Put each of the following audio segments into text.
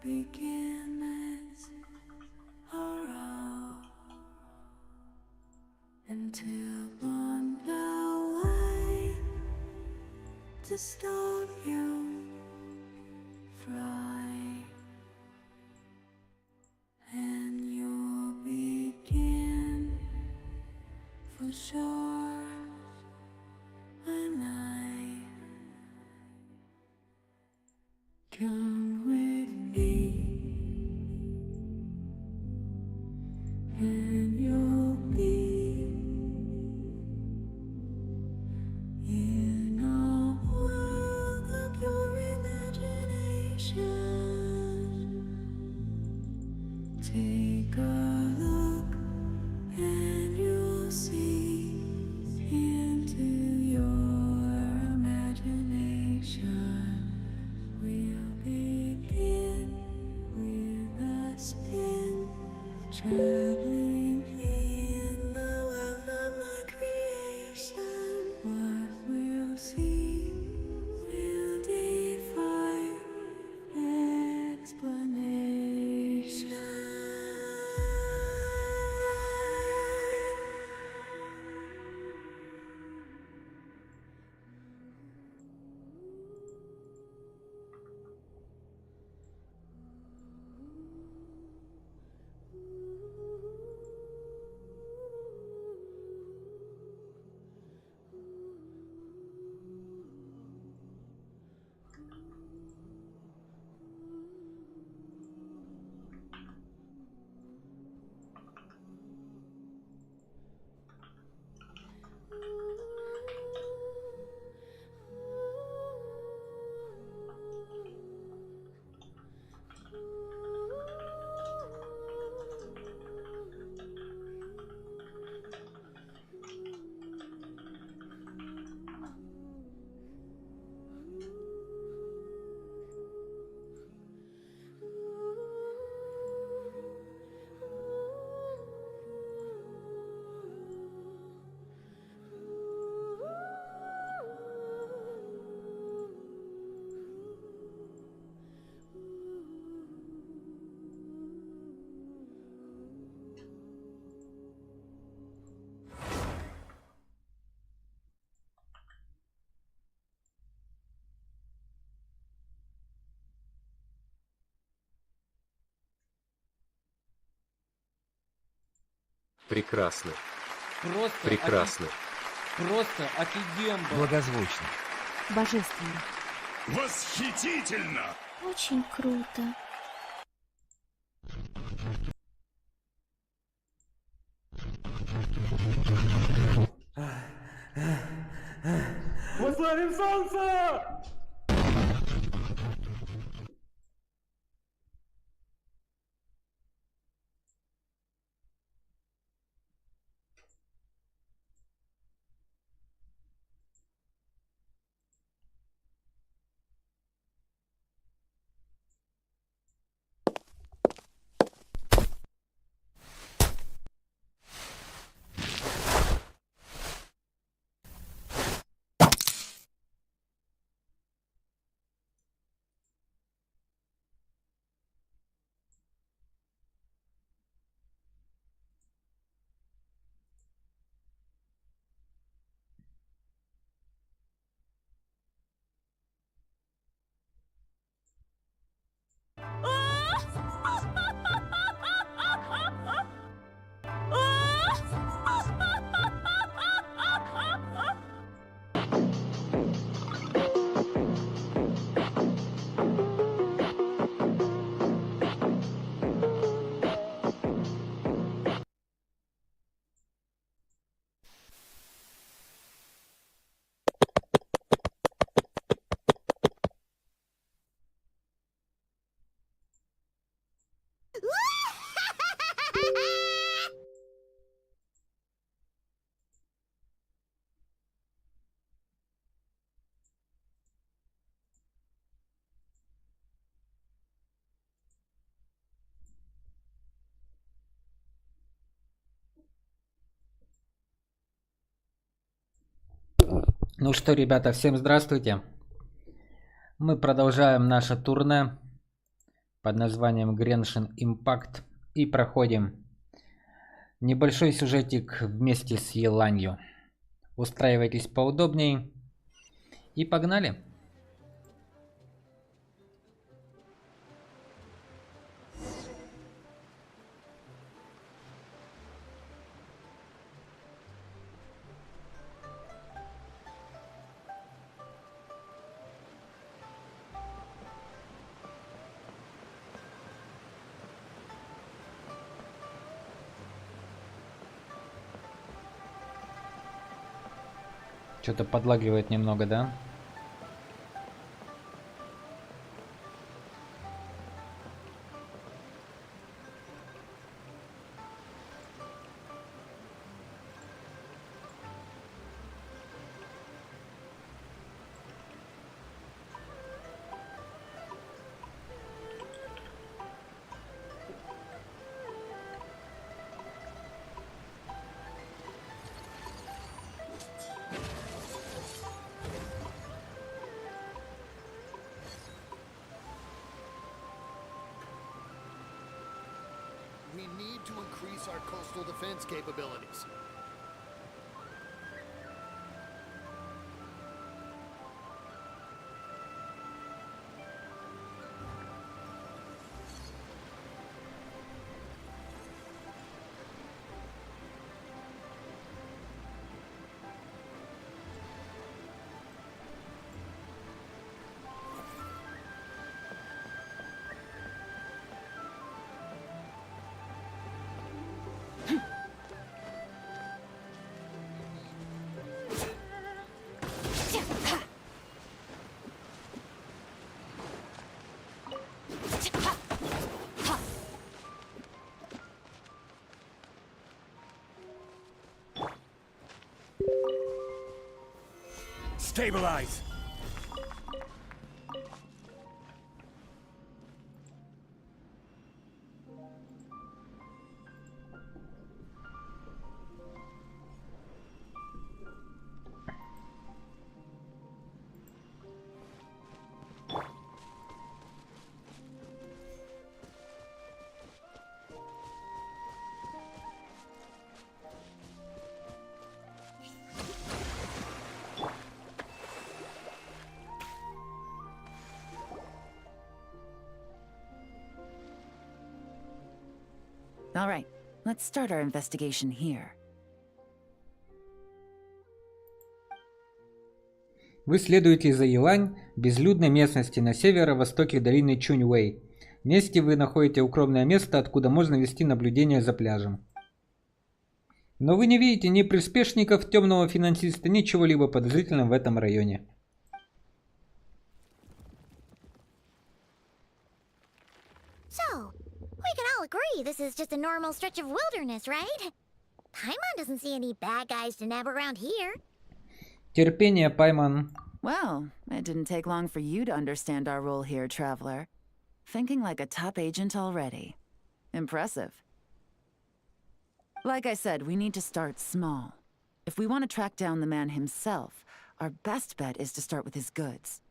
beginnings are all until one the way to stop you fly, and you'll begin for sure when I come with me, and you'll be in a world of your imagination. Take a look and you'll see into your imagination. We'll begin with a spin, traveling in the world of my creation. What we'll see will defy explanation. Прекрасно. Просто Прекрасно. Просто офигенно. Благозвучно. Божественно. Восхитительно! Очень круто. Мы славим солнце! Ну что, ребята, всем здравствуйте. Мы продолжаем наше турне под названием Genshin Impact и проходим небольшой сюжетик вместе с Еланью. Устраивайтесь поудобней и погнали! Что-то подлагивает немного, да? We need to increase our coastal defense capabilities. Stabilize! All right, let's start our investigation here. Вы следуете за Елань, безлюдной местности на северо-востоке долины Чуньвэй. Вместе вы находите укромное место, откуда можно вести наблюдение за пляжем. Но вы не видите ни приспешников темного финансиста, ни чего-либо подозрительного в этом районе. So, we can all agree this is just a normal stretch of wilderness, right? Paimon doesn't see any bad guys to nab around here. Терпение, Пайман. Well, it didn't take long for you to understand our role here, Traveler. Thinking like a top agent already. Impressive. Like I said, we need to start small. If we want to track down the man himself, our best bet is to start with his goods.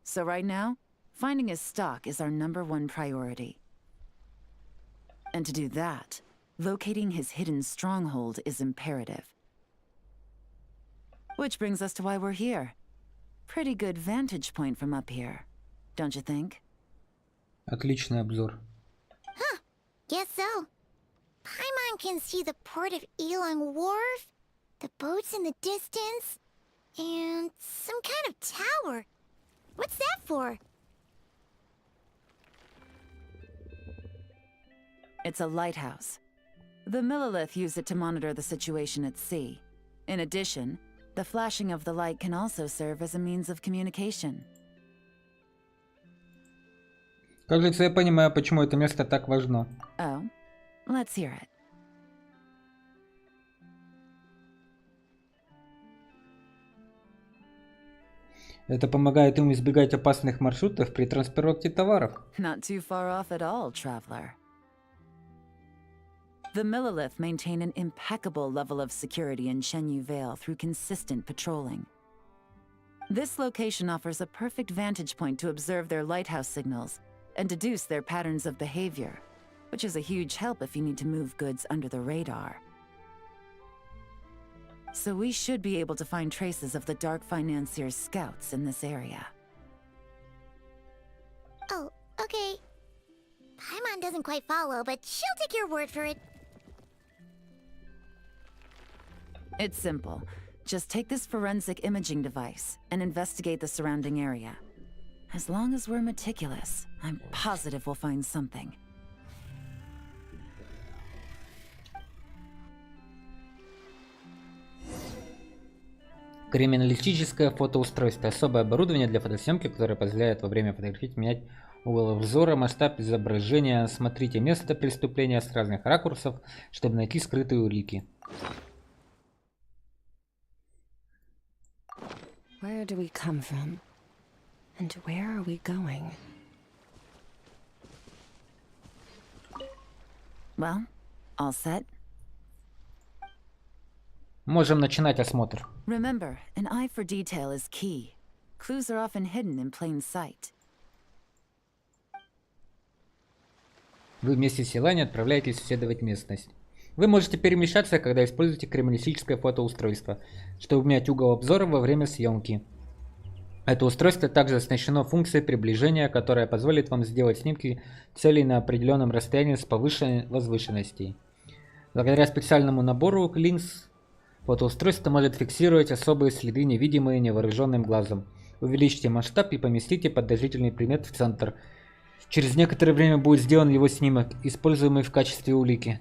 So right now, finding his stock is our #1 priority. And to do that, locating his hidden stronghold is imperative. Which brings us to why we're here. Pretty good vantage point from up here, don't you think? Отличный обзор. Guess so. Paimon can see the port of Elang Wharf, the boats in the distance, and some kind of tower. What's that for? It's a lighthouse. The Millilith use it to monitor the situation at sea. In addition, the flashing of the light can also serve as a means of communication. Кажется, я понимаю, почему это место так важно. Oh, let's hear it. Это помогает им избегать опасных маршрутов при транспортировке товаров. Not too far off at all, Traveler. The Millilith maintain an impeccable level of security in Shenyu Vale through consistent patrolling. This location offers a perfect vantage point to observe their lighthouse signals and deduce their patterns of behavior, which is a huge help if you need to move goods under the radar. So we should be able to find traces of the Dark Financier's scouts in this area. Oh, okay. Paimon doesn't quite follow, but she'll take your word for it. It's simple. Just take this forensic imaging device and investigate the surrounding area. As long as we're meticulous, I'm positive we'll find something. Криминалистическое фотоустройство. Особое оборудование для фотосъемки, которое позволяет во время фотографии менять угол обзора, масштаб изображения. Смотрите место преступления с разных ракурсов, чтобы найти скрытые улики. Where do we come from? And where are we going? Well, all set? Можем начинать осмотр. Remember, an eye for detail is key. Clues are often hidden in plain sight. Вы вместе с Елани отправляетесь исследовать местность. Вы можете перемещаться, когда используете криминалистическое фотоустройство, чтобы менять угол обзора во время съемки. Это устройство также оснащено функцией приближения, которая позволит вам сделать снимки целей на определенном расстоянии с повышенной возвышенностью. Благодаря специальному набору линз, фотоустройство может фиксировать особые следы, невидимые невооруженным глазом. Увеличьте масштаб и поместите подозрительный предмет в центр. Через некоторое время будет сделан его снимок, используемый в качестве улики.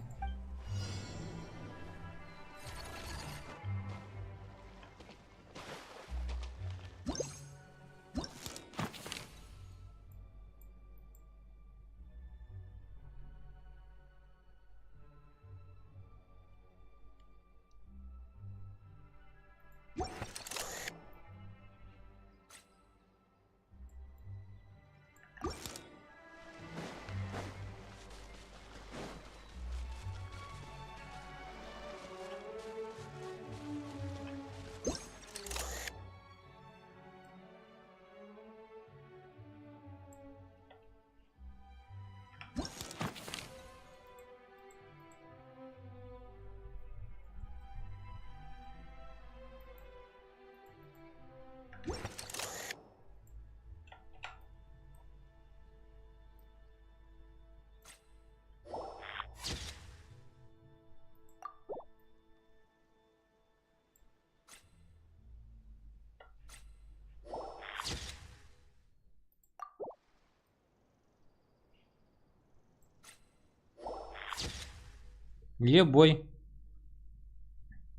Где бой?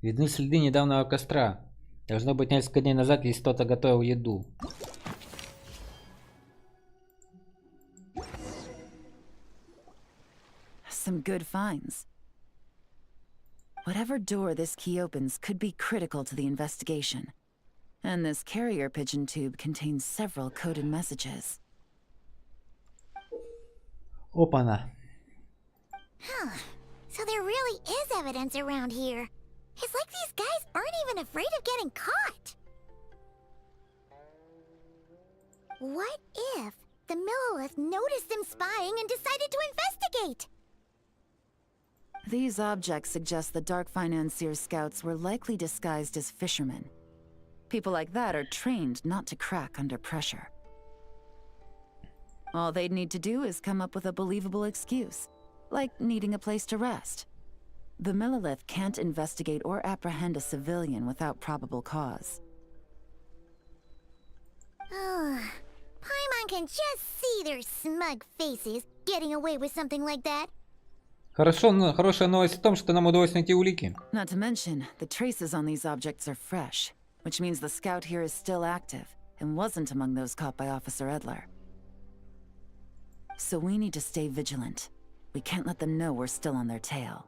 Видны следы недавнего костра. Должно быть, несколько дней назад здесь кто-то готовил еду. Some good finds. Whatever door this key opens could be critical to the investigation. And this carrier pigeon tube contains several coded messages. Опана. Huh. So there really is evidence around here. It's like these guys aren't even afraid of getting caught. What if the Millilith noticed them spying and decided to investigate? These objects suggest the Dark Financier's scouts were likely disguised as fishermen. People like that are trained not to crack under pressure. All they'd need to do is come up with a believable excuse, like needing a place to rest. The Millilith can't investigate or apprehend a civilian without probable cause. Paimon can just see their smug faces getting away with something like that. Хорошая новость в том, что нам удалось найти улики. Not to mention, the traces on these objects are fresh, which means the scout here is still active and wasn't among those caught by Officer Edler. So we need to stay vigilant. We can't let them know we're still on their tail.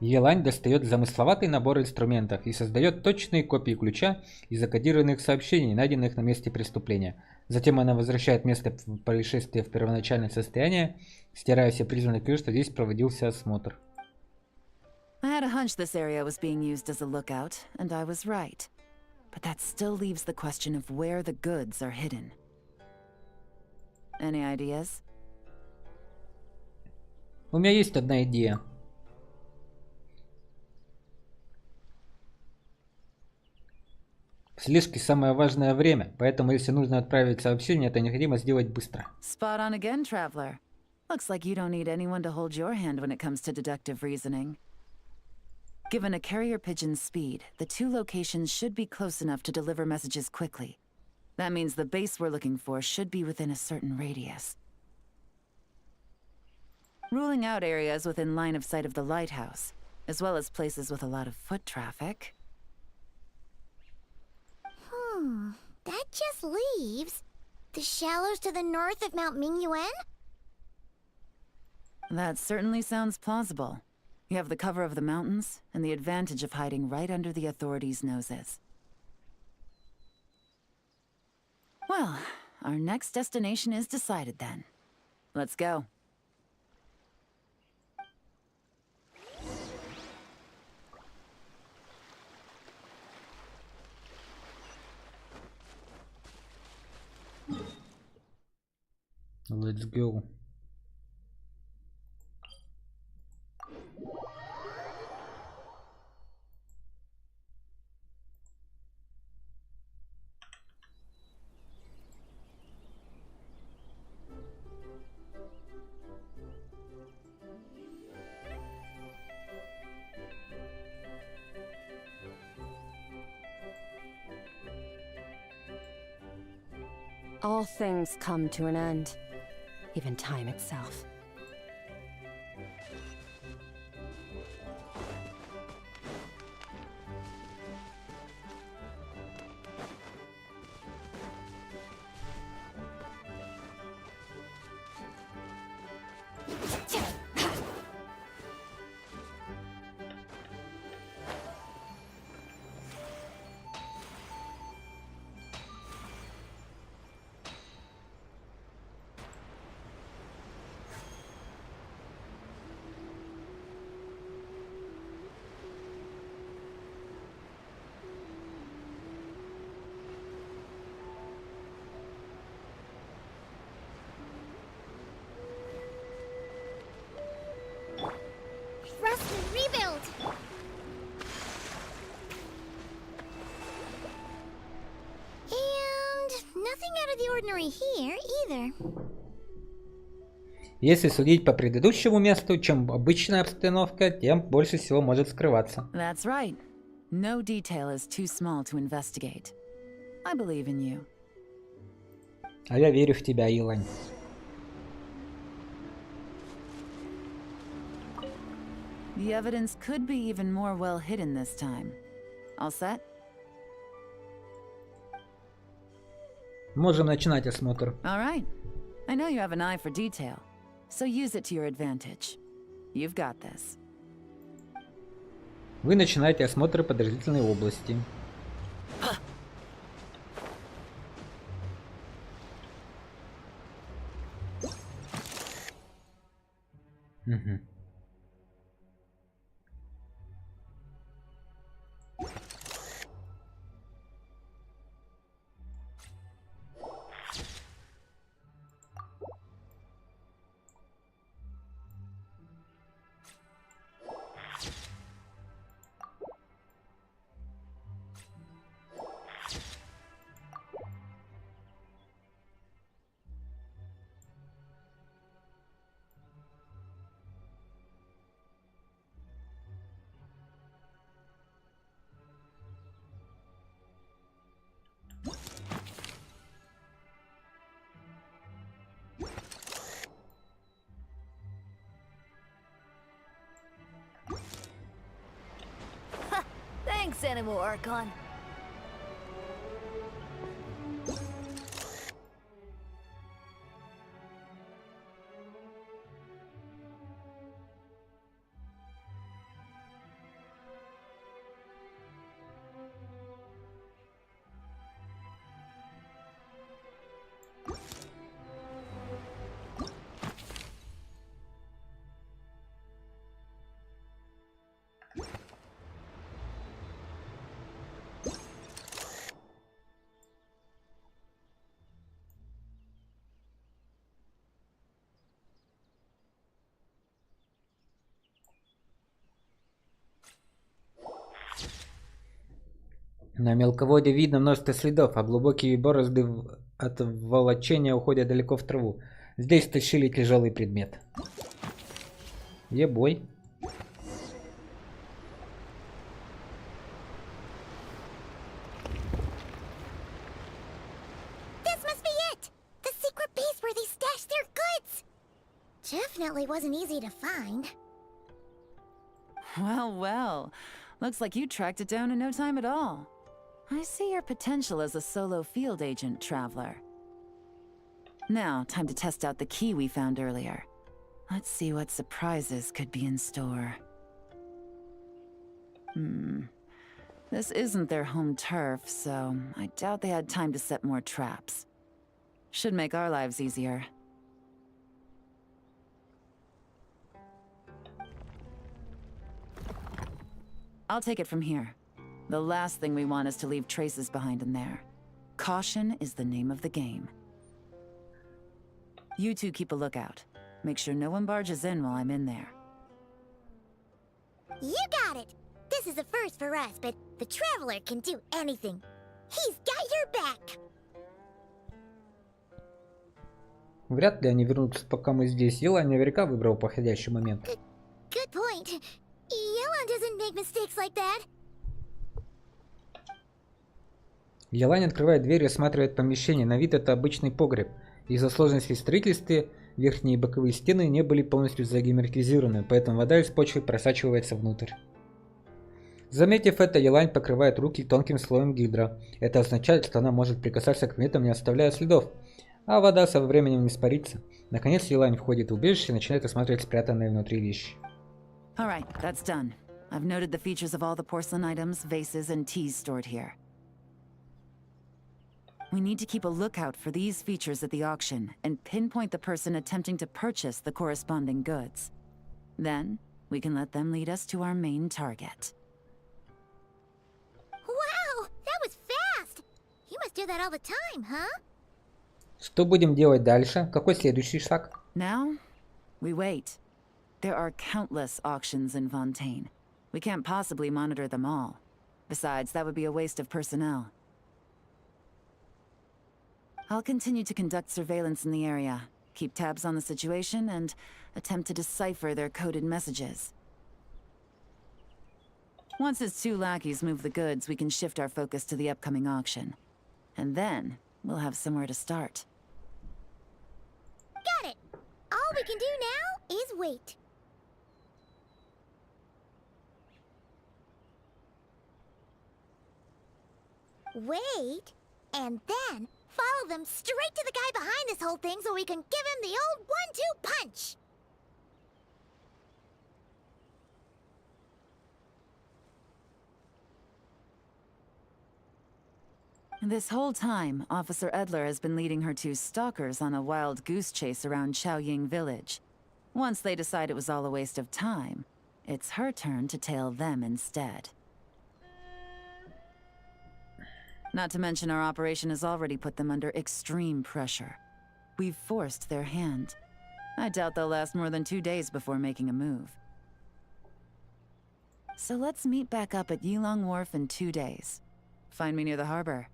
Елань достает замысловатый набор инструментов и создает точные копии ключа из закодированных сообщений, найденных на месте преступления. Затем она возвращает место происшествия в первоначальное состояние, стирая все признаки, что здесь проводился осмотр. I had a hunch this area was being used as a lookout, and I was right. but that still leaves the question of where the goods are hidden. Any ideas? У меня есть одна идея. В слежке самое важное время, поэтому если нужно отправить сообщение, это необходимо сделать быстро. Spot on again, traveler. Looks like you don't need anyone to hold your hand when it comes to deductive reasoning. Given a carrier pigeon's speed, the two locations should be close enough to deliver messages quickly. That means the base we're looking for should be within a certain radius. Ruling out areas within line of sight of the lighthouse, as well as places with a lot of foot traffic. That just leaves the shallows to the north of Mount Mingyuan? That certainly sounds plausible. You have the cover of the mountains, and the advantage of hiding right under the authorities' noses. Well, our next destination is decided then. Let's go. Let's go. All things come to an end, even time itself. Rust and rebuild! And nothing out of the ordinary here either. Если судить по предыдущему месту, чем обычная обстановка, тем больше всего может скрываться. That's right. No detail is too small to investigate. I believe in you. А я верю в тебя, Илань. The evidence could be even more well hidden this time. All set? Можем начинать осмотр. All right. I know you have an eye for detail, so use it to your advantage. You've got this. Вы начинаете осмотр подозрительной области. Угу. Thanks, Animal Archon. На мелководье видно множество следов, а глубокие борозды от волочения уходят далеко в траву. Здесь тащили тяжелый предмет. Ебой. This must be it! The secret base where they stashed their goods! Definitely wasn't easy to find. Well, well. Looks like you tracked it down in no time at all. I see your potential as a solo field agent, Traveler. Now, time to test out the key we found earlier. Let's see what surprises could be in store. This isn't their home turf, so I doubt they had time to set more traps. Should make our lives easier. I'll take it from here. The last thing we want is to leave traces behind in there. Caution is the name of the game. You two keep a lookout. Make sure no one barges in while I'm in there. You got it! This is a first for us, but the Traveler can do anything. He's got your back! Вряд ли они вернутся, пока мы здесь. Елань наверняка выбрал подходящий момент. Good point. Yelan doesn't make mistakes like that. Елань открывает дверь и осматривает помещение. На вид это обычный погреб. Из-за сложности в строительстве верхние и боковые стены не были полностью загерметизированы, поэтому вода из почвы просачивается внутрь. Заметив это, Елань покрывает руки тонким слоем гидра. Это означает, что она может прикасаться к предметам, не оставляя следов, а вода со временем не испарится. Наконец Елань входит в убежище и начинает осматривать спрятанные внутри вещи. Alright, that's done. I've noted the features of all the porcelain items, vases, and teas stored here. We need to keep a lookout for these features at the auction and pinpoint the person attempting to purchase the corresponding goods. Then, we can let them lead us to our main target. Wow, that was fast! You must do that all the time, huh? Что будем делать дальше? Какой следующий шаг? Now, we wait. There are countless auctions in Fontaine. We can't possibly monitor them all. Besides, that would be a waste of personnel. I'll continue to conduct surveillance in the area, keep tabs on the situation, and attempt to decipher their coded messages. Once his two lackeys move the goods, we can shift our focus to the upcoming auction. And then, we'll have somewhere to start. Got it! All we can do now is wait. Wait, and then follow them straight to the guy behind this whole thing so we can give him the old 1-2 punch! This whole time, Officer Edler has been leading her two stalkers on a wild goose chase around Chaoying village. Once they decide it was all a waste of time, it's her turn to tail them instead. Not to mention our operation has already put them under extreme pressure. We've forced their hand. I doubt they'll last more than 2 days before making a move. So let's meet back up at Yilong Wharf in 2 days. Find me near the harbor.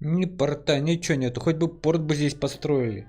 Ни порта, ничего нету. Хоть бы порт бы здесь построили.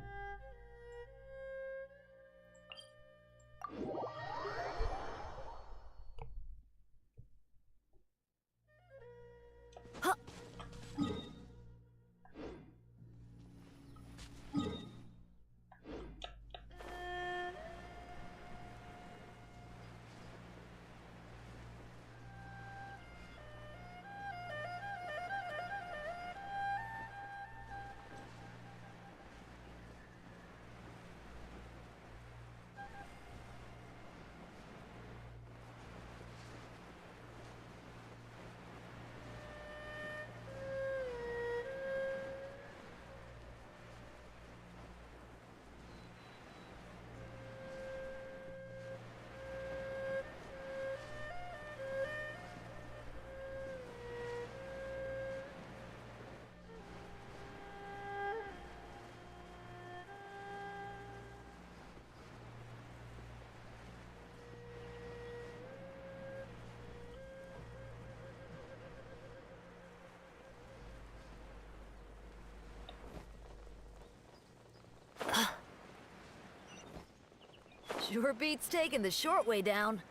Sure beats taking the short way down.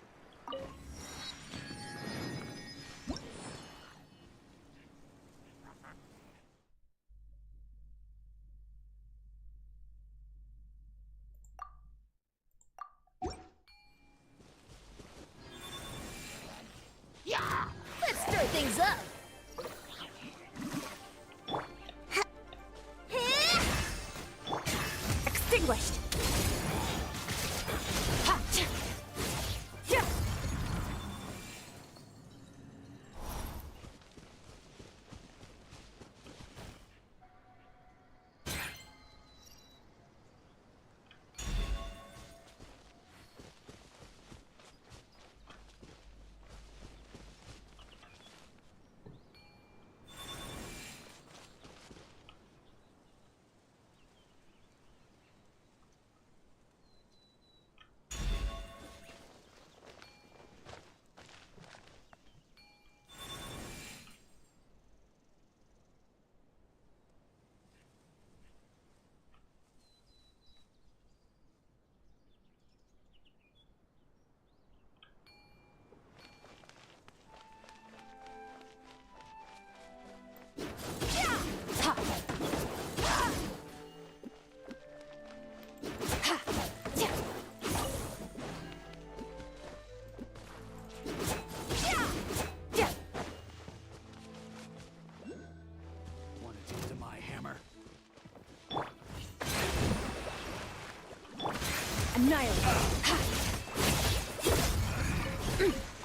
Let's stir things up. Extinguished. Want to taste of my hammer?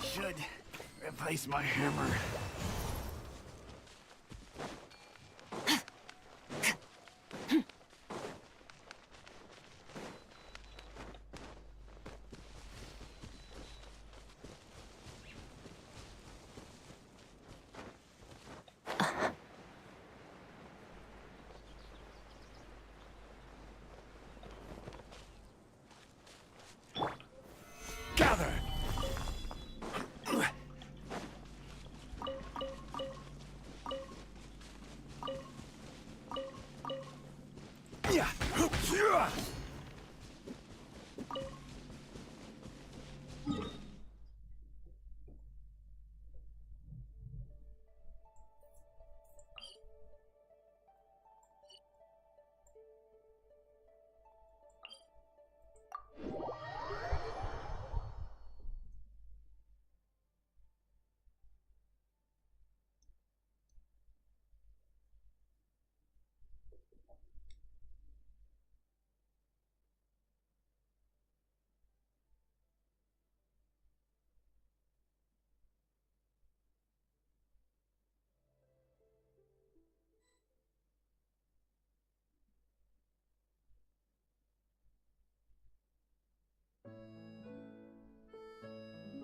Should replace my hammer. Gather! Yeah.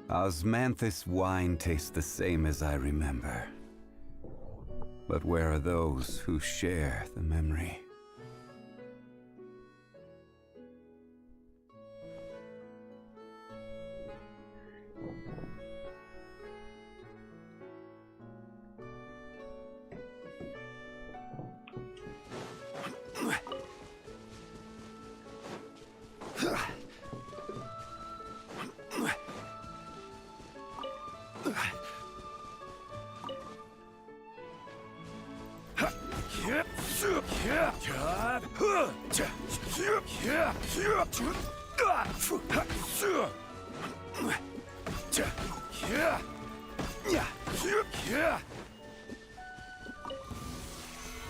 Osmanthus wine tastes the same as I remember. But where are those who share the memory?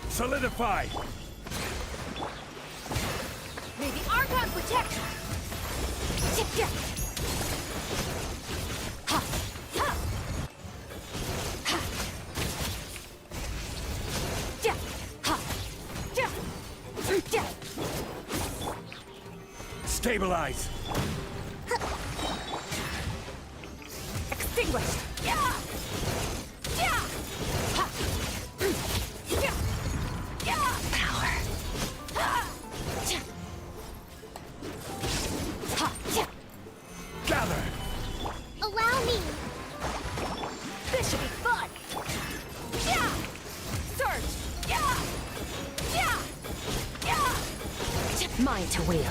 Solidify! May the Archon protect! Stabilize! Extinguished! Gather! Allow me. This should be fun! Surge! Mine to wield.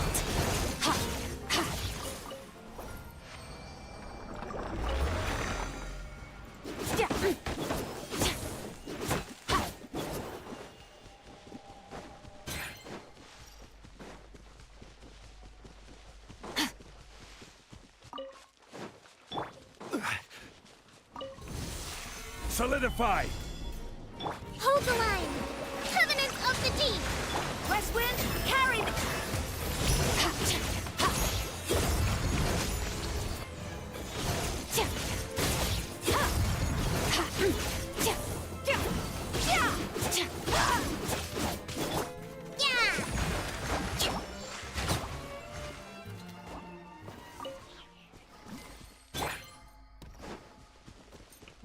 Solidify! Hold the line! Covenant of the Deep! West Wind, carry me! Yeah!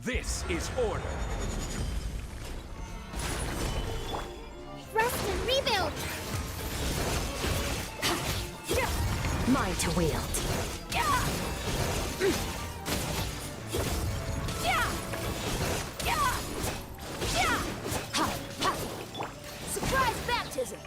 This is order. Rest and rebuild! Mine to wield. Surprise baptism!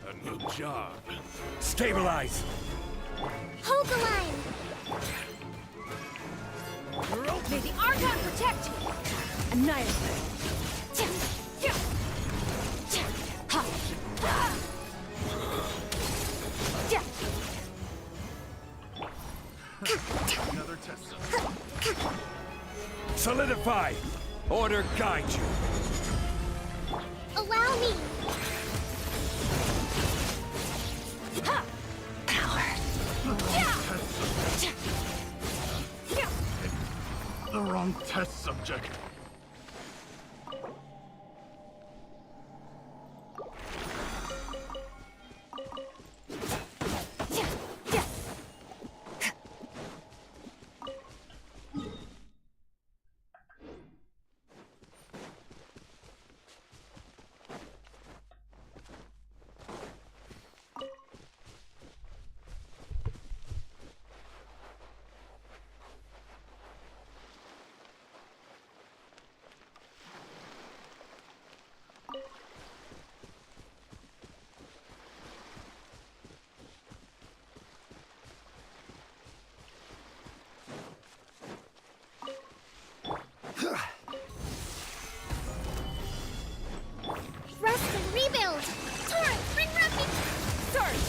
A new job. Stabilize! Hold the line! May the Archon protect you! Annihilate! Another test. Solidify! Order guide you. Allow me! The wrong test subject. Rest and rebuild! Torrent, bring refuge! Surge!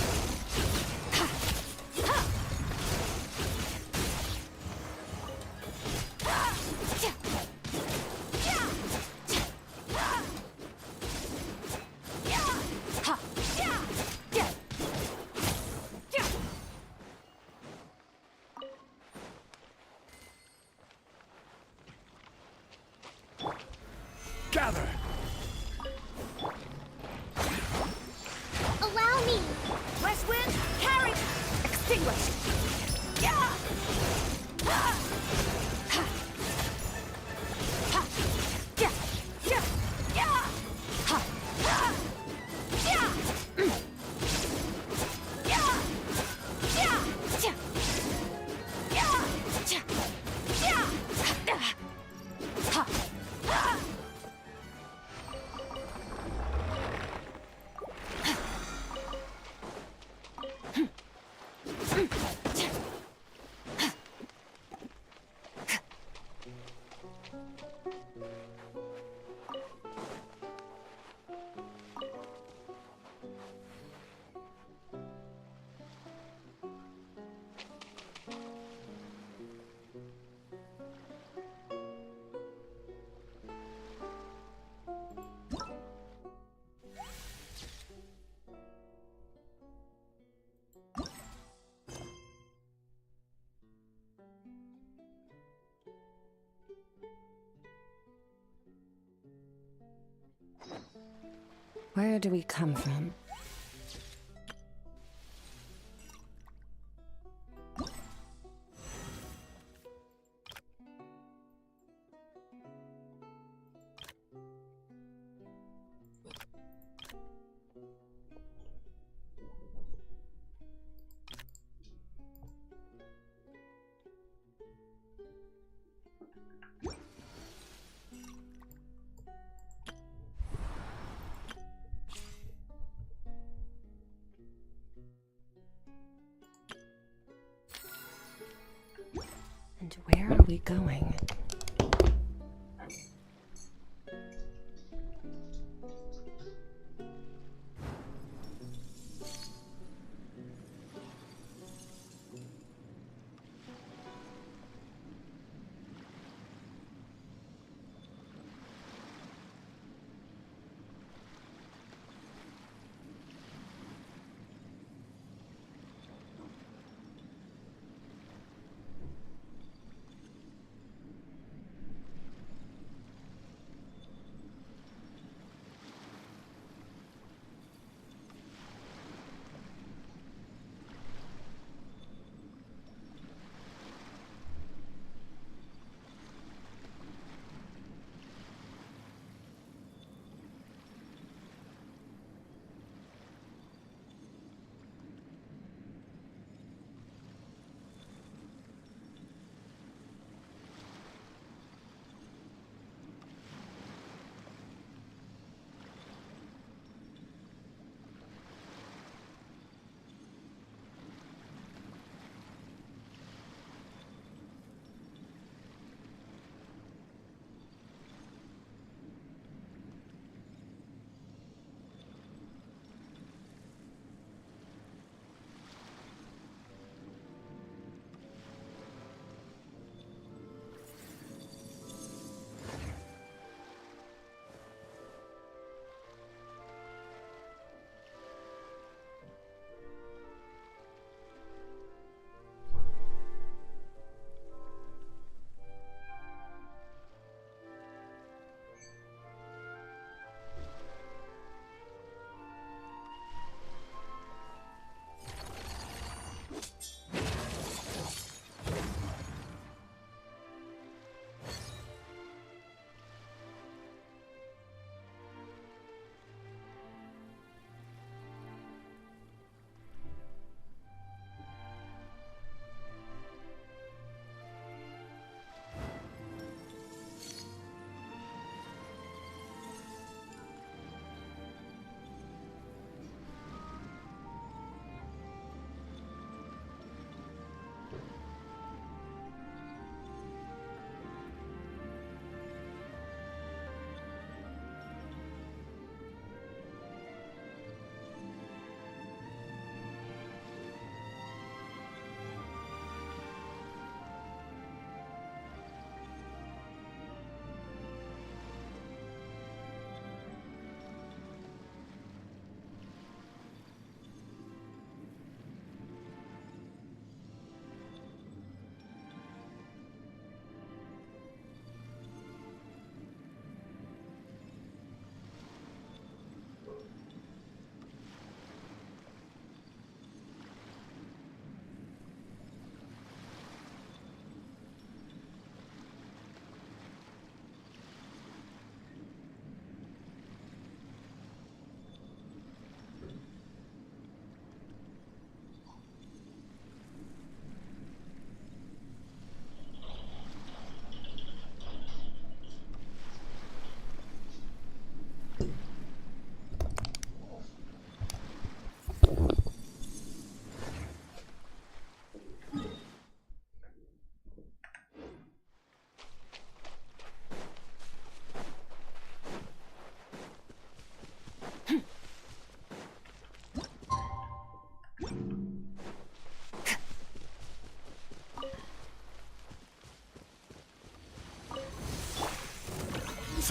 Gather! Allow me! West Wind, carry! Extinguish! Where do we come from? And where are we going?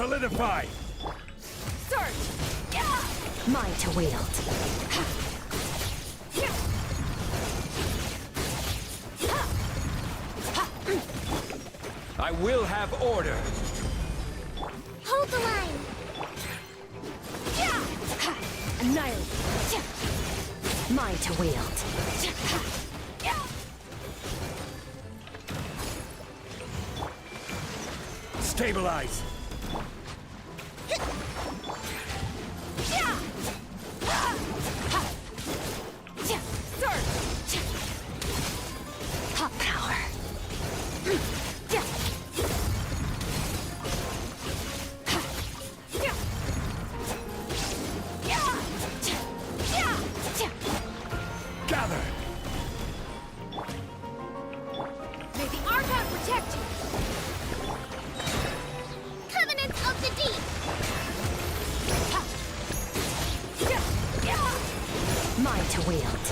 Solidify! Surge! Yeah! Mine to wield. I will have order! Hold the line! Annihilate. Mine to wield. Stabilize! Hot power. protect you. Covenants of the Deep. Mine to wield.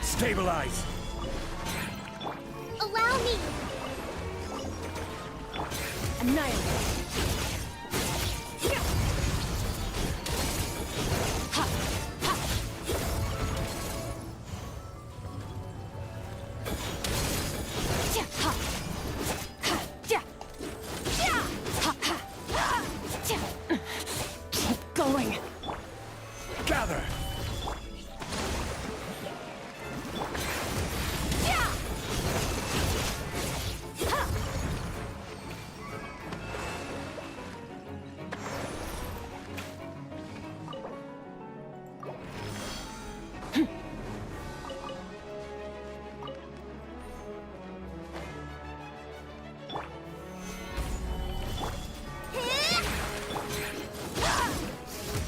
Stabilize. Allow me. Annihilate. Keep going. Gather.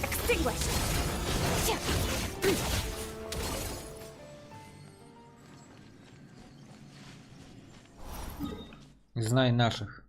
Extinguished. Знай наших.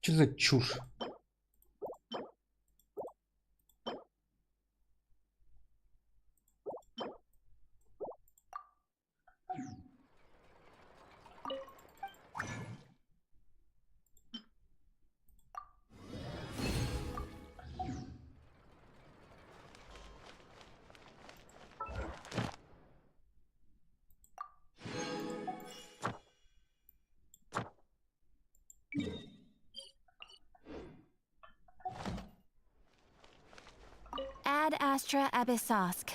Что за чушь? Ad Astra Abyssosk.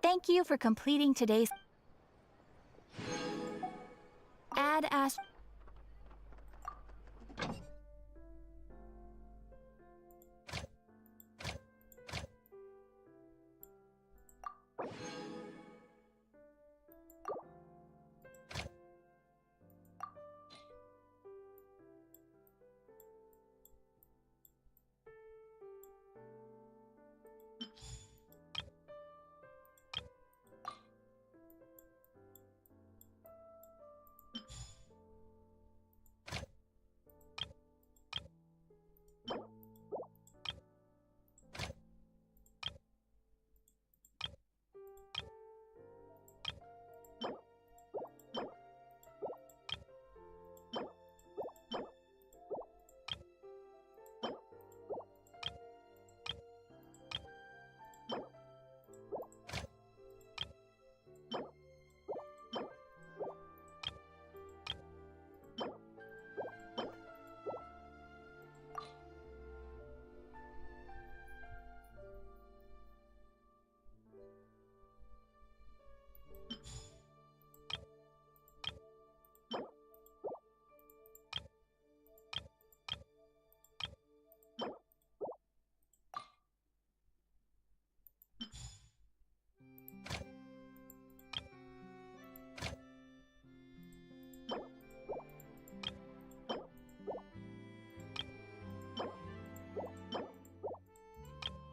Thank you for completing today's Ad Astra.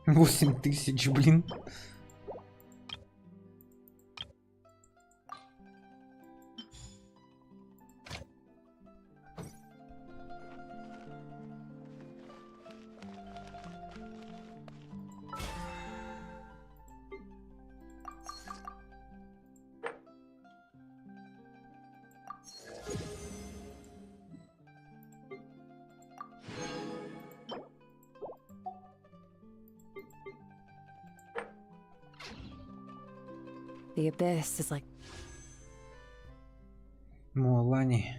8000, блин. The abyss is like Муалани.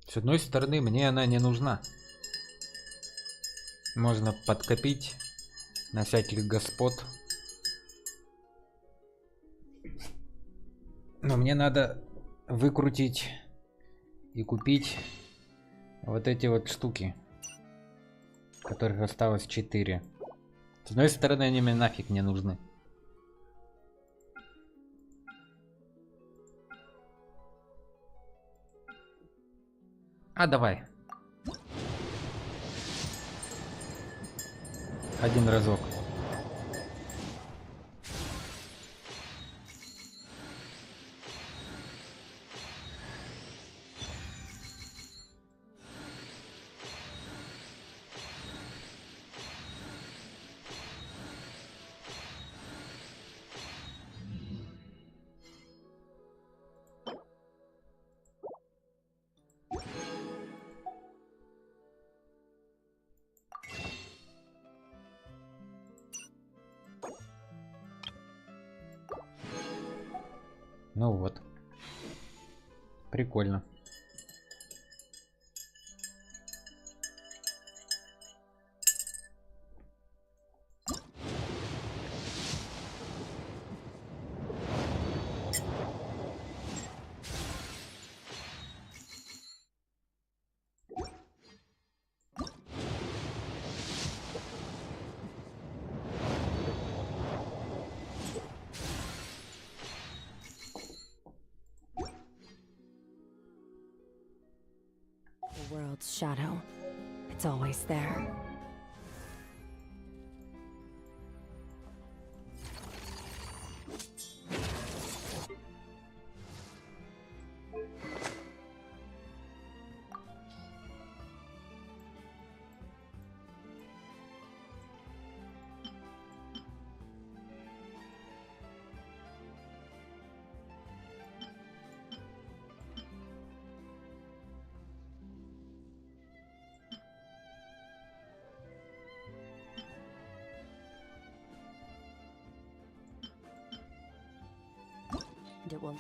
С одной стороны, мне она не нужна. Можно подкопить на всяких господ. Но мне надо выкрутить и купить вот эти вот штуки, которых осталось 4. С одной стороны, они мне нафиг не нужны. А давай. Один разок. Ну вот. Прикольно. the world's shadow. It's always there. And it will.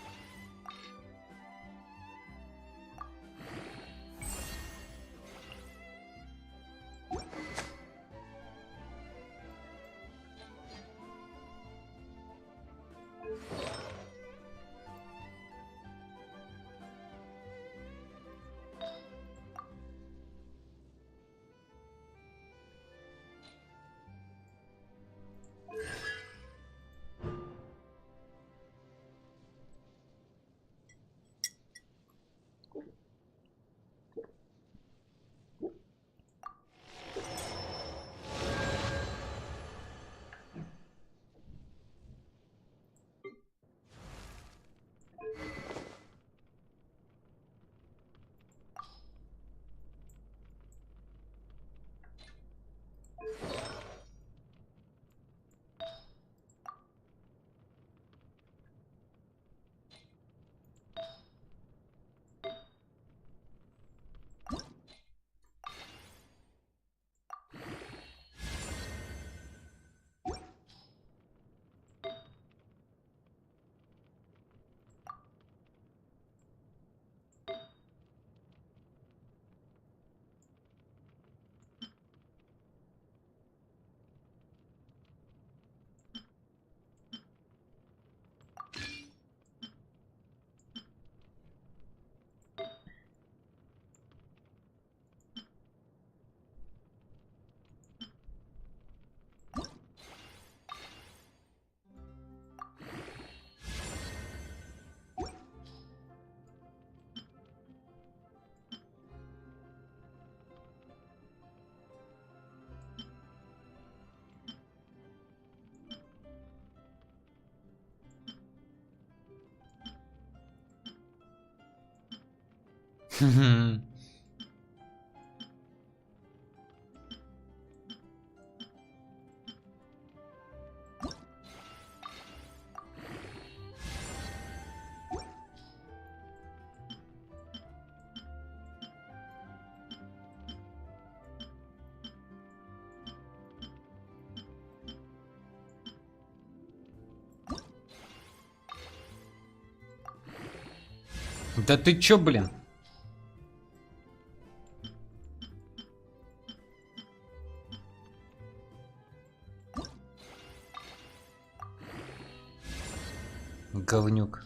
Да ты чё, блин? Говнюк.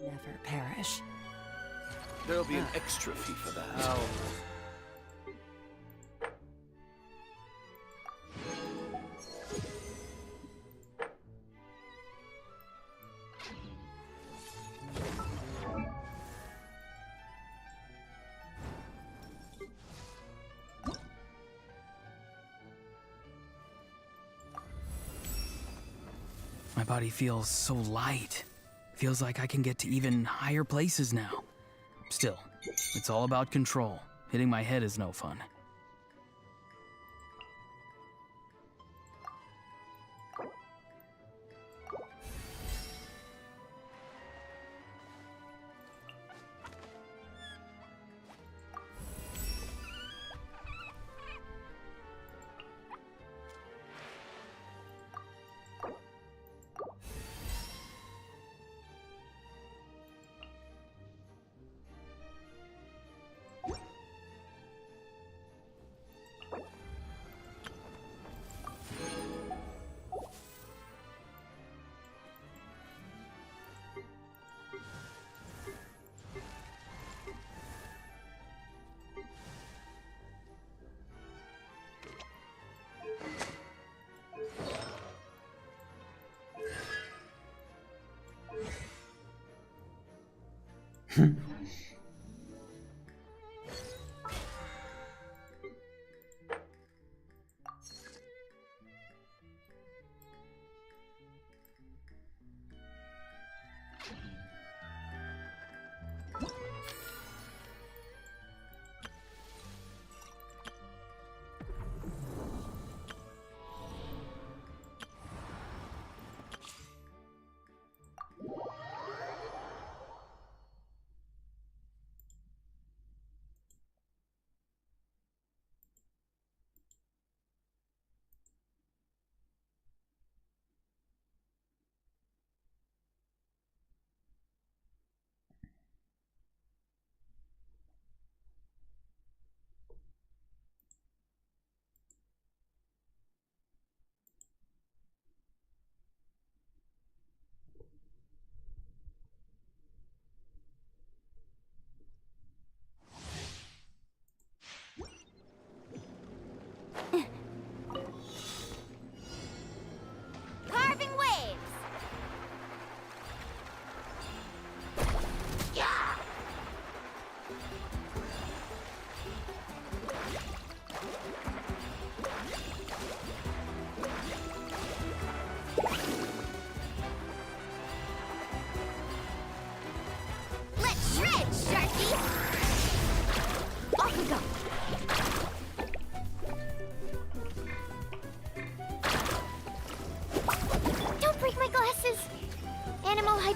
Never perish. There'll be an extra fee for that. Ау. My body feels so light. Feels like I can get to even higher places now. Still, it's all about control. Hitting my head is no fun.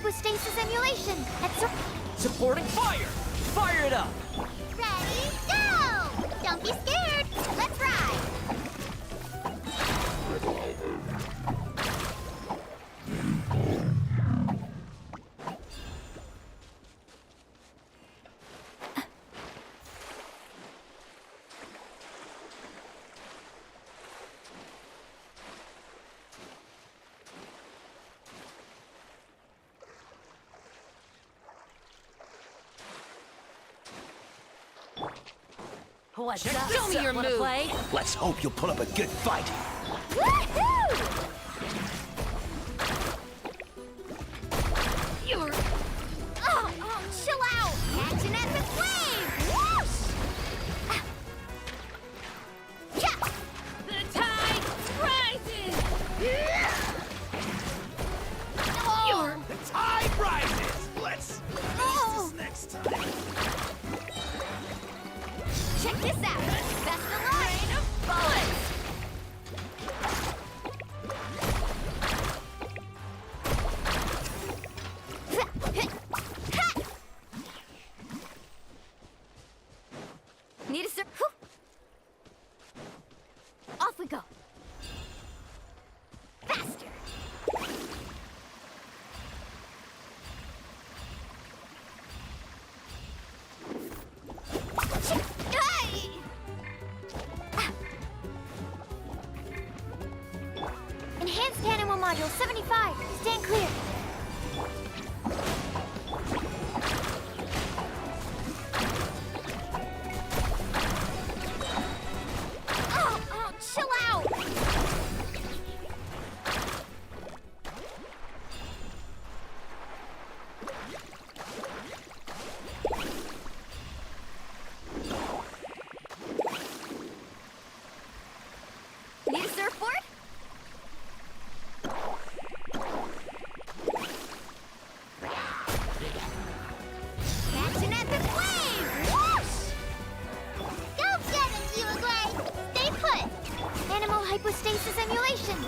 hypostasis emulation. Supporting fire! Fire it up! Ready, go! Don't be scared. Let's ride. What's up? Show me your move. Play? Let's hope you'll put up a good fight. Woohoo! You're... Oh, chill out! Catch an epic wave! Whoosh! The tide rises! The tide rises! Let's Oh. this next time. Check this out! Best of line of bullets! Need a sir. Off we go. Faster. Hey! Enhanced animal module 75. Stand clear. Oh, chill out. Need a surfboard? Catch an epic wave! Whoosh! Go get it, Uruguay! Stay put! Animal hypostasis emulation!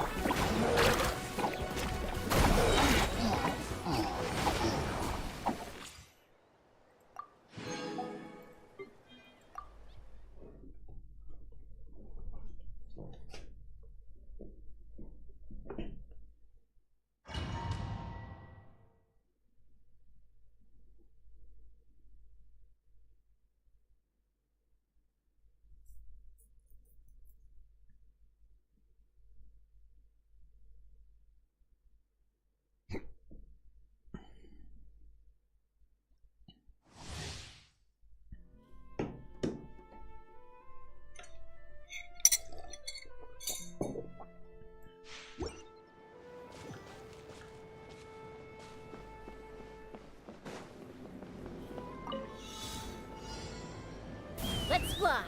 Let's fly!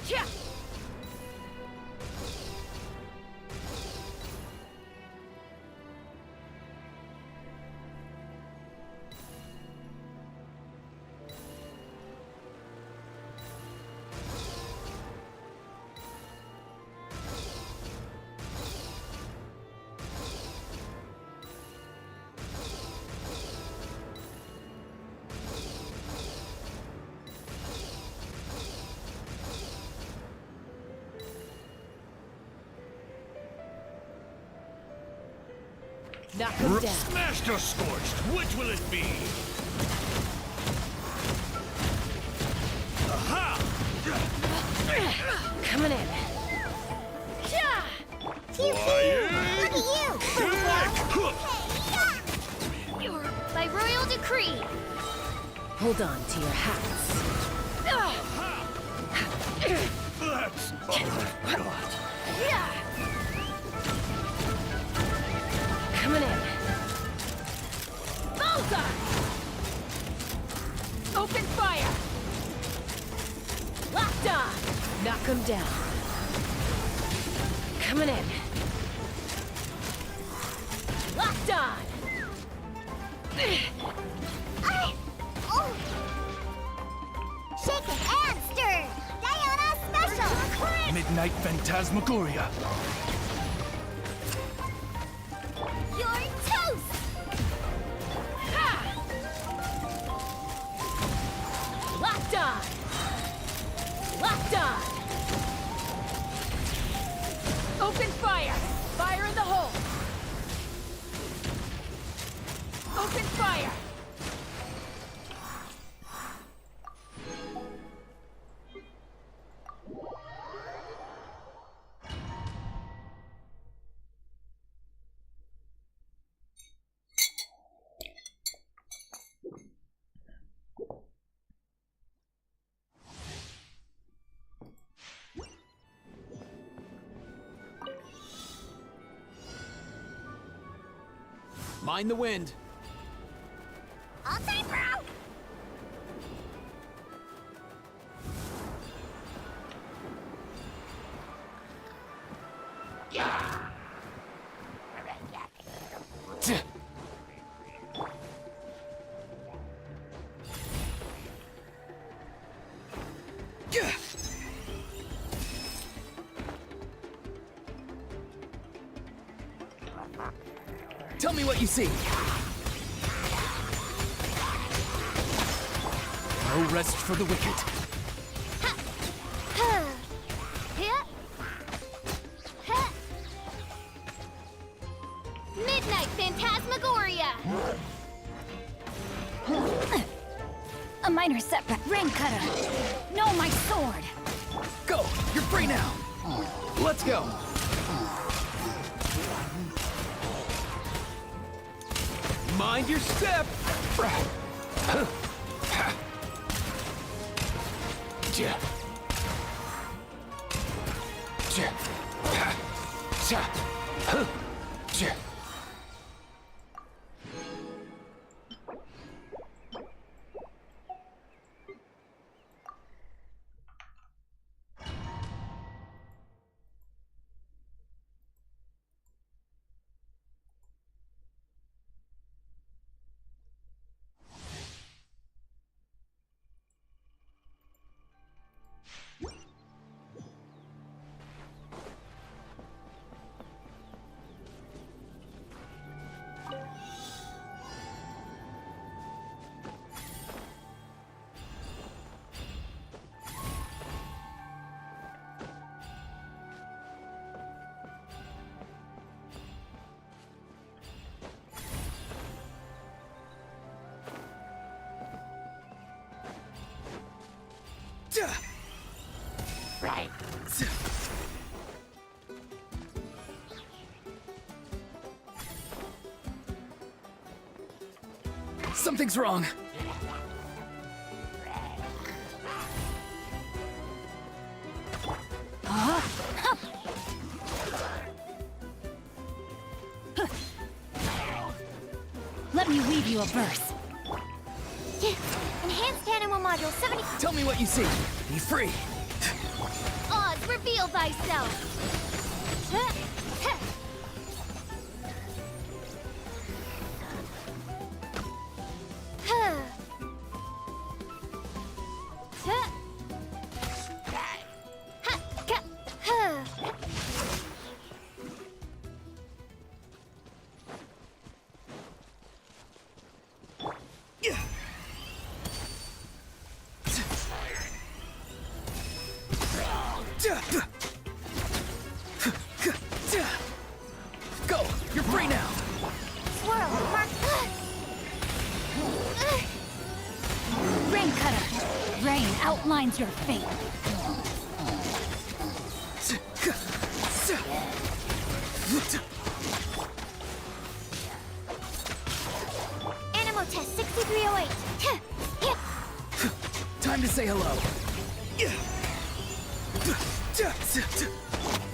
Yeah! Knock him down. Smashed or scorched? Which will it be? Aha! Coming in. Pew, pew. Look at you! By royal decree! Hold on to your hats. That's all I've got. Coming in. Bullseye! Open fire! Locked on. Knock him down. Coming in. Locked on. Shaken and stirred. Diana special. Midnight Phantasmagoria. You're toast. Locked on. Locked on. Open fire. Fire in the hole. Open fire. Mind the wind. All time, bro. Tell me what you see. No rest for the wicked. Midnight Phantasmagoria. A minor setback. Rain cutter. No, my sword. Go! You're free now! Let's go! Mind your step! Right. Something's wrong. Let me weave you a verse. Enhanced animal module 70. Tell me what you see. Be free. Oz, reveal thyself. Go! You're free now! Swirl, mark. Rain cutter. Rain outlines your fate. Animal test 6308. Time to say hello.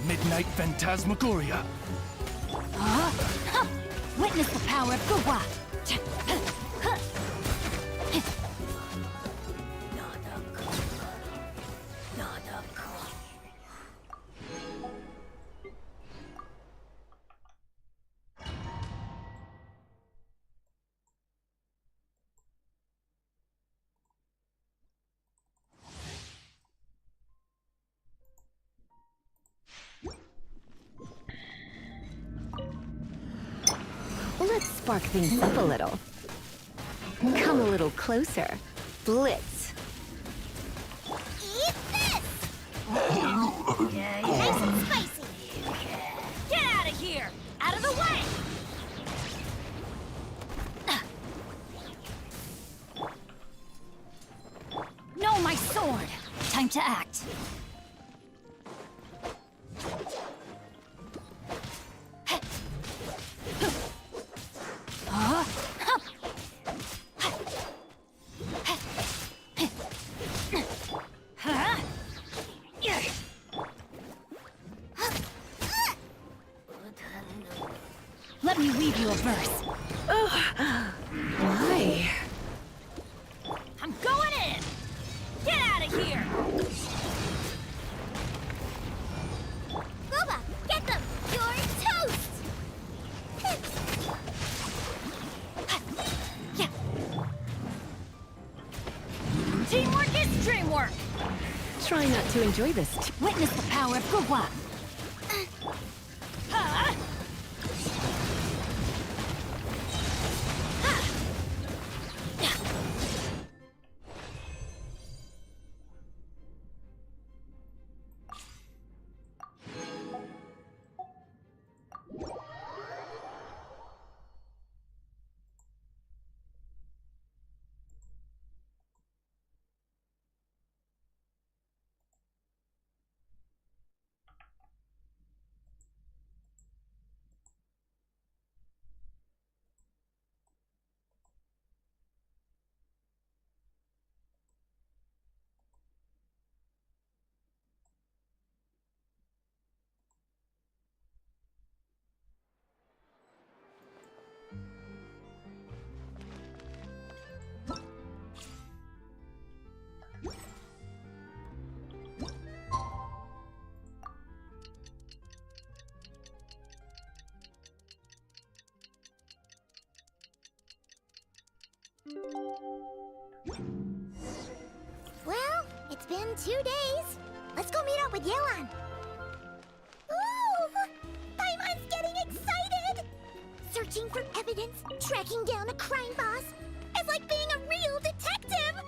Midnight Phantasmagoria. Witness the power of Guwa. spark things up a little. Come a little closer. Blitz. Eat this! Nice and spicy! Get out of here! Out of the way! No, my sword! Time to act. Let me weave you a verse. Why? I'm going in! Get out of here! Boba, get them! You're toast! Teamwork is dreamwork! Try not to enjoy this. Witness the power of Gugwa! Well, it's been 2 days. Let's go meet up with Yelan. Ooh! Paimon's getting excited! Searching for evidence, tracking down a crime boss. It's like being a real detective!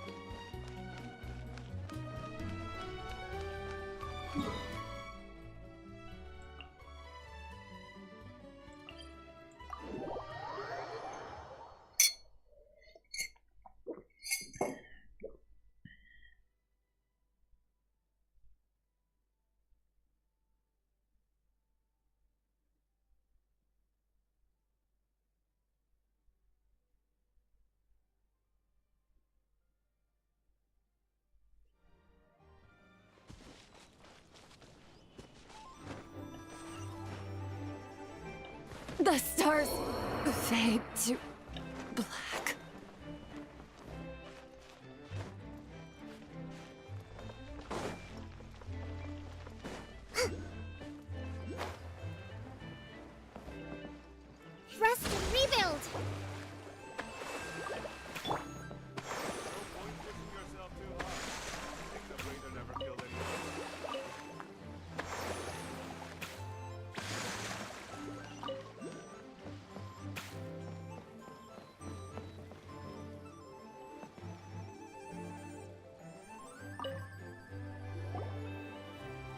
The stars fade to black. Rest and rebuild!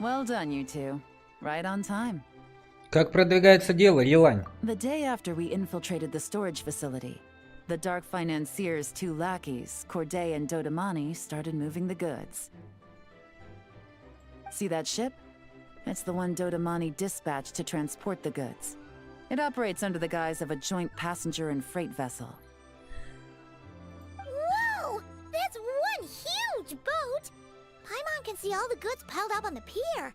Well done, you two. Right on time. Как продвигается дело, Елань? The day after we infiltrated the storage facility, the Dark Financier's two lackeys, Corday and Dodamani, started moving the goods. See that ship? It's the one Dodamani dispatched to transport the goods. It operates under the guise of a joint passenger and freight vessel. Whoa! That's one huge boat! Paimon can see all the goods piled up on the pier.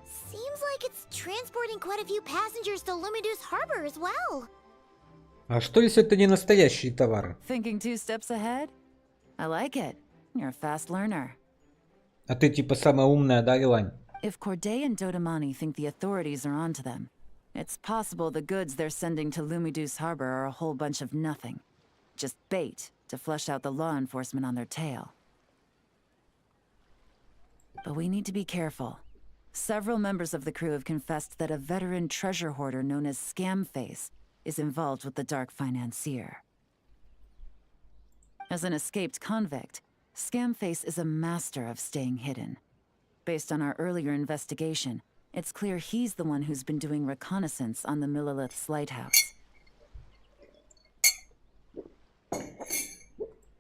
Seems like it's transporting quite a few passengers to Lumidus Harbor as well. А что если это не настоящие товары? Thinking 2 steps ahead? I like it. You're a fast learner. А ты типа самая умная, да, Елань? If Corday and Dodamani think the authorities are onto them, it's possible the goods they're sending to Lumidus Harbor are a whole bunch of nothing. Just bait to flush out the law enforcement on their tail. But we need to be careful. Several members of the crew have confessed that a veteran treasure hoarder known as Scamface is involved with the dark financier. As an escaped convict, Scamface is a master of staying hidden. Based on our earlier investigation, it's clear he's the one who's been doing reconnaissance on the Millilith's lighthouse.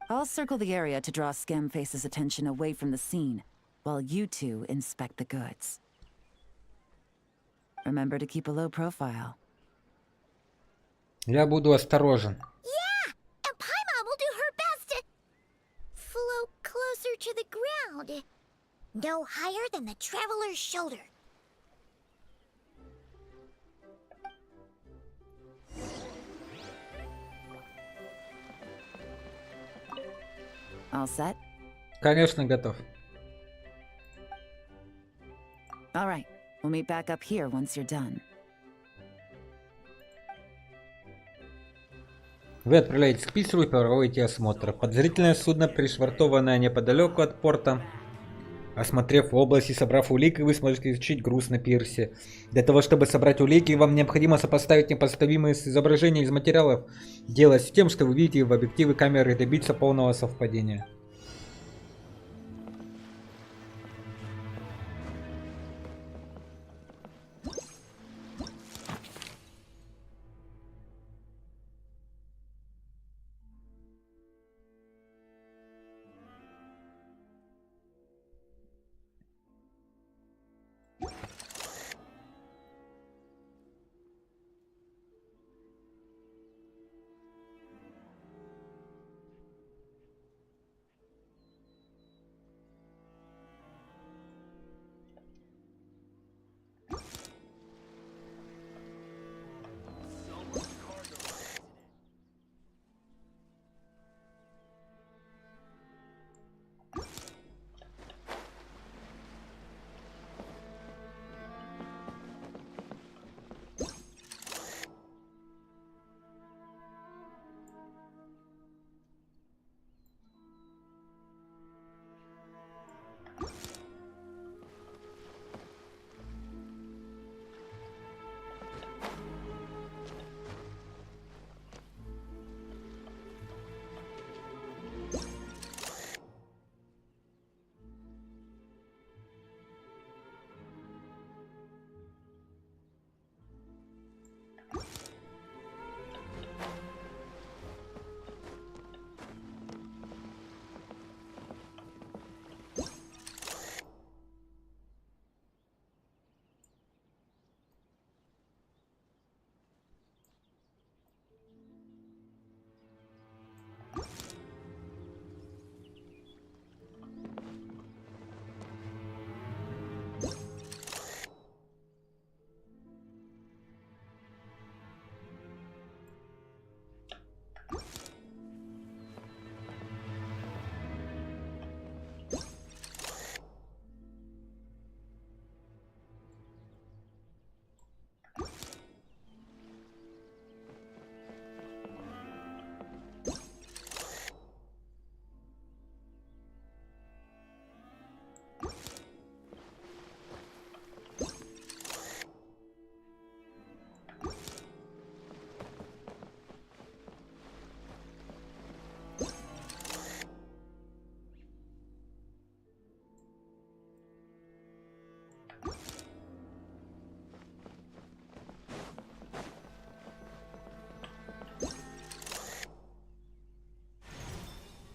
I'll circle the area to draw Scamface's attention away from the scene, while you two inspect the goods. Remember to keep a low profile. Я буду осторожен. Yeah! And Paimon will do her best to float closer to the ground. No higher than the traveler's shoulder. All set? Конечно, готов. All right. We'll meet back up here once you're done. Вы отправляетесь к Питеру и проводите осмотр. Подозрительное судно, пришвартованное неподалеку от порта. Осмотрев область и собрав улики, вы сможете изучить груз на пирсе. Для того, чтобы собрать улики, вам необходимо сопоставить непоставимые изображения из материалов, делать с тем, что вы видите в объективы камеры, и добиться полного совпадения.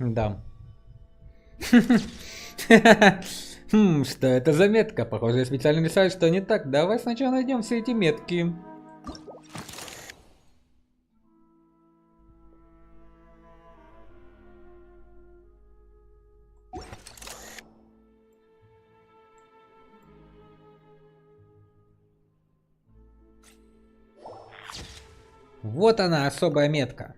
Да. Что это за метка? Похоже, я специально решаю, что не так. Давай сначала найдем все эти метки. Вот она, особая метка.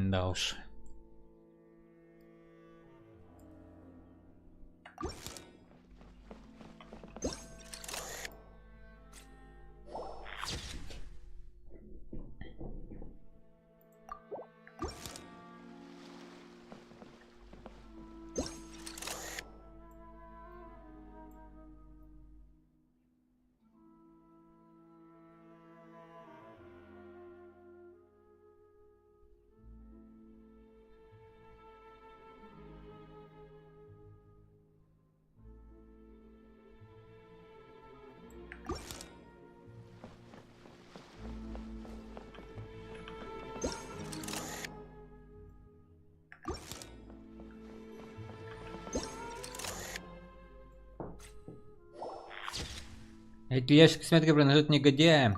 Да уж. Эти ящики сметки принадлежат негодяям.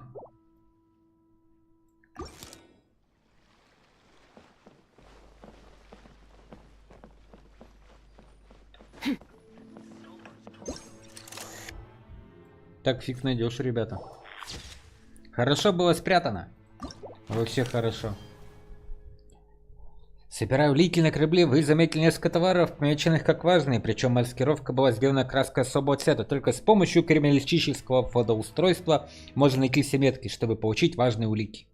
Так фиг найдешь, ребята. Хорошо было спрятано. Вообще хорошо. Собирая улики на корабле, вы заметили несколько товаров, помеченных как важные, причем маскировка была сделана краской особого цвета. Только с помощью криминалистического фотоустройства можно найти все метки, чтобы получить важные улики.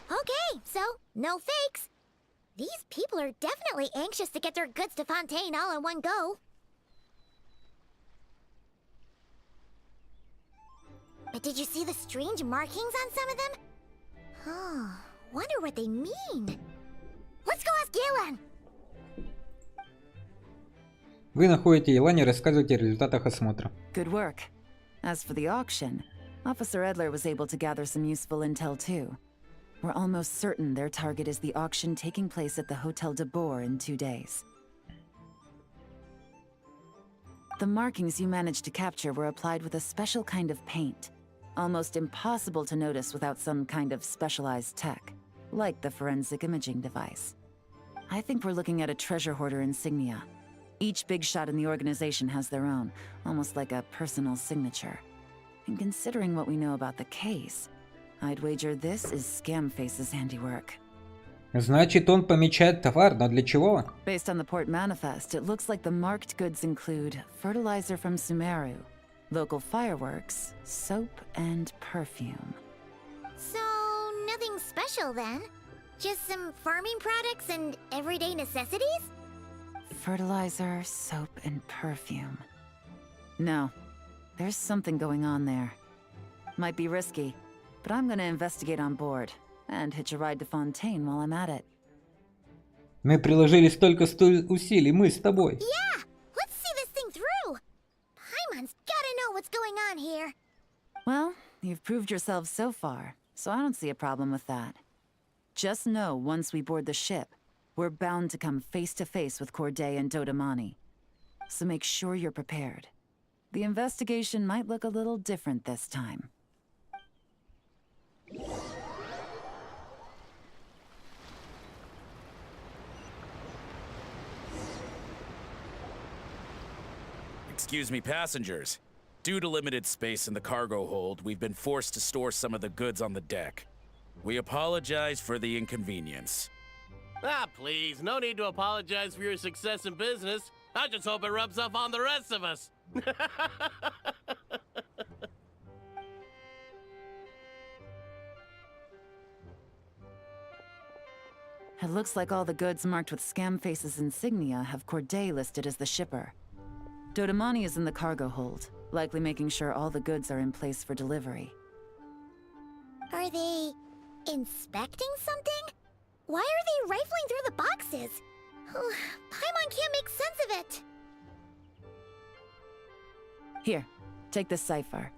Okay, so no fakes. These people are definitely anxious to get their goods to Fontaine all in one go. But did you see the strange markings on some of them? Oh, wonder what they mean. Let's go ask Galen. Вы находите Елани и рассказываете о результатах осмотра. Good work. As for the auction, Officer Edler was able to gather some useful intel too. We're almost certain their target is the auction taking place at the Hotel de Boer in 2 days. The markings you managed to capture were applied with a special kind of paint. Almost impossible to notice without some kind of specialized tech, like the forensic imaging device. I think we're looking at a treasure hoarder insignia. Each big shot in the organization has their own, almost like a personal signature. And considering what we know about the case, I'd wager this is Scamface's handiwork. Значит, он помечает товар, но для чего? Based on the port manifest, it looks like the marked goods include fertilizer from Sumeru, local fireworks, soap, and perfume. So, nothing special then? Just some farming products and everyday necessities? Fertilizer, soap, and perfume. No, there's something going on there. Might be risky, but I'm gonna investigate on board and hitch a ride to Fontaine while I'm at it. Мы приложили столько усилий, мы с тобой. Yeah! Let's see this thing through! Paimon's gotta know what's going on here. Well, you've proved yourselves so far, so I don't see a problem with that. Just know once we board the ship, we're bound to come face to face with Corday and Dodamani. So make sure you're prepared. The investigation might look a little different this time. Excuse me, passengers. Due to limited space in the cargo hold, we've been forced to store some of the goods on the deck. We apologize for the inconvenience. Ah, please, no need to apologize for your success in business. I just hope it rubs off on the rest of us. It looks like all the goods marked with Scamface's insignia have Corday listed as the shipper. Dodamani is in the cargo hold, likely making sure all the goods are in place for delivery. Are they inspecting something? Why are they rifling through the boxes? Paimon can't make sense of it. Here, take this cipher.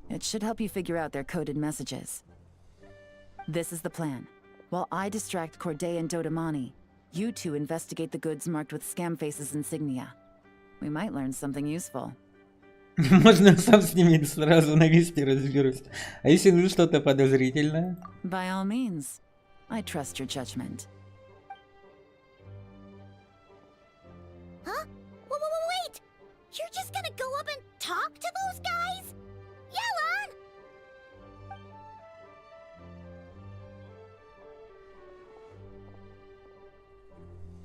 It should help you figure out their coded messages. This is the plan. While I distract Corday and Dodamani, you two investigate the goods marked with Scamface's insignia. We might learn something useful. Можно сам с ними сразу на месте разберусь. А если ну что-то подозрительное? By all means. I trust your judgment. Huh? Wait! You're just gonna go up and talk to those guys? Yelan!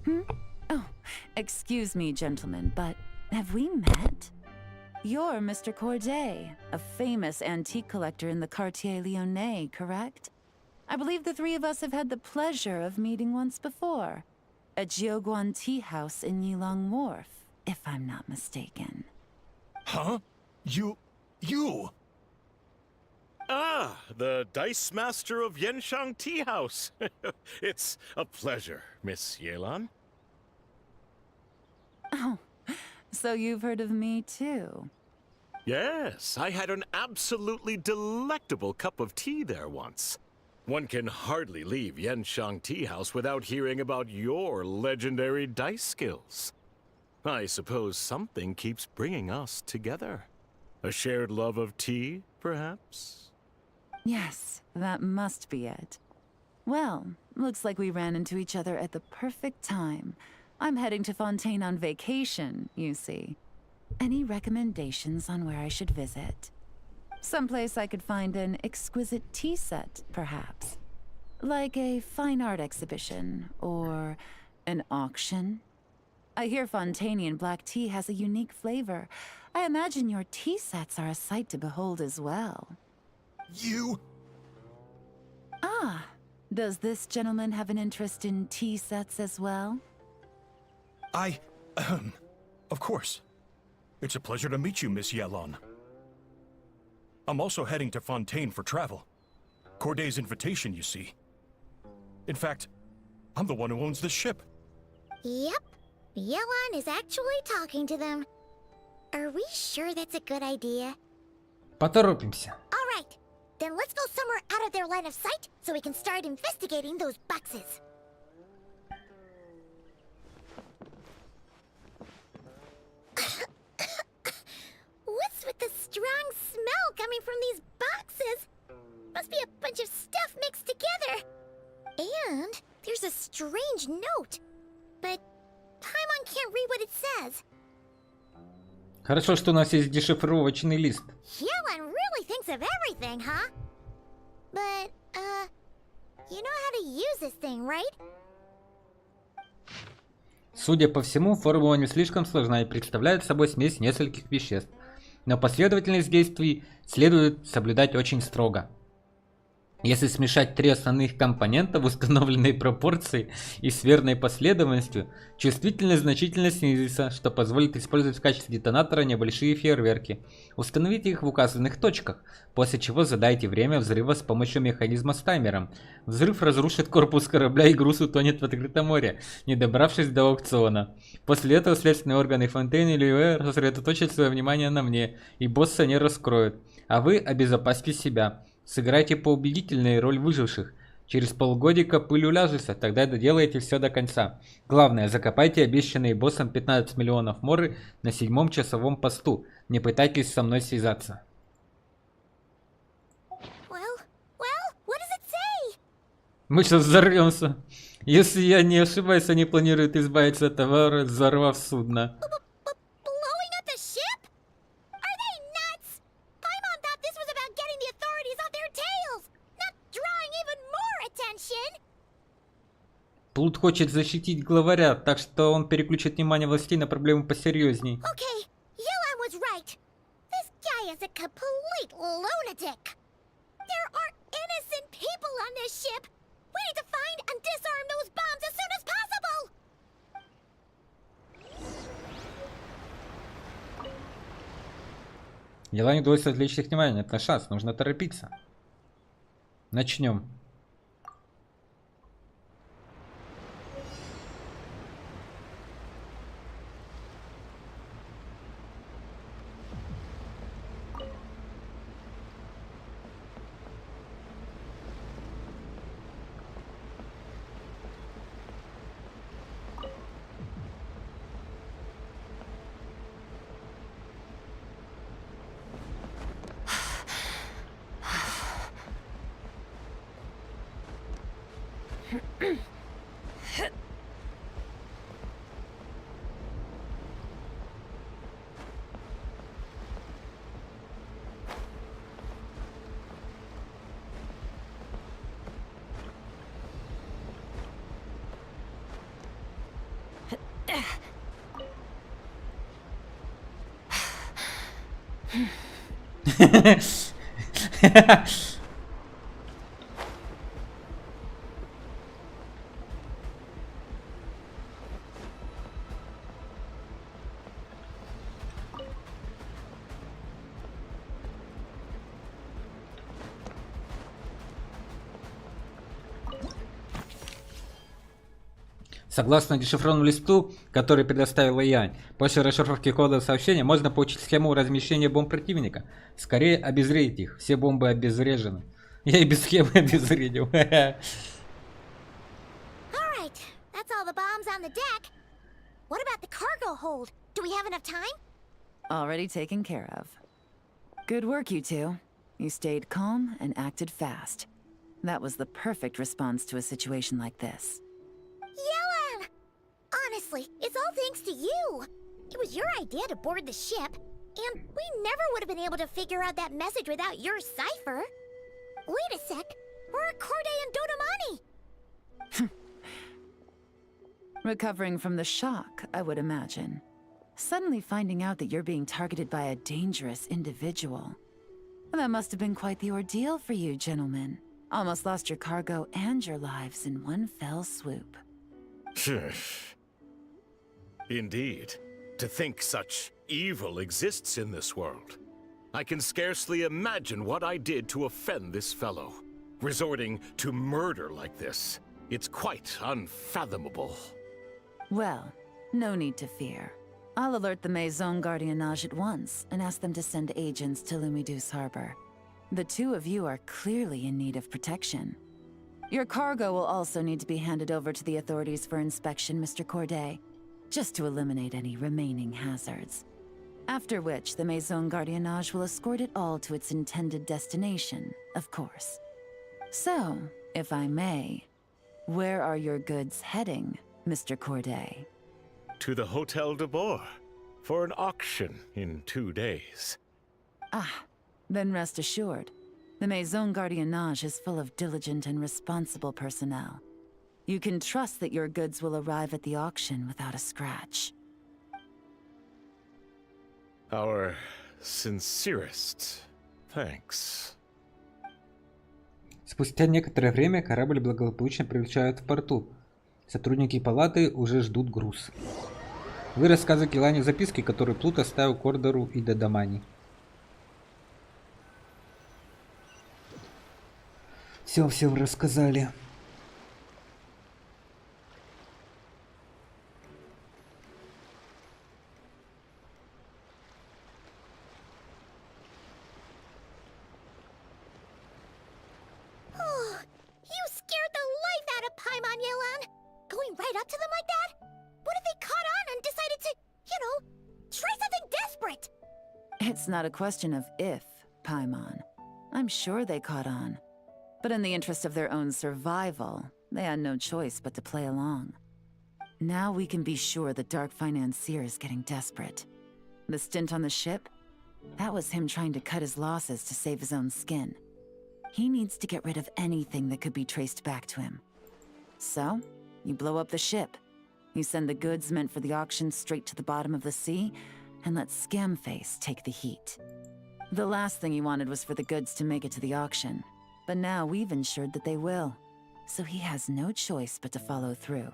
Oh, excuse me, gentlemen, but have we met? You're Mr. Corday, a famous antique collector in the Quartier Lyonnais, correct? I believe the three of us have had the pleasure of meeting once before. At Jiuguan Tea House in Yilong Wharf, if I'm not mistaken. Huh? You... Ah, the Dice Master of Yenshang Tea House. It's a pleasure, Miss Yelan. Oh, so you've heard of me too? Yes, I had an absolutely delectable cup of tea there once. One can hardly leave Yenshang Tea House without hearing about your legendary dice skills. I suppose something keeps bringing us together. A shared love of tea, perhaps? Yes, that must be it. Well, looks like we ran into each other at the perfect time. I'm heading to Fontaine on vacation, you see. Any recommendations on where I should visit? Someplace I could find an exquisite tea set, perhaps. Like a fine art exhibition, or an auction. I hear Fontainian black tea has a unique flavor. I imagine your tea sets are a sight to behold as well. You... Ah, does this gentleman have an interest in tea sets as well? Of course. It's a pleasure to meet you, Miss Yelan. I'm also heading to Fontaine for travel. Corday's invitation, you see. In fact, I'm the one who owns this ship. Yep. Yelan is actually talking to them. Are we sure that's a good idea? Поторопимся. All right. Then let's go somewhere out of their line of sight so we can start investigating those boxes. What's with the strong smell coming from these boxes? Must be a bunch of stuff mixed together. And there's a strange note. But Paimon can't read what it says. Хорошо, что у нас есть дешифровочный лист. Yelan really thinks of everything, huh? But, you know how to use this thing, right? Судя по всему, формула не слишком сложна и представляет собой смесь нескольких веществ. Но последовательность действий следует соблюдать очень строго. Если смешать три основных компонента в установленной пропорции и с верной последовательностью, чувствительность значительно снизится, что позволит использовать в качестве детонатора небольшие фейерверки. Установите их в указанных точках, после чего задайте время взрыва с помощью механизма с таймером. Взрыв разрушит корпус корабля и груз утонет в открытом море, не добравшись до аукциона. После этого следственные органы Фонтейн и Льюэ сосредоточат свое внимание на мне, и босса не раскроют, а вы обезопасите себя. Сыграйте поубедительную роль выживших. Через полгодика пыль уляжется, тогда доделайте все до конца. Главное, закопайте обещанные боссом 15 миллионов моры на 7-м часовом посту. Не пытайтесь со мной связаться. Мы сейчас взорвемся. Если я не ошибаюсь, они планируют избавиться от товара, взорвав судно. Плут хочет защитить главаря, так что он переключит внимание властей на проблему посерьезней. Okay, Yelan was right. This guy is a complete lunatic. There are innocent people on this ship. We need to find and disarm those bombs as soon as possible. Дела не удалось отвлечь их внимание. Это шанс, нужно торопиться. Начнем. Согласно дешифрованному листу, который предоставила Янь, после расшифровки кода сообщения можно получить схему размещения бомб противника. Скорее обезвредить их. Все бомбы обезврежены. Я и без схемы обезвредил. Alright, that's all the bombs on the deck. What about the cargo hold? Do we have enough time? Already taken care of. Good work, you two. You stayed calm and acted fast. That was the perfect response to a situation like this. Yelan! Honestly, it's all thanks to you. It was your idea to board the ship, and we never would have been able to figure out that message without your cipher. Wait a sec, where are Corday and Dodamani? Recovering from the shock, I would imagine. Suddenly finding out that you're being targeted by a dangerous individual. That must have been quite the ordeal for you, gentlemen. Almost lost your cargo and your lives in one fell swoop. Indeed. To think such evil exists in this world. I can scarcely imagine what I did to offend this fellow. Resorting to murder like this. It's quite unfathomable. Well, no need to fear. I'll alert the Maison Gardiennage at once and ask them to send agents to Lumiduce Harbor. The two of you are clearly in need of protection. Your cargo will also need to be handed over to the authorities for inspection, Mr. Corday, just to eliminate any remaining hazards. After which, the Maison Gardiennage will escort it all to its intended destination, of course. So, if I may, where are your goods heading, Mr. Corday? To the Hotel de Boer, for an auction in 2 days. Ah, then rest assured. The Maison Gardiennage is full of diligent and responsible personnel. You can trust that your goods will arrive at the auction without a scratch. Our sincerest thanks. Спустя некоторое время корабль благополучно прилетает в порту. Сотрудники палаты уже ждут груз. Вы рассказываете Лане записки, которые Плут оставил Кордору и Додамани. Все рассказали. Oh, you scared the life out of Paimon, Yelan. Going right up to them like that? What if they caught on and decided to, try something desperate? It's not a question of if, Paimon. I'm sure they caught on. But in the interest of their own survival, they had no choice but to play along. Now we can be sure the Dark Financier is getting desperate. The stint on the ship? That was him trying to cut his losses to save his own skin. He needs to get rid of anything that could be traced back to him. So, you blow up the ship. You send the goods meant for the auction straight to the bottom of the sea, and let Scamface take the heat. The last thing he wanted was for the goods to make it to the auction. But now we've ensured that they will. So he has no choice but to follow through.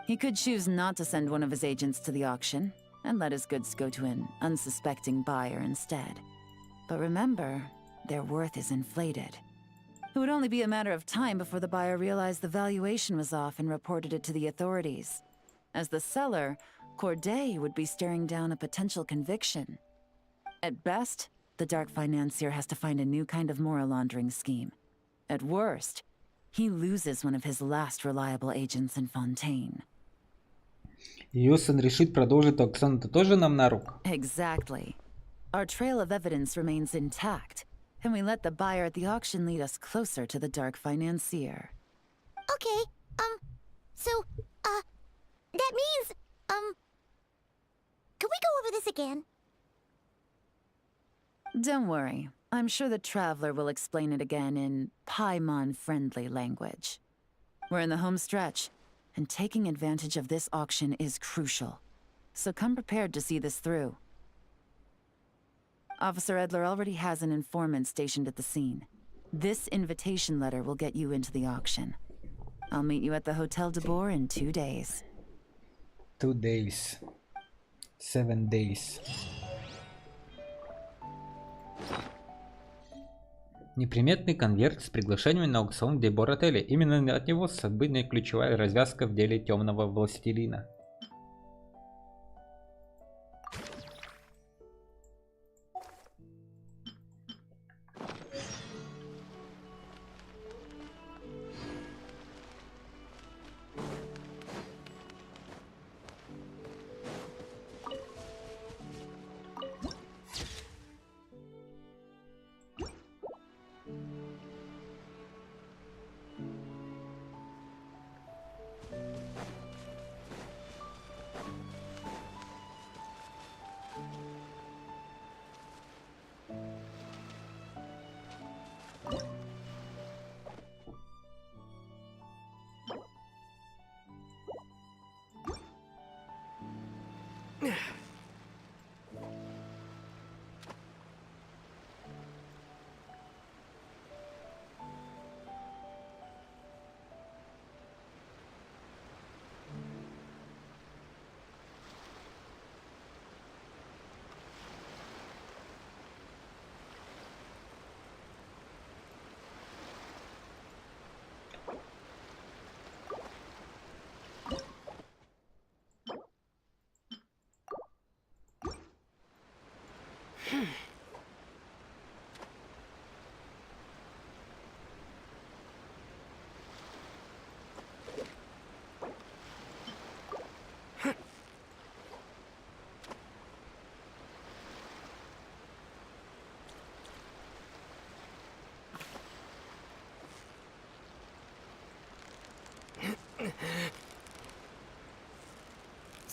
He could choose not to send one of his agents to the auction, and let his goods go to an unsuspecting buyer instead. But remember, their worth is inflated. It would only be a matter of time before the buyer realized the valuation was off and reported it to the authorities. As the seller, Corday would be staring down a potential conviction. At best, the Dark Financier has to find a new kind of moral laundering scheme. At worst, he loses one of his last reliable agents in Fontaine. Йосан решит продолжить аукцион, это тоже нам на руку? Exactly. Our trail of evidence remains intact, and we let the buyer at the auction lead us closer to the Dark Financier. Okay, that means, can we go over this again? Don't worry. I'm sure the Traveler will explain it again in Paimon-friendly language. We're in the home stretch, and taking advantage of this auction is crucial. So come prepared to see this through. Officer Edler already has an informant stationed at the scene. This invitation letter will get you into the auction. I'll meet you at the Hotel de Boer in 2 days. 2 days. 7 days. Неприметный конверт с приглашением на аукцион де Бор отеля. Именно от него событная ключевая развязка в деле темного властелина.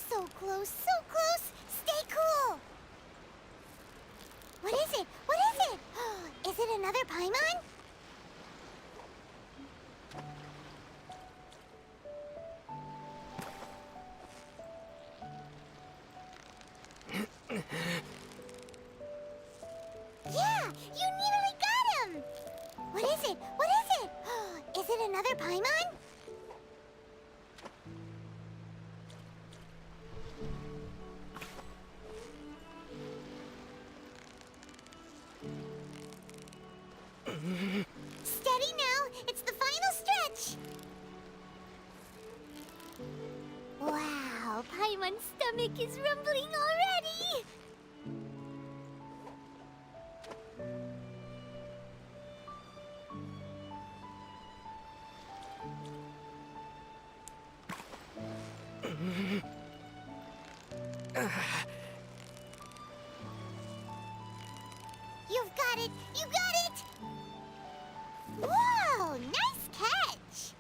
So close, so close! Stay cool! What is it? What is it? Is it another Paimon? Yeah! You nearly got him! What is it? What is it? Is it another Paimon? Steady now! It's the final stretch! Wow, Paimon's stomach is rumbling already! You've got it! You got it! Whoa! Nice catch!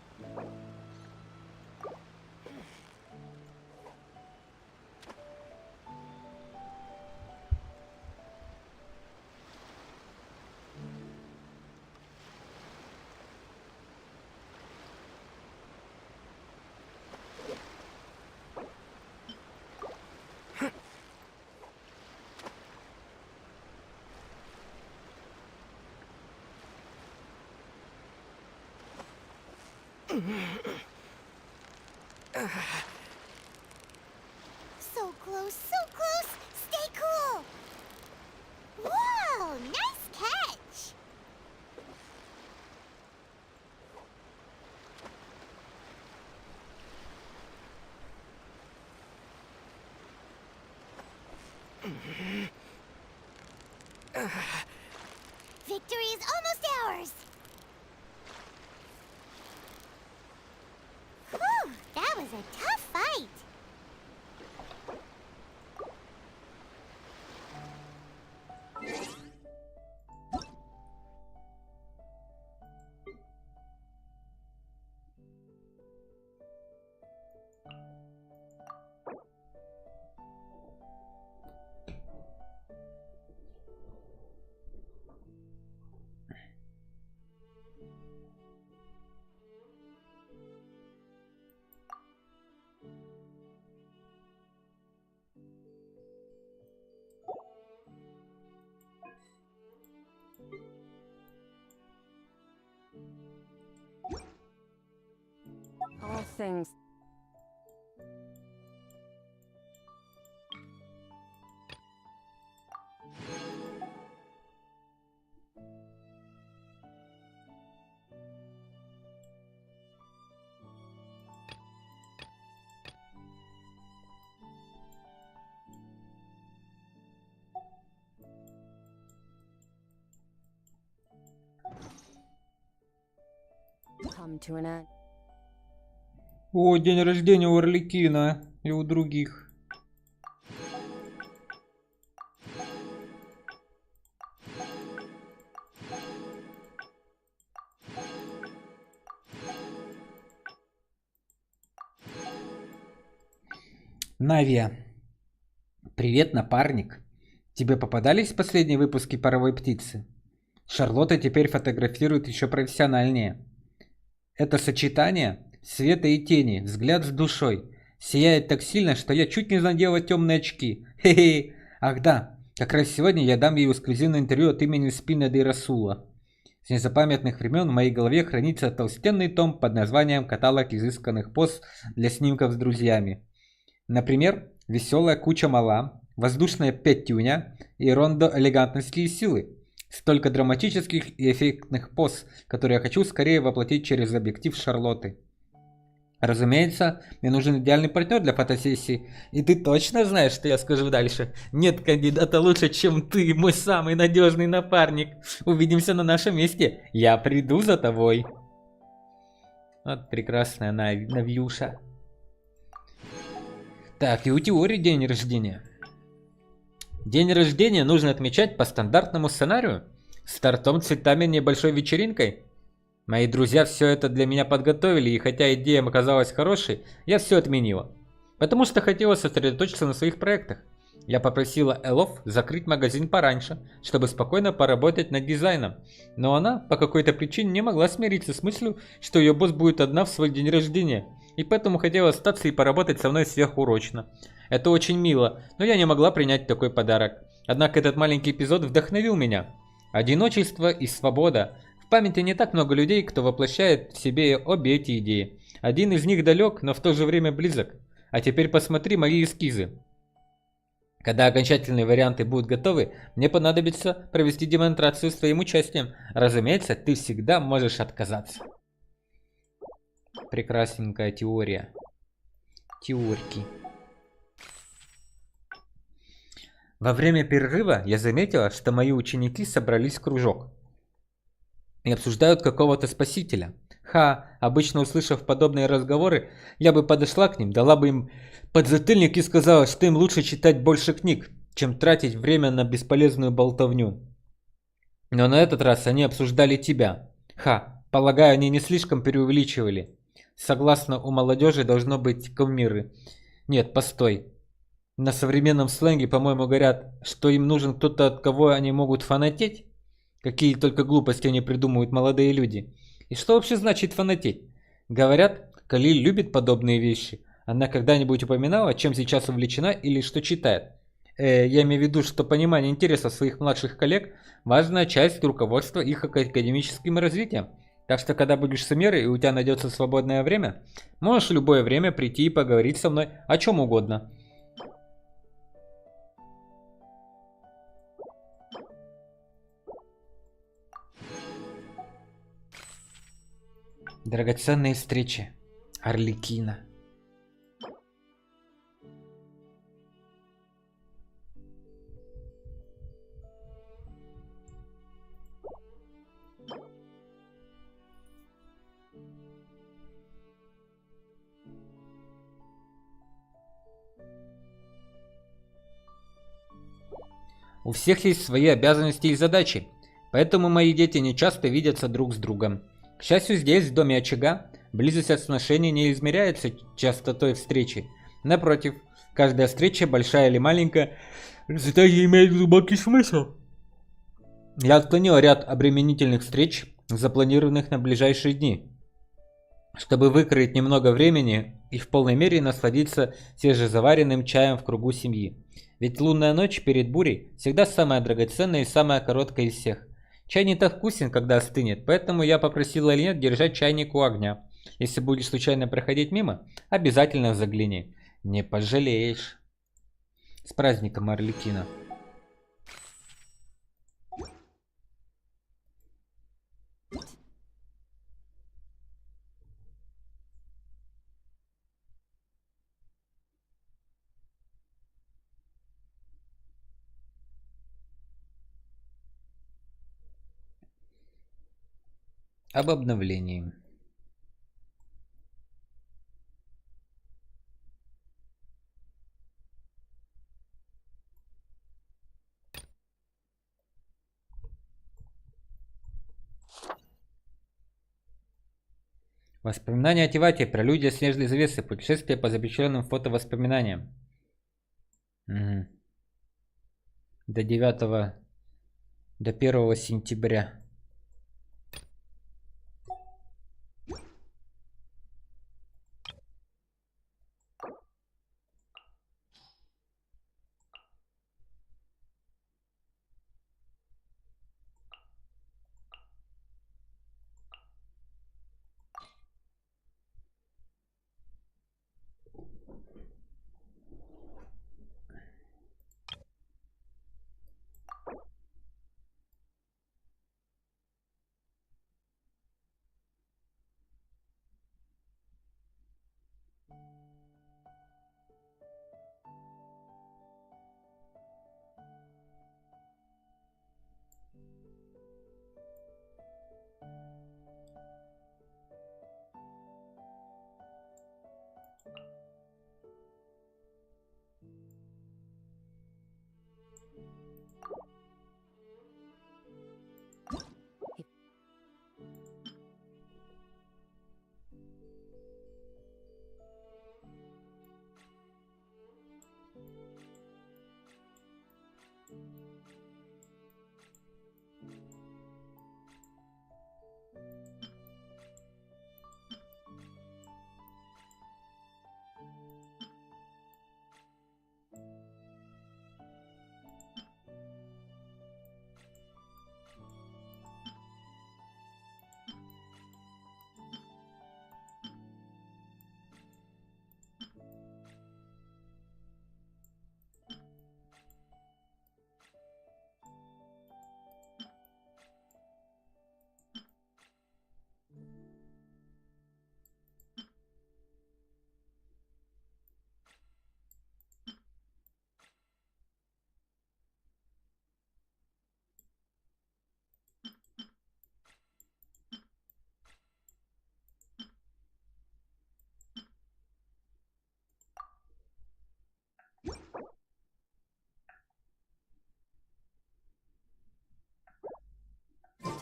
So close, so close! Stay cool! Whoa! Nice catch! Victory is almost ours! Whew! That was a tough fight! things. Come to an end. О, день рождения у Орликина и у других. Навия. Привет, напарник. Тебе попадались последние выпуски «Паровой птицы»? Шарлотта теперь фотографирует еще профессиональнее. Это сочетание света и тени, взгляд с душой, сияет так сильно, что я чуть не надела темные очки. Хе-хе. Ах да, как раз сегодня я дам ей эксклюзивное интервью от имени Спина де Расула. С незапамятных времен в моей голове хранится толстенный том под названием «Каталог изысканных поз для снимков с друзьями». Например, веселая куча мала, воздушная пятюня и рондо элегантности и силы. Столько драматических и эффектных поз, которые я хочу скорее воплотить через объектив Шарлотты. Разумеется, мне нужен идеальный партнер для фотосессии. И ты точно знаешь, что я скажу дальше? Нет кандидата лучше, чем ты, мой самый надежный напарник. Увидимся на нашем месте. Я приду за тобой. Вот прекрасная Навьюша. Так, и у теории день рождения. День рождения нужно отмечать по стандартному сценарию. С тортом, цветами, небольшой вечеринкой. Мои друзья все это для меня подготовили, и хотя идея оказалась хорошей, я все отменила. Потому что хотела сосредоточиться на своих проектах. Я попросила Элов закрыть магазин пораньше, чтобы спокойно поработать над дизайном. Но она по какой-то причине не могла смириться с мыслью, что ее босс будет одна в свой день рождения. И поэтому хотела остаться и поработать со мной сверхурочно. Это очень мило, но я не могла принять такой подарок. Однако этот маленький эпизод вдохновил меня. Одиночество и свобода. В памяти не так много людей, кто воплощает в себе обе эти идеи. Один из них далек, но в то же время близок. А теперь посмотри мои эскизы. Когда окончательные варианты будут готовы, мне понадобится провести демонстрацию с твоим участием. Разумеется, ты всегда можешь отказаться. Прекрасненькая теория. Теорки. Во время перерыва я заметила, что мои ученики собрались в кружок и обсуждают какого-то спасителя. Обычно услышав подобные разговоры, я бы подошла к ним, дала бы им подзатыльник и сказала, что им лучше читать больше книг, чем тратить время на бесполезную болтовню. Но на этот раз они обсуждали тебя. Полагаю, они не слишком преувеличивали. Согласно, у молодежи должно быть кумиры. Нет, постой. На современном сленге, по-моему, говорят, что им нужен кто-то, от кого они могут фанатеть. Какие только глупости они придумывают, молодые люди. И что вообще значит фанатеть? Говорят, Калиль любит подобные вещи. Она когда-нибудь упоминала, чем сейчас увлечена или что читает? Я имею в виду, что понимание интересов своих младших коллег – важная часть руководства их академическим развитием. Так что, когда будешь с Эмирой и у тебя найдется свободное время, можешь в любое время прийти и поговорить со мной о чем угодно. Драгоценные встречи. Арлекина. У всех есть свои обязанности и задачи, поэтому мои дети не часто видятся друг с другом. К счастью, здесь, в доме очага, близость отношений не измеряется частотой встречи. Напротив, каждая встреча, большая или маленькая, имеет глубокий смысл. Я отклонил ряд обременительных встреч, запланированных на ближайшие дни, чтобы выкроить немного времени и в полной мере насладиться свежезаваренным чаем в кругу семьи. Ведь лунная ночь перед бурей всегда самая драгоценная и самая короткая из всех. Чай не так вкусен, когда остынет, поэтому я попросил Эльнет держать чайник у огня. Если будешь случайно проходить мимо, обязательно загляни. Не пожалеешь. С праздником, Арлекино. Об обновлении. Воспоминания о Тивате, прелюдия снежной завесы, путешествие по запечатленным фотовоспоминаниям. Угу. До 9, до 1 сентября.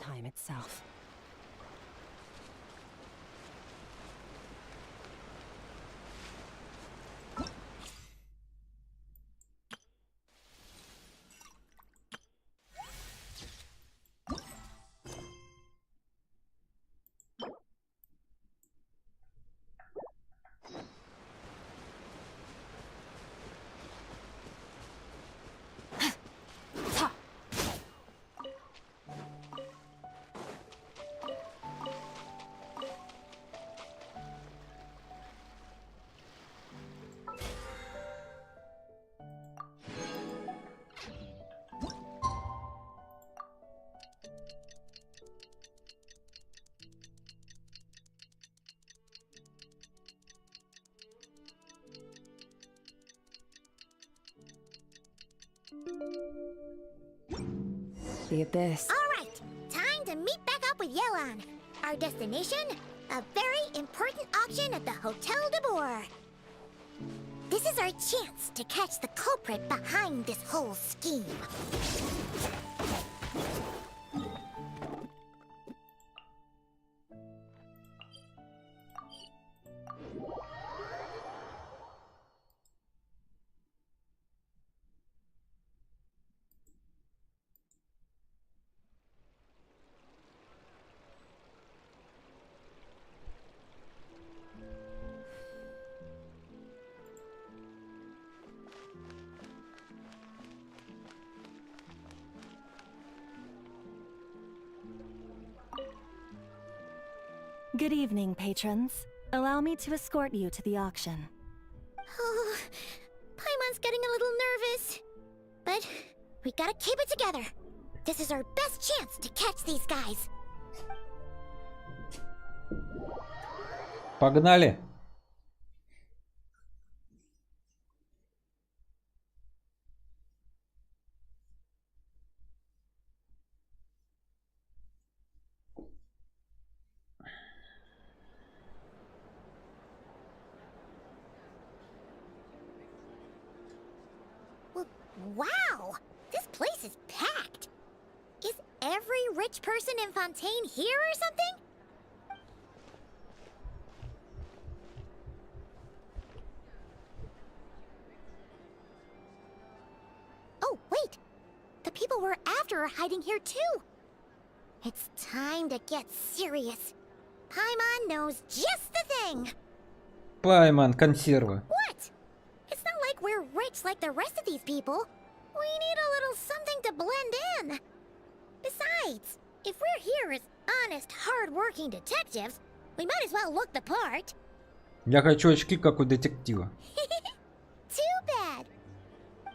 Time itself. The abyss. All right, time to meet back up with Yelan. Our destination? A very important auction at the Hotel de Boer. This is our chance to catch the culprit behind this whole scheme. Good evening, patrons. Allow me to escort you to the auction. Oh, Paimon's getting a little nervous. But we gotta keep it together. This is our best chance to catch these guys. Погнали! Wow! This place is packed! Is every rich person in Fontaine here or something? Oh, wait! The people we're after are hiding here too! It's time to get serious. Paimon knows just the thing! Пайман, консервы. What? It's not like we're rich like the rest of these people. We need a little something to blend in. Besides, if we're here as honest, hard-working detectives, we might as well look the part. Я хочу очки, как у детектива. Too bad.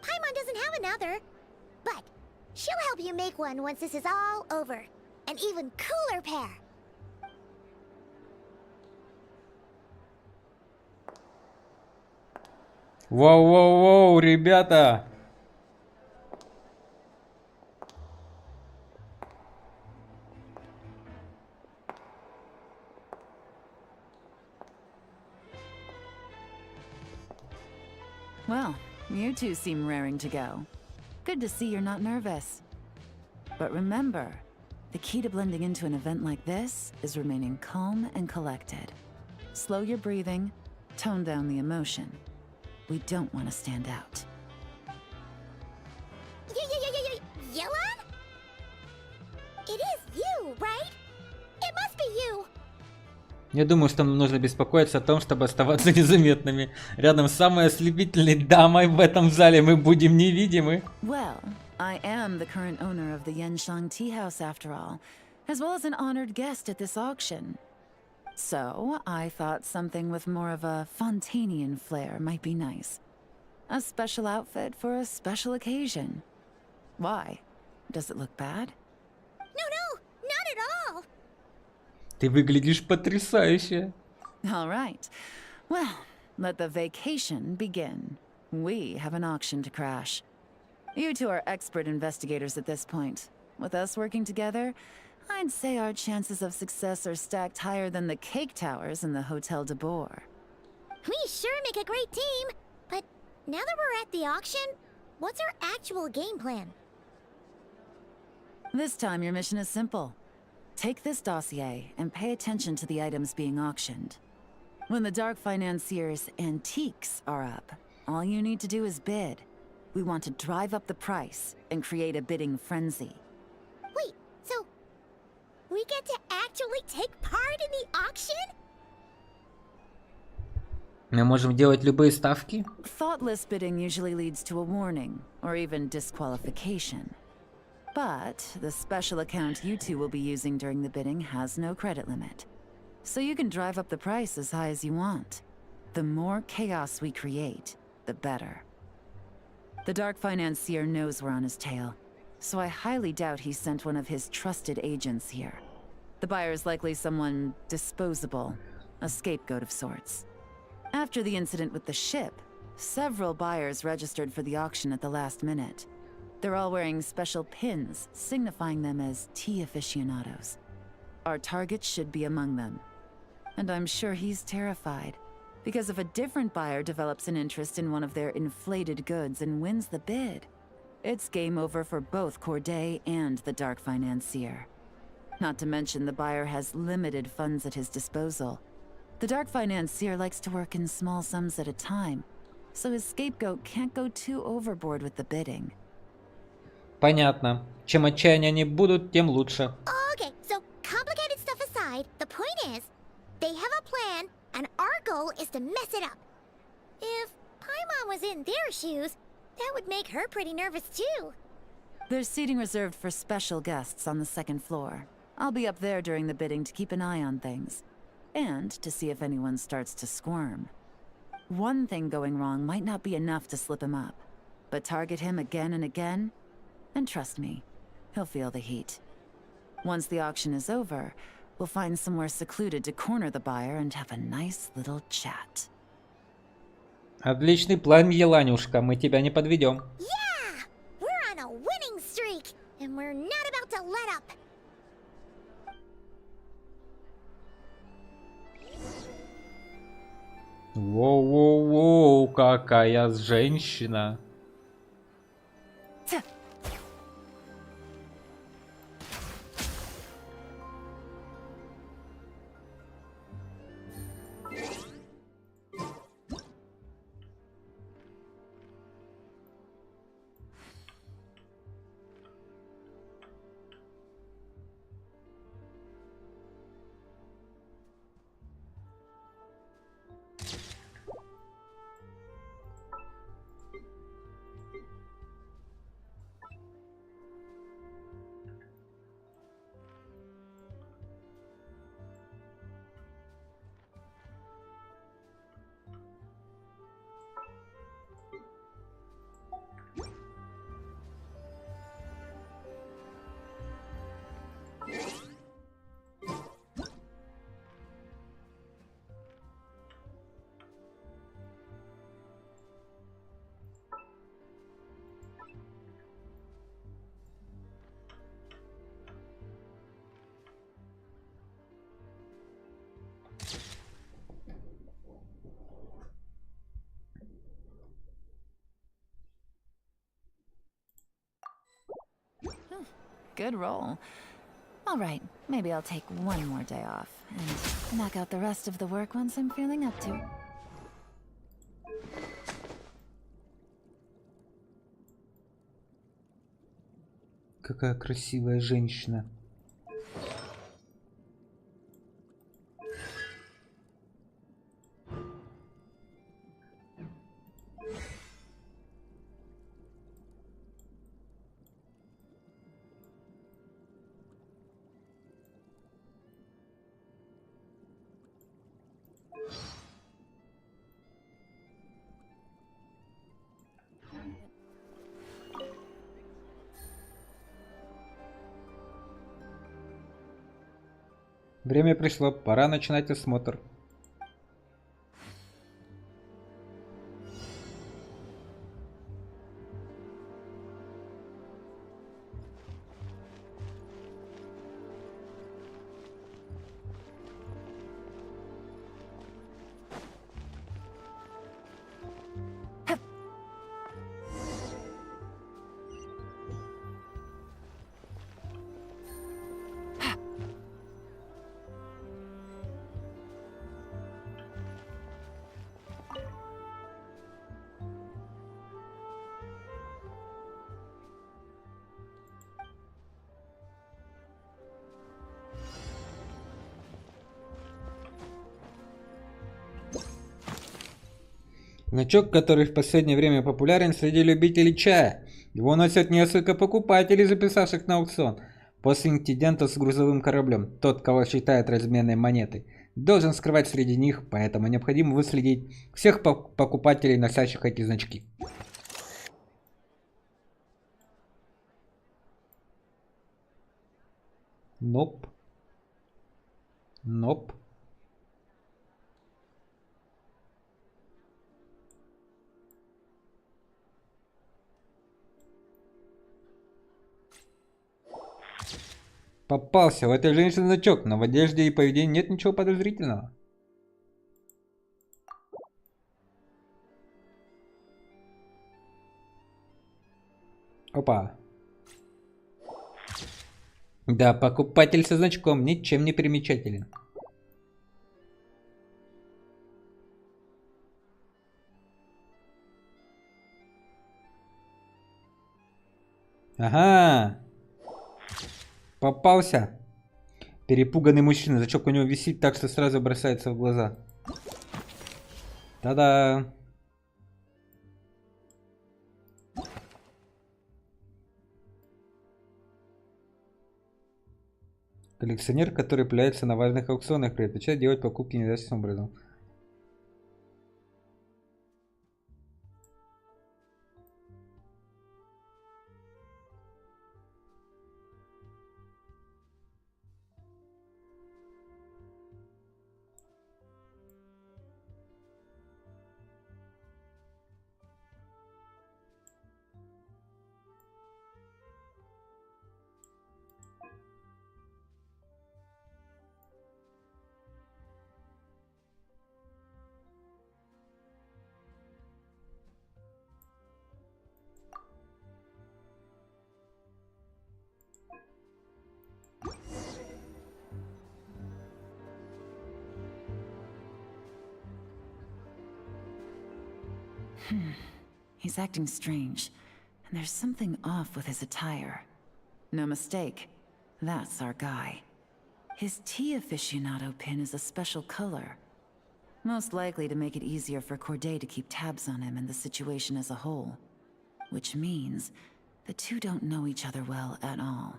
Paimon doesn't have another. But she'll help you make one once this is all over. An even cooler pair. Воу-воу-воу, ребята! Well, you two seem raring to go. Good to see you're not nervous. But remember, the key to blending into an event like this is remaining calm and collected. Slow your breathing, tone down the emotion. We don't want to stand out. Yelon? It is you, right? It must be you. Я думаю, что нам нужно беспокоиться о том, чтобы оставаться незаметными. Рядом с самой ослепительной дамой в этом зале мы будем невидимы. Well, I am the current owner of the Yanshang Tea House after all, as well as an honored guest at this auction. So, I thought something with more of a Fontainian flair might be nice. A special outfit for a special occasion. Why? Does it look bad? No, not at all. Ты выглядишь потрясающе. All right. Well, let the vacation begin. We have an auction to crash. You two are expert investigators at this point. With us working together, I'd say our chances of success are stacked higher than the cake towers in the Hotel de Boer. We sure make a great team. But now that we're at the auction, what's our actual game plan? This time your mission is simple. Take this dossier and pay attention to the items being auctioned. When the Dark Financier's antiques are up, all you need to do is bid. We want to drive up the price and create a bidding frenzy. Wait, so we get to actually take part in the auction? Мы можем делать любые ставки. Thoughtless bidding usually leads to a warning, or even disqualification. But the special account you two will be using during the bidding has no credit limit. So you can drive up the price as high as you want. The more chaos we create, the better. The Dark Financier knows we're on his tail, so I highly doubt he sent one of his trusted agents here. The buyer is likely someone disposable, a scapegoat of sorts. After the incident with the ship, several buyers registered for the auction at the last minute. They're all wearing special pins, signifying them as tea aficionados. Our target should be among them. And I'm sure he's terrified, because if a different buyer develops an interest in one of their inflated goods and wins the bid, it's game over for both Corday and the Dark Financier. Not to mention the buyer has limited funds at his disposal. The Dark Financier likes to work in small sums at a time, so his scapegoat can't go too overboard with the bidding. Понятно. Чем отчаяннее они будут, тем лучше. Okay, so complicated stuff aside, the point is, they have a plan, and our goal is to mess it up. If Paimon was in their shoes, that would make her pretty nervous too. There's seating reserved for special guests on the second floor. I'll be up there during the bidding to keep an eye on things. and to see if anyone starts to squirm. One thing going wrong might not be enough to slip him up, but target him again and again, and trust me, he'll feel the heat. Once the auction is over, we'll find somewhere secluded to corner the buyer and have a nice little chat. Отличный план, Еланюшка, мы тебя не подведем. Yeah! We're on a winning streak, and we're not about to let up. Воу-воу-воу, какая женщина. Good roll. All right, maybe I'll take one more day off and knock out the rest of the work once I'm feeling up to. Какая красивая женщина. Время пришло, пора начинать осмотр. Значок, который в последнее время популярен среди любителей чая. Его носят несколько покупателей, записавших на аукцион. После инцидента с грузовым кораблем, тот, кого считает разменной монетой, должен скрывать среди них, поэтому необходимо выследить всех покупателей, носящих эти значки. Ноп. Ноп. Попался, у этой женщины значок, но в одежде и поведении нет ничего подозрительного. Опа. Да, покупатель со значком ничем не примечателен. Ага. Попался. Перепуганный мужчина. Значок у него висит так, что сразу бросается в глаза. Та-да. Коллекционер, который появляется на важных аукционах, предпочитает делать покупки недостаточным образом. He's acting strange, and there's something off with his attire. No mistake, that's our guy. His tea aficionado pin is a special color. Most likely to make it easier for Corday to keep tabs on him and the situation as a whole. Which means the two don't know each other well at all.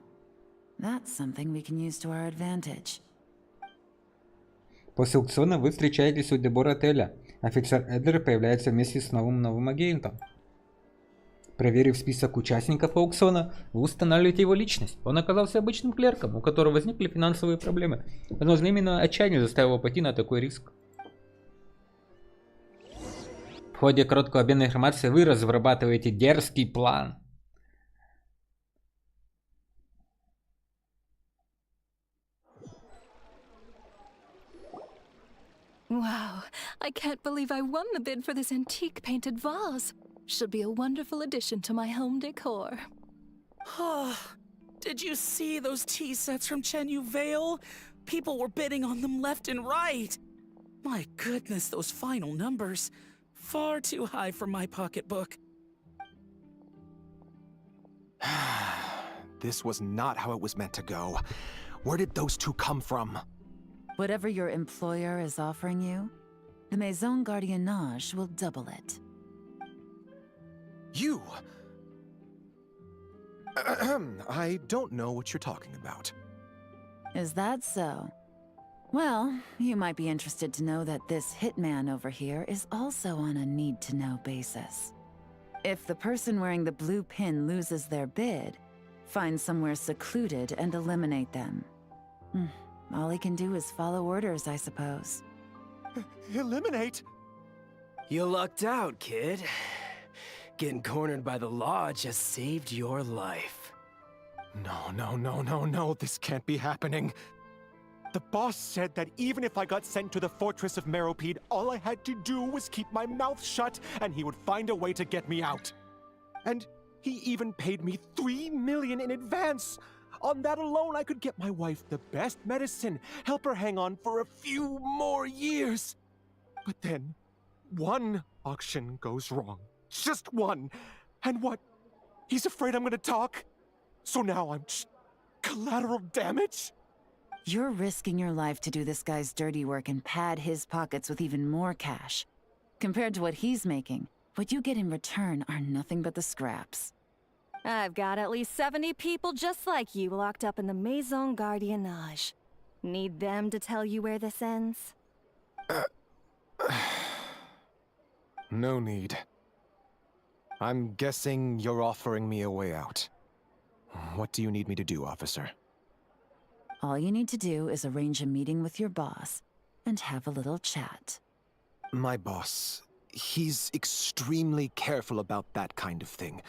That's something we can use to our advantage. После аукциона вы встречаетесь у дебора отеля. Офицер Эдлер появляется вместе с новым агентом. Проверив список участников аукциона, вы устанавливаете его личность. Он оказался обычным клерком, у которого возникли финансовые проблемы. Возможно, именно отчаяние заставило его пойти на такой риск. В ходе короткого обмена информацией вы разрабатываете дерзкий план. Wow, I can't believe I won the bid for this antique painted vase. Should be a wonderful addition to my home decor. Oh, did you see those tea sets from Chenyu Vale? People were bidding on them left and right. My goodness, those final numbers. Far too high for my pocketbook. This was not how it was meant to go. Where did those two come from? Whatever your employer is offering you, the Maison Gardiennage will double it. You! I don't know what you're talking about. Is that so? Well, you might be interested to know that this hitman over here is also on a need-to-know basis. If the person wearing the blue pin loses their bid, find somewhere secluded and eliminate them. All he can do is follow orders, I suppose. Eliminate? You lucked out, kid. Getting cornered by the law just saved your life. No, this can't be happening. The boss said that even if I got sent to the fortress of Meropide, all I had to do was keep my mouth shut and he would find a way to get me out. And he even paid me 3 million in advance. On that alone, I could get my wife the best medicine, help her hang on for a few more years. But then, one auction goes wrong. Just one. And what? He's afraid I'm gonna talk? So now I'm just collateral damage? You're risking your life to do this guy's dirty work and pad his pockets with even more cash. Compared to what he's making, what you get in return are nothing but the scraps. I've got at least 70 people just like you locked up in the Maison Gardiennage. Need them to tell you where this ends? No need. I'm guessing you're offering me a way out. What do you need me to do, officer? All you need to do is arrange a meeting with your boss and have a little chat. My boss, he's extremely careful about that kind of thing.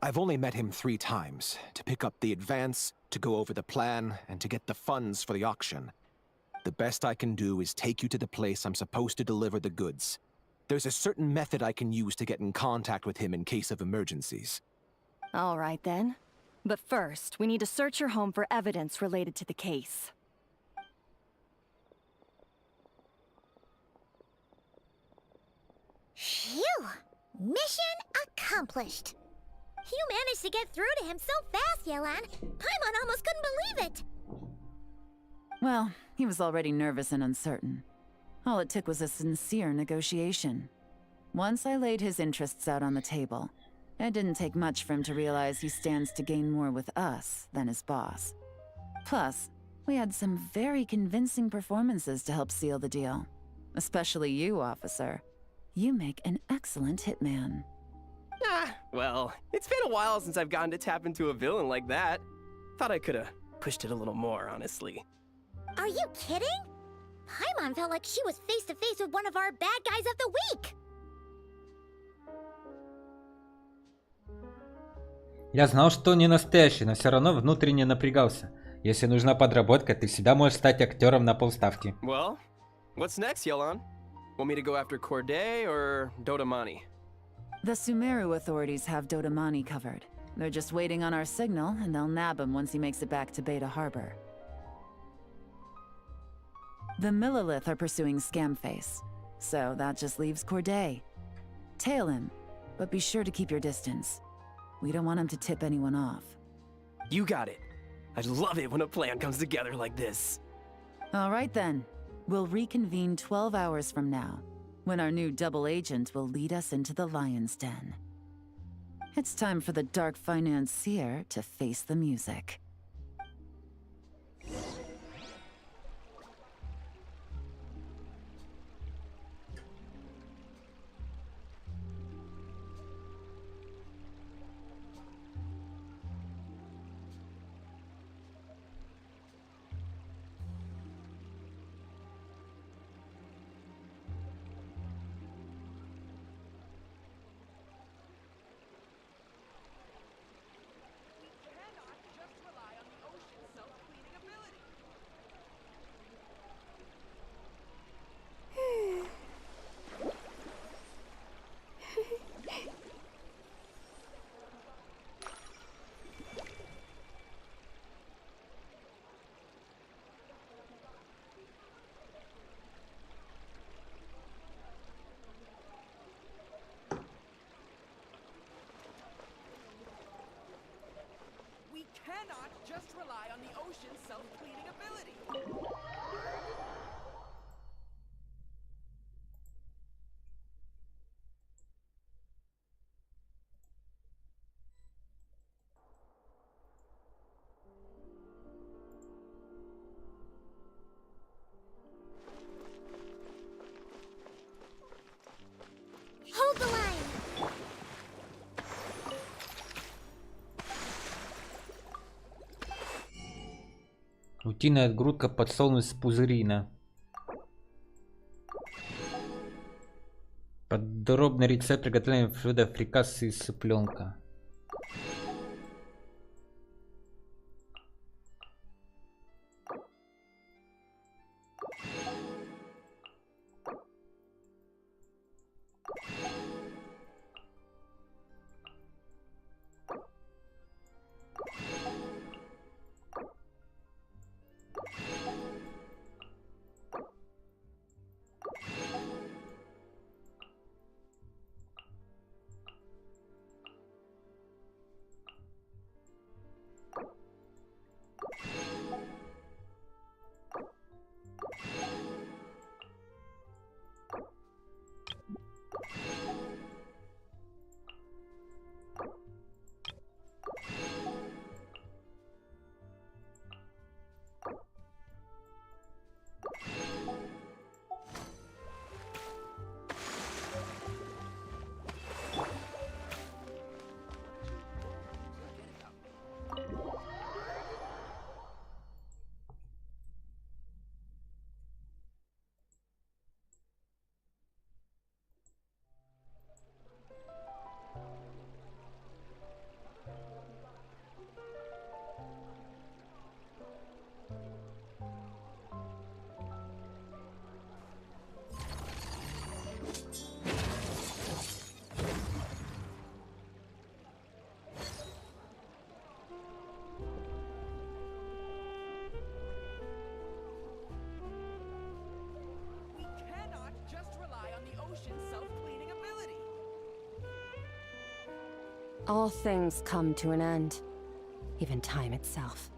I've only met him 3 times, to pick up the advance, to go over the plan, and to get the funds for the auction. The best I can do is take you to the place I'm supposed to deliver the goods. There's a certain method I can use to get in contact with him in case of emergencies. All right then. But first, we need to search your home for evidence related to the case. Phew! Mission accomplished. You managed to get through to him so fast, Yelan. Paimon almost couldn't believe it. Well, he was already nervous and uncertain. All it took was a sincere negotiation. Once I laid his interests out on the table, it didn't take much for him to realize he stands to gain more with us than his boss. Plus, We had some very convincing performances to help seal the deal. Especially you, officer. You make an excellent hitman. Ah, well, it's been a while since I've gotten to tap into a villain like that. Thought I could've pushed it a little more, honestly. Are you kidding? Paimon felt like she was face to face with one of our bad guys of the week. Я знал, что он не настоящий, но все равно внутренне напрягался. Если нужна подработка, ты всегда можешь стать актером на полставки. Well, what's next, Yelan? Want me to go after Corday or Dodamani? The Sumeru authorities have Dodamani covered. They're just waiting on our signal, and they'll nab him once he makes it back to Beta Harbor. The Millilith are pursuing Scamface, so that just leaves Corday. Tail him, but be sure to keep your distance. We don't want him to tip anyone off. You got it. I love it when a plan comes together like this. All right then. We'll reconvene 12 hours from now, when our new double agent will lead us into the Lion's Den. It's time for the dark financier to face the music. We cannot just rely on the ocean's self-cleaning ability. Hold the line! Утиная грудка подсолнусь пузырина. Подробный рецепт приготовления флюида фрикасы из цыпленка. All things come to an end, even time itself.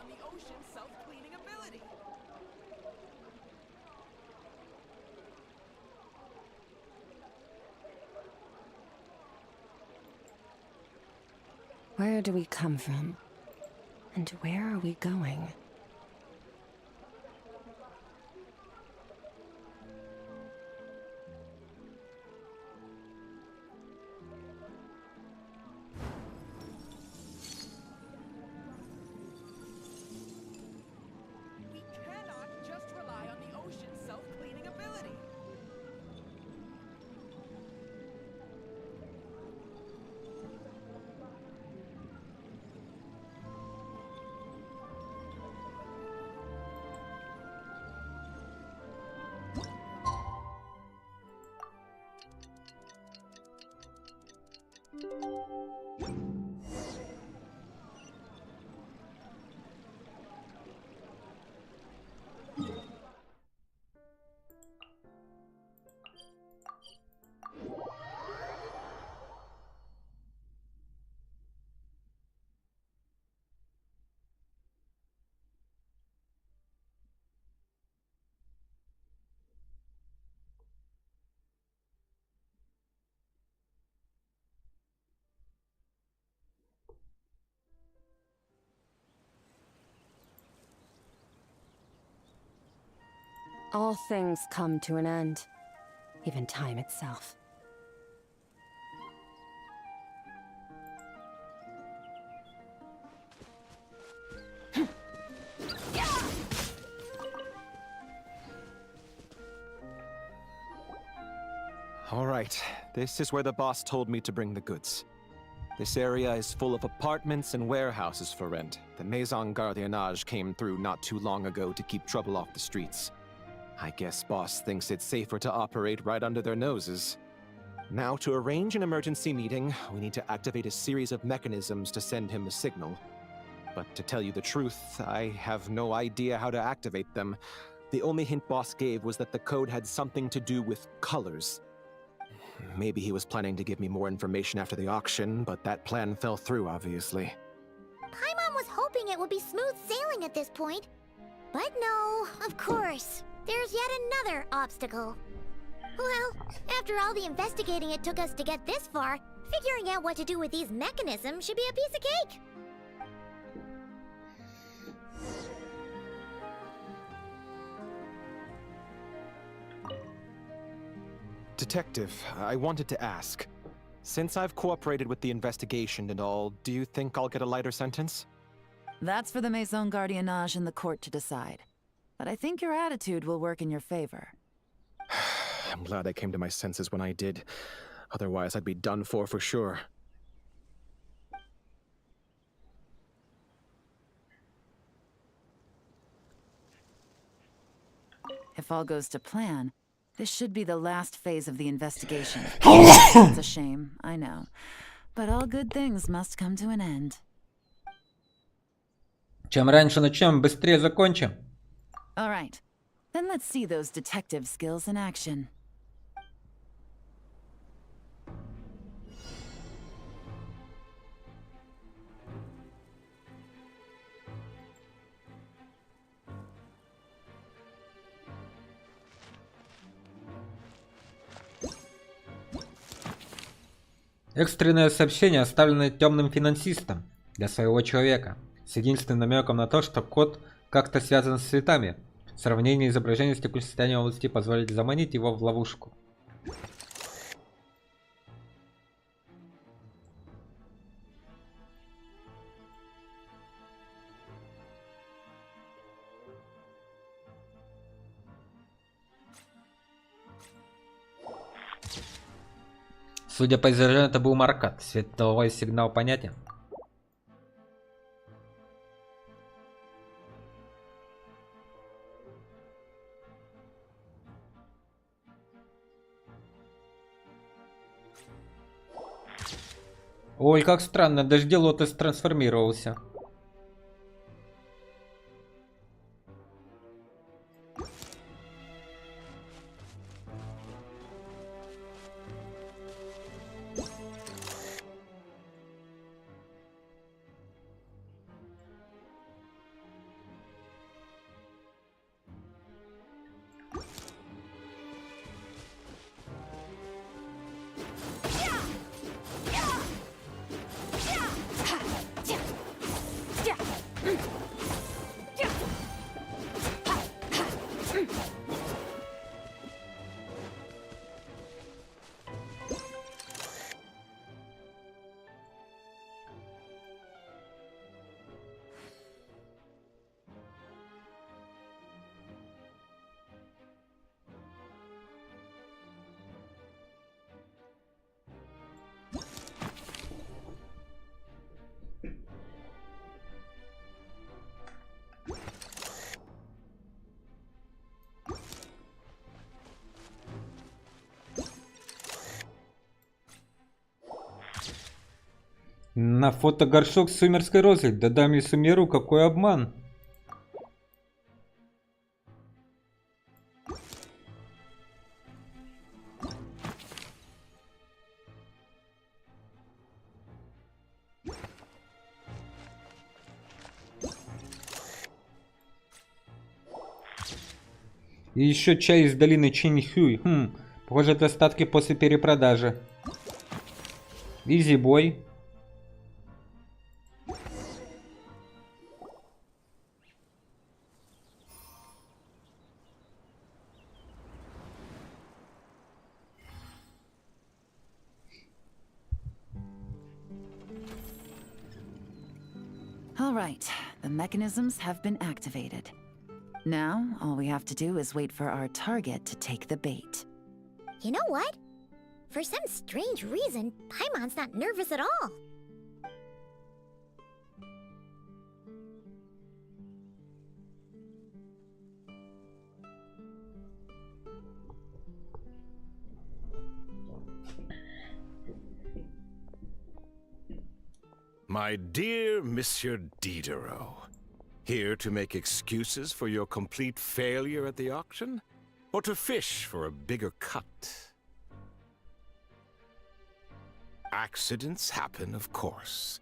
on the ocean's self-cleaning ability. Where do we come from? And where are we going? We cannot just rely on the ocean's self-cleaning ability. All things come to an end, even time itself. All right, this is where the boss told me to bring the goods. This area is full of apartments and warehouses for rent. The Maison Gardiennage came through not too long ago to keep trouble off the streets. I guess boss thinks it's safer to operate right under their noses. Now, to arrange an emergency meeting, we need to activate a series of mechanisms to send him a signal. But to tell you the truth, I have no idea how to activate them. The only hint boss gave was that the code had something to do with colors. Maybe he was planning to give me more information after the auction, but that plan fell through, obviously. Paimon was hoping it would be smooth sailing at this point. But no, of course. There's yet another obstacle. Well, after all the investigating it took us to get this far, figuring out what to do with these mechanisms should be a piece of cake. Detective, I wanted to ask. Since I've cooperated with the investigation and all, do you think I'll get a lighter sentence? That's for the Maison Gardiennage and the court to decide. But I think your attitude will work in your favor. I'm glad I came to my senses when I did. Otherwise, I'd be done for sure. If all goes to plan, this should be the last phase of the investigation. It's a shame, I know. But all good things must come to an end. Чем раньше начнем, быстрее закончим. All right. Then let's see those detective skills in action. Экстренное сообщение оставлено темным финансистом для своего человека, с единственным намеком на то, что код как-то связан с цветами. Сравнение изображения с текущим состоянием области позволит заманить его в ловушку. Судя по изображению, это был маркат. Световой сигнал понятен. Ой, как странно, дожди лотос трансформировался. На фото горшок с сумерской розой. Да дам ей сумеру, какой обман. И еще чай из долины Чиньхюй. Похоже, это остатки после перепродажи. Изи бой. All right, the mechanisms have been activated. Now, all we have to do is wait for our target to take the bait. You know what? For some strange reason, Paimon's not nervous at all. My dear Monsieur Diderot, here to make excuses for your complete failure at the auction? Or to fish for a bigger cut? Accidents happen, of course.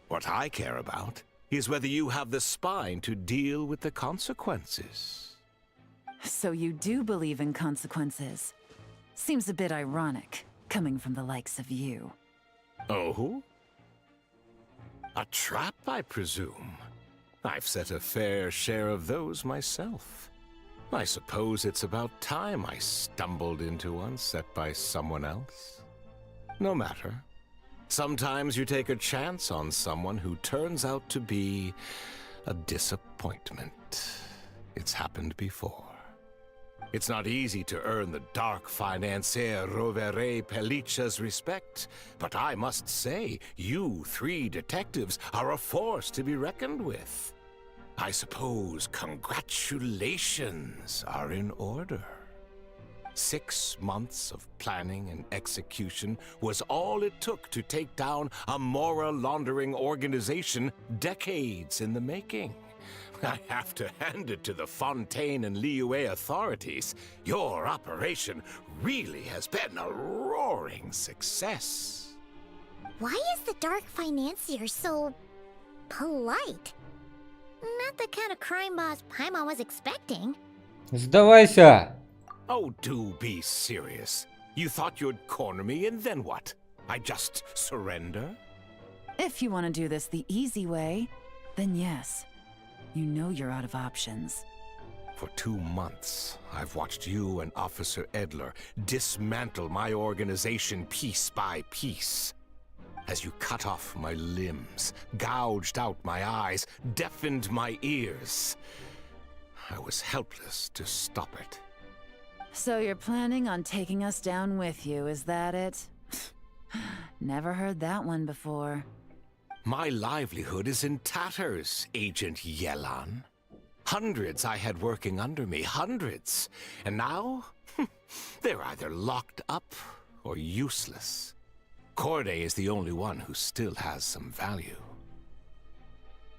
What I care about is whether you have the spine to deal with the consequences. So you do believe in consequences. Seems a bit ironic, coming from the likes of you. Oh? A trap, I presume. I've set a fair share of those myself. I suppose it's about time I stumbled into one set by someone else. No matter. Sometimes you take a chance on someone who turns out to be a disappointment. It's happened before. It's not easy to earn the dark financier Rovere Pelliccia's respect, but I must say, you three detectives are a force to be reckoned with. I suppose congratulations are in order. 6 months of planning and execution was all it took to take down a moral laundering organization decades in the making. I have to hand it to the Fontaine and Liyue authorities. Your operation really has been a roaring success. Why is the Dark Financier so polite? Not the kind of crime boss Paimon was expecting. Сдавайся! Oh, do be serious. You thought you'd corner me and then what? I just surrender? If you want to do this the easy way, then yes. You know you're out of options. For 2 months, I've watched you and Officer Edler dismantle my organization piece by piece. As you cut off my limbs, gouged out my eyes, deafened my ears. I was helpless to stop it. So you're planning on taking us down with you, is that it? Never heard that one before. My livelihood is in tatters, Agent Yelan. Hundreds I had working under me, hundreds. And now, they're either locked up or useless. Corday is the only one who still has some value.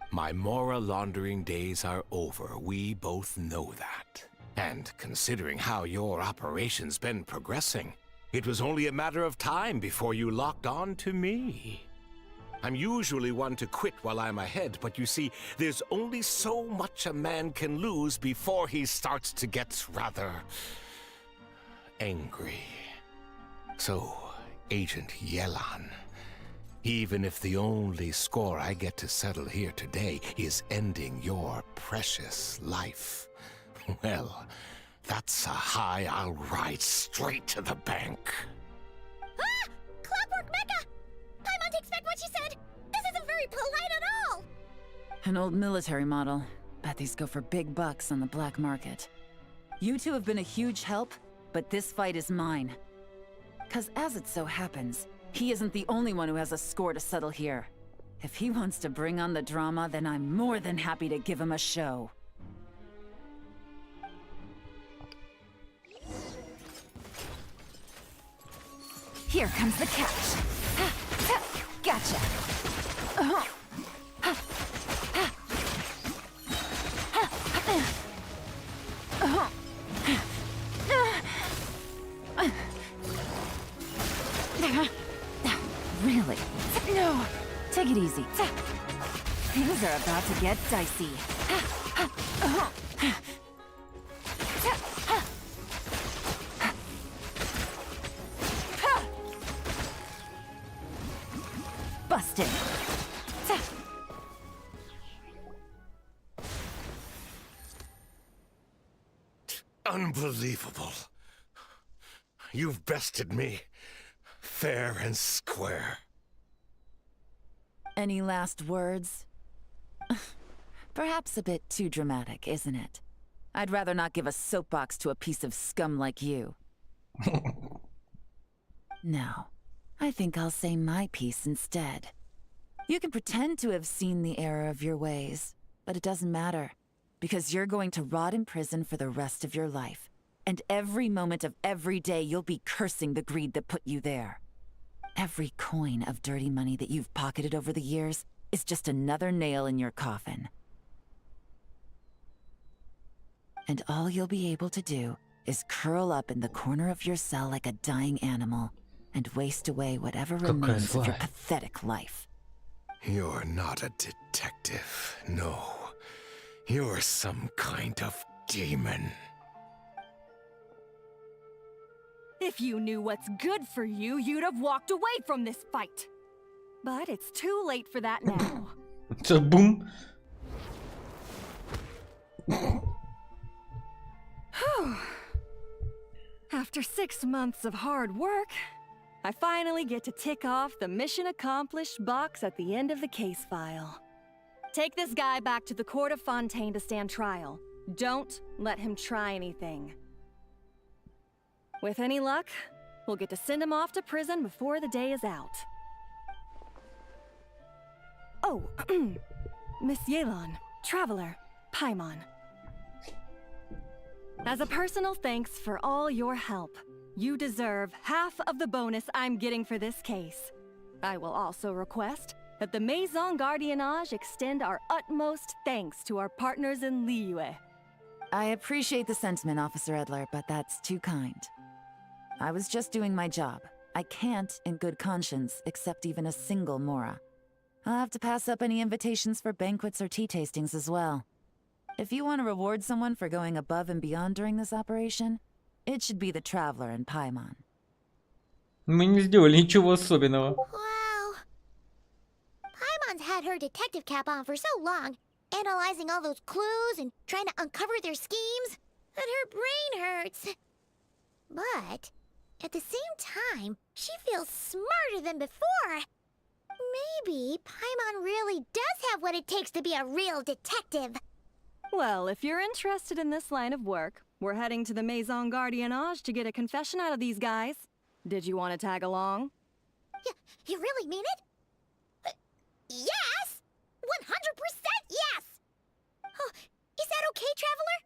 My moral laundering days are over, we both know that. And considering how your operation's been progressing, it was only a matter of time before you locked on to me. I'm usually one to quit while I'm ahead, but you see, there's only so much a man can lose before he starts to get rather angry. So, Agent Yelan, even if the only score I get to settle here today is ending your precious life, well, that's a high I'll ride straight to the bank. Ah! Clockwork Mecha! Paimon takes back what she said! This isn't very polite at all! An old military model. Bet these go for big bucks on the black market. You two have been a huge help, but this fight is mine. 'Cause as it so happens, he isn't the only one who has a score to settle here. If he wants to bring on the drama, then I'm more than happy to give him a show. Here comes the catch. Gotcha. Really? No. Take it easy. Things are about to get dicey. Busted. Unbelievable. You've bested me. Fair and square. Any last words? Perhaps a bit too dramatic, isn't it? I'd rather not give a soapbox to a piece of scum like you. No, I think I'll say my piece instead. You can pretend to have seen the error of your ways, but it doesn't matter, because you're going to rot in prison for the rest of your life. And every moment of every day you'll be cursing the greed that put you there. Every coin of dirty money that you've pocketed over the years is just another nail in your coffin. And all you'll be able to do is curl up in the corner of your cell like a dying animal and waste away whatever remains of your pathetic life. You're not a detective, no. You're some kind of demon. If you knew what's good for you, you'd have walked away from this fight. But it's too late for that now. So boom. After 6 months of hard work, I finally get to tick off the mission accomplished box at the end of the case file. Take this guy back to the court of Fontaine to stand trial. Don't let him try anything. With any luck, we'll get to send him off to prison before the day is out. Oh, Miss Yelan, Traveler, Paimon. As a personal thanks for all your help, you deserve half of the bonus I'm getting for this case. I will also request that the Maison Gardiennage extend our utmost thanks to our partners in Liyue. I appreciate the sentiment, Officer Edler, but that's too kind. I was just doing my job. I can't, in good conscience, accept even a single Mora. I'll have to pass up any invitations for banquets or tea tastings as well. If you want to reward someone for going above and beyond during this operation, it should be the Traveler and Paimon. Мы не сделали ничего особенного. Wow. Paimon's had her detective cap on for so long, analyzing all those clues and trying to uncover their schemes, that her brain hurts. But at the same time, she feels smarter than before. Maybe Paimon really does have what it takes to be a real detective. Well, if you're interested in this line of work, we're heading to the Maison Gardiennage to get a confession out of these guys. Did you want to tag along? You really mean it? Yes! 100% yes! Oh, is that okay, Traveler?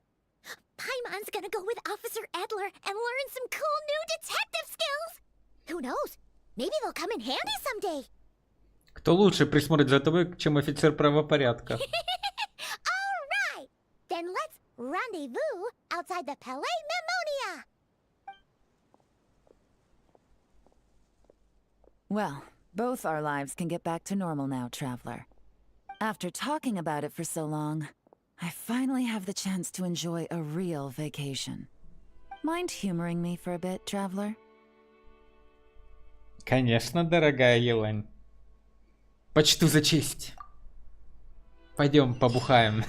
Paimon's gonna go with Officer Edler and learn some cool new detective skills! Who knows? Maybe they'll come in handy someday. Кто лучше присмотрит за тобой, чем офицер правопорядка? Alright! Then let's rendezvous outside the Palais Memonia! Well, both our lives can get back to normal now, Traveler. After talking about it for so long, I finally have the chance to enjoy a real vacation. Mind humoring me for a bit, Traveler? Конечно, дорогая Елань. Почту за честь. Пойдем побухаем.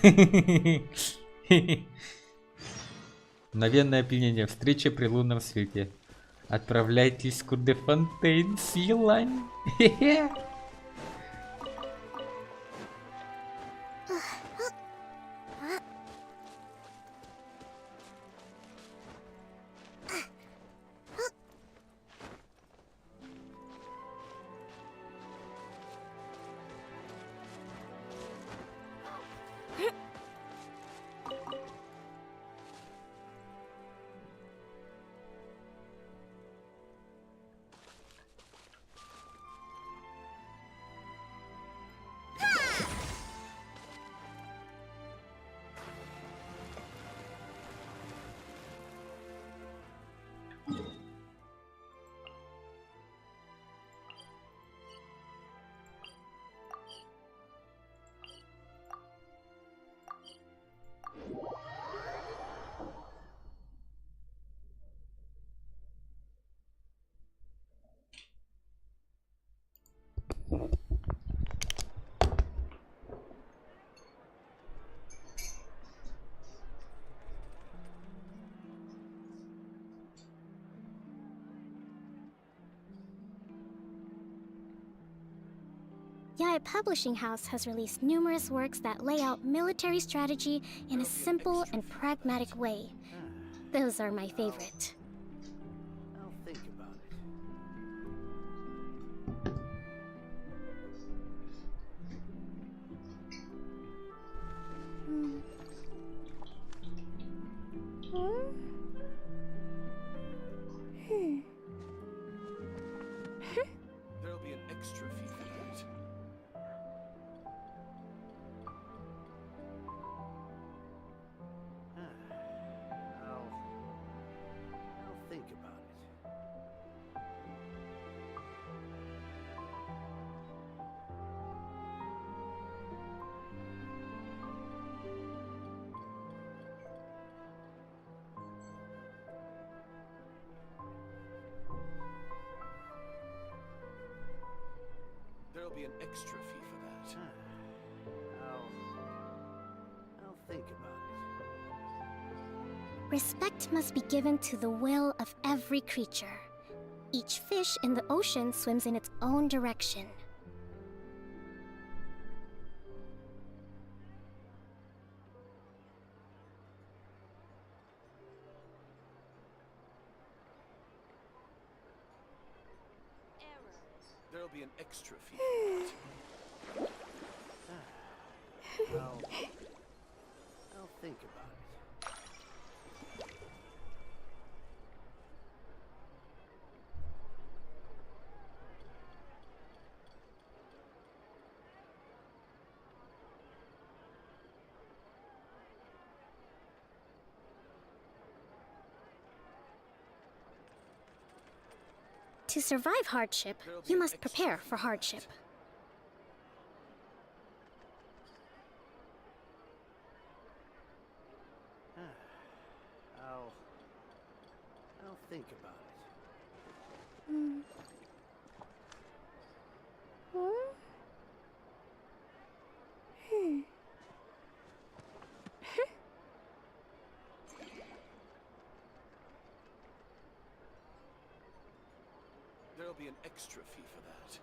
Мгновенное опьянение. Встреча при лунном свете. Отправляйтесь в Кур де Фонтейн с Елань. Yet Publishing House has released numerous works that lay out military strategy in a simple and pragmatic way. Those are my favorite. I'll think about it. There'll be an extra fee for that. I'll think about it. There'll be an extra fee for that. I'll think about it. Respect must be given to the will of every creature. Each fish in the ocean swims in its own direction. There'll be an extra fee for that. I'll think about it. To survive hardship, you must prepare for hardship. I'll think about it. There'll be an extra fee for that.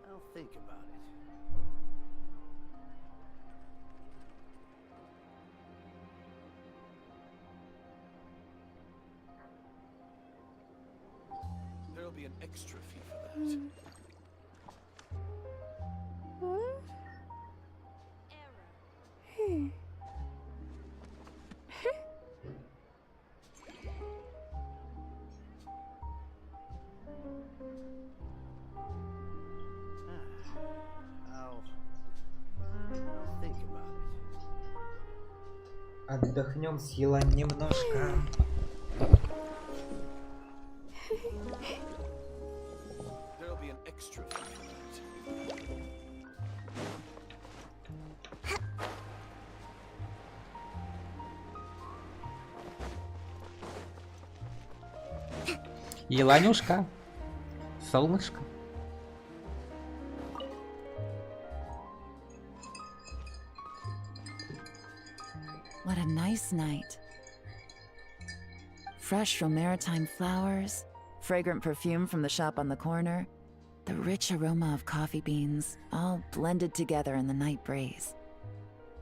I'll think about it. There'll be an extra fee for that. I'll think about it. Отдохнем с Елань немножко. There'll be an extra fee for that. Еланюшка. Солнышко. What a nice night. Fresh from maritime flowers, fragrant perfume from the shop on the corner, the rich aroma of coffee beans, all blended together in the night breeze.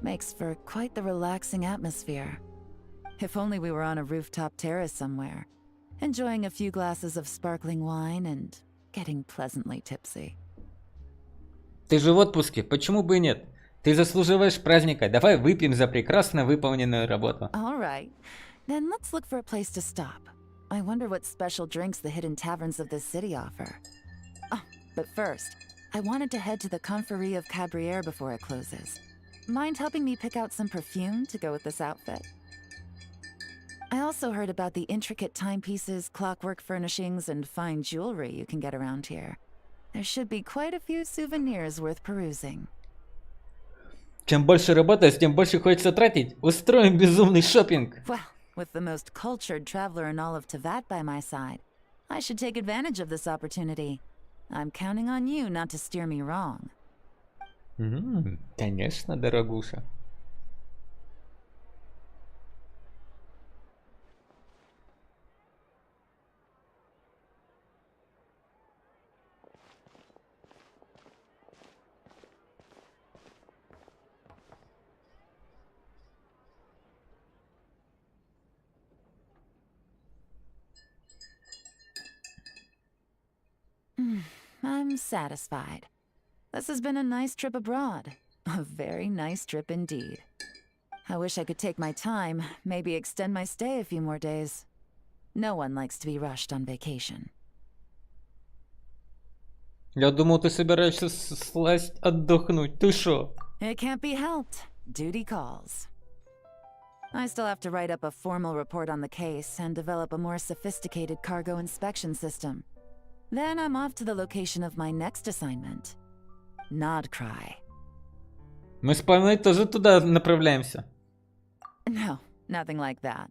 Makes for quite the relaxing atmosphere. If only we were on a rooftop terrace somewhere, enjoying a few glasses of sparkling wine and getting pleasantly tipsy. Ты же в отпуске, почему бы и нет? Ты заслуживаешь праздника, давай выпьем за прекрасно выполненную работу. All right, then let's look for a place to stop. I wonder what special drinks the hidden taverns of this city offer. Oh, but first, I wanted to head to the Confrérie of Cabrières before it closes. Mind helping me pick out some perfume to go with this outfit? I also heard about the intricate timepieces, clockwork furnishings, and fine jewelry you can get around here. There should be quite a few souvenirs worth perusing. Чем больше работаешь, тем больше хочется тратить. Устроим безумный шопинг. Well, with the most cultured traveler in all of Tevat by my side, I should take advantage of this opportunity. I'm counting on you not to steer me wrong. Конечно, дорогуша. I'm satisfied. This has been a nice trip abroad. A very nice trip indeed. I wish I could take my time, maybe extend my stay a few more days. No one likes to be rushed on vacation. Я думал, ты собираешься слазить отдохнуть. Ты шо? It can't be helped. Duty calls. I still have to write up a formal report on the case and develop a more sophisticated cargo inspection system. Then I'm off to the location of my next assignment. Nodcry. Мы с Памелой тоже туда направляемся. No, nothing like that.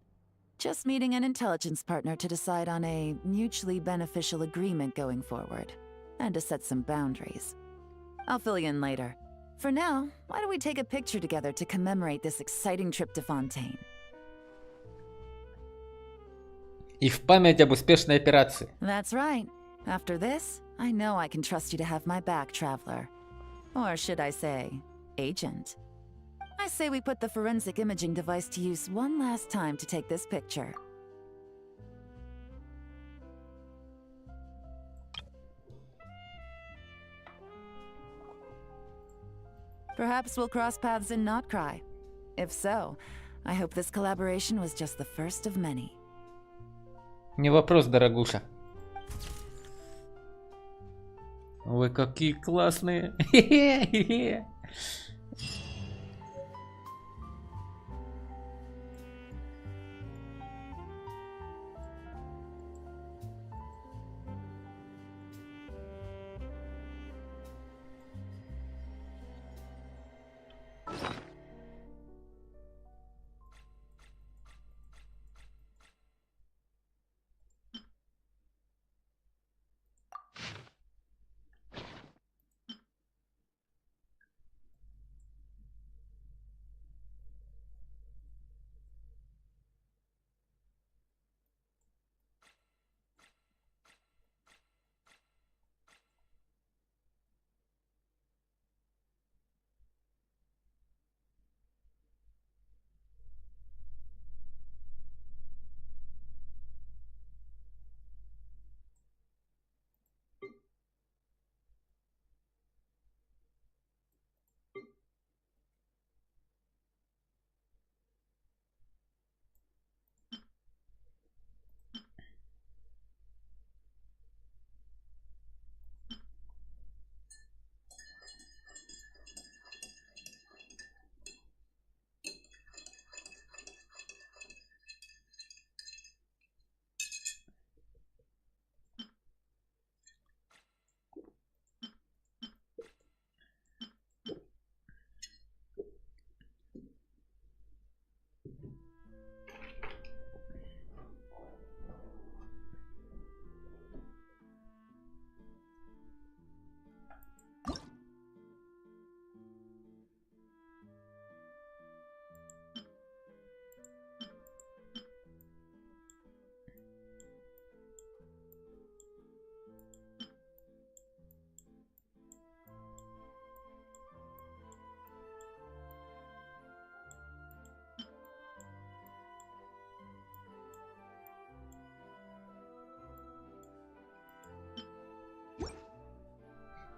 Just meeting an intelligence partner to decide on a mutually beneficial agreement going forward, and to set some boundaries. I'll fill you in later. For now, why don't we take a picture together to commemorate this exciting trip to Fontaine? И в память об успешной операции. That's right. After this, I know I can trust you to have my back, Traveler. Or should I say, Agent. I say we put the forensic imaging device to use one last time to take this picture. Perhaps we'll cross paths in Notcry. If so, I hope this collaboration was just the first of many. Не вопрос, дорогуша. Ой, какие классные.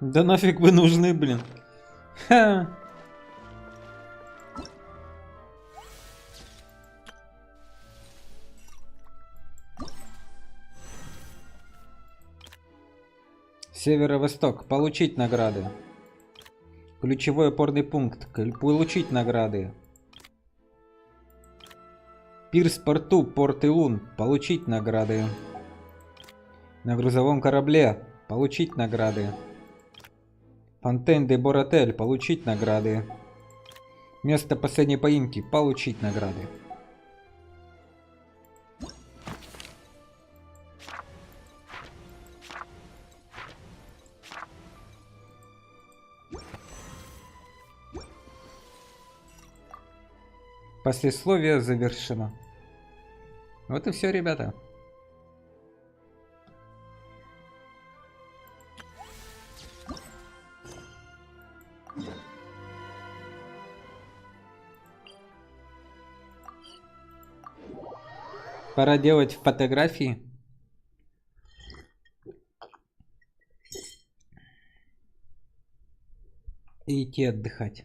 Да нафиг вы нужны, блин. Ха. Северо-восток. Получить награды. Ключевой опорный пункт. Получить награды. Пирс порту. Порт Илун. Получить награды. На грузовом корабле. Получить награды. Фонтейн де Боратель. Получить награды. Место последней поимки. Получить награды. Послесловие завершено. Вот и все, ребята. Пора делать фотографии. И идти отдыхать.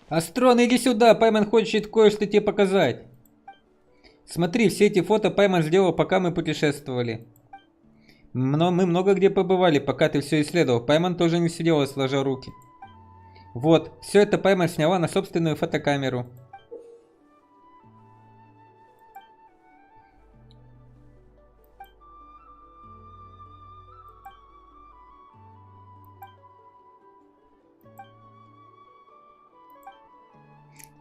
Астрон, иди сюда, Пайман хочет кое-что тебе показать. Смотри, все эти фото Пайман сделал, пока мы путешествовали. Но мы много где побывали, пока ты все исследовал. Пайман тоже не сидела, сложа руки. Вот, все это Пайман сняла на собственную фотокамеру.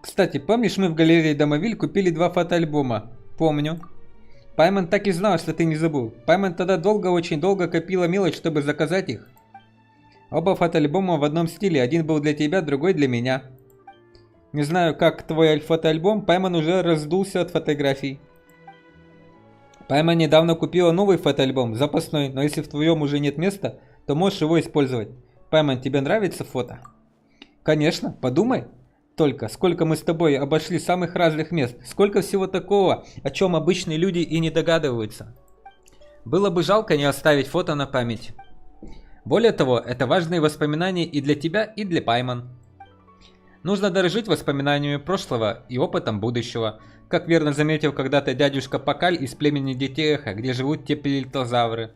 Кстати, помнишь, мы в галерее Домовиль купили 2 фотоальбома? Помню. Пайман так и знал, что ты не забыл. Пайман тогда очень долго копила мелочь, чтобы заказать их. Оба фотоальбома в одном стиле. Один был для тебя, другой для меня. Не знаю, как твой фотоальбом, Пайман уже раздулся от фотографий. Пайман недавно купила новый фотоальбом, запасной, но если в твоем уже нет места, то можешь его использовать. Пайман, тебе нравится фото? Конечно, подумай. Только, сколько мы с тобой обошли самых разных мест, сколько всего такого, о чем обычные люди и не догадываются. Было бы жалко не оставить фото на память. Более того, это важные воспоминания и для тебя, и для Пайман. Нужно дорожить воспоминаниями прошлого и опытом будущего, как верно заметил когда-то дядюшка Пакаль из племени Детей Эхо, где живут те пелитозавры.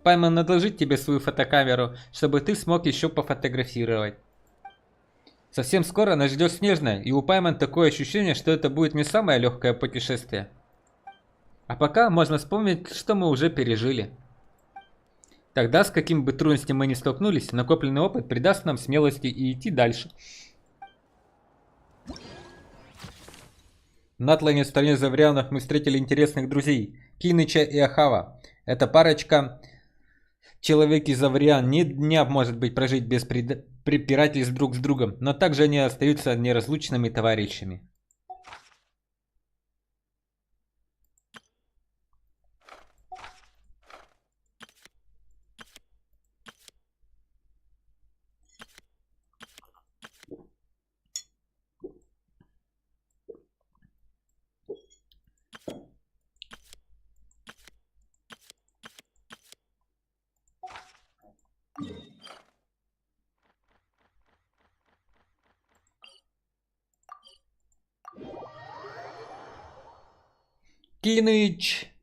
Пайман одолжит тебе свою фотокамеру, чтобы ты смог еще пофотографировать. Совсем скоро нас ждет снежная, и у Пайман такое ощущение, что это будет не самое легкое путешествие. А пока можно вспомнить, что мы уже пережили. Тогда, с каким бы трудностями мы ни столкнулись, накопленный опыт придаст нам смелости и идти дальше. На тлане в стране Заврианов мы встретили интересных друзей, Киныча и Ахава. Эта парочка... Человек из Завриан ни дня, может быть, прожить без препирательств друг с другом, но также они остаются неразлучными товарищами. Киныч!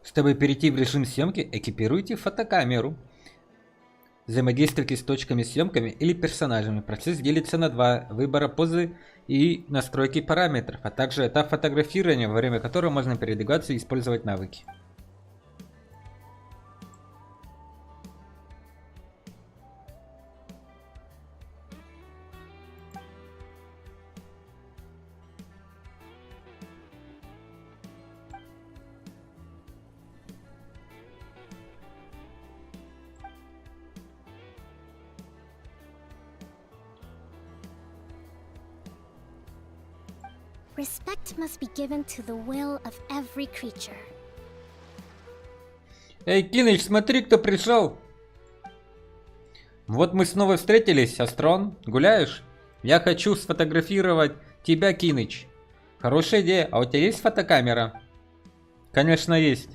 Чтобы перейти в режим съемки, экипируйте фотокамеру. Взаимодействуйте с точками съемками или персонажами. Процесс делится на 2: выбора позы и настройки параметров, а также этап фотографирования, во время которого можно передвигаться и использовать навыки. Respect must be given to the will of every creature. Эй, Киныч, смотри, кто пришел! Вот мы снова встретились, Астрон. Гуляешь? Я хочу сфотографировать тебя, Киныч. Хорошая идея. А у тебя есть фотокамера? Конечно, есть.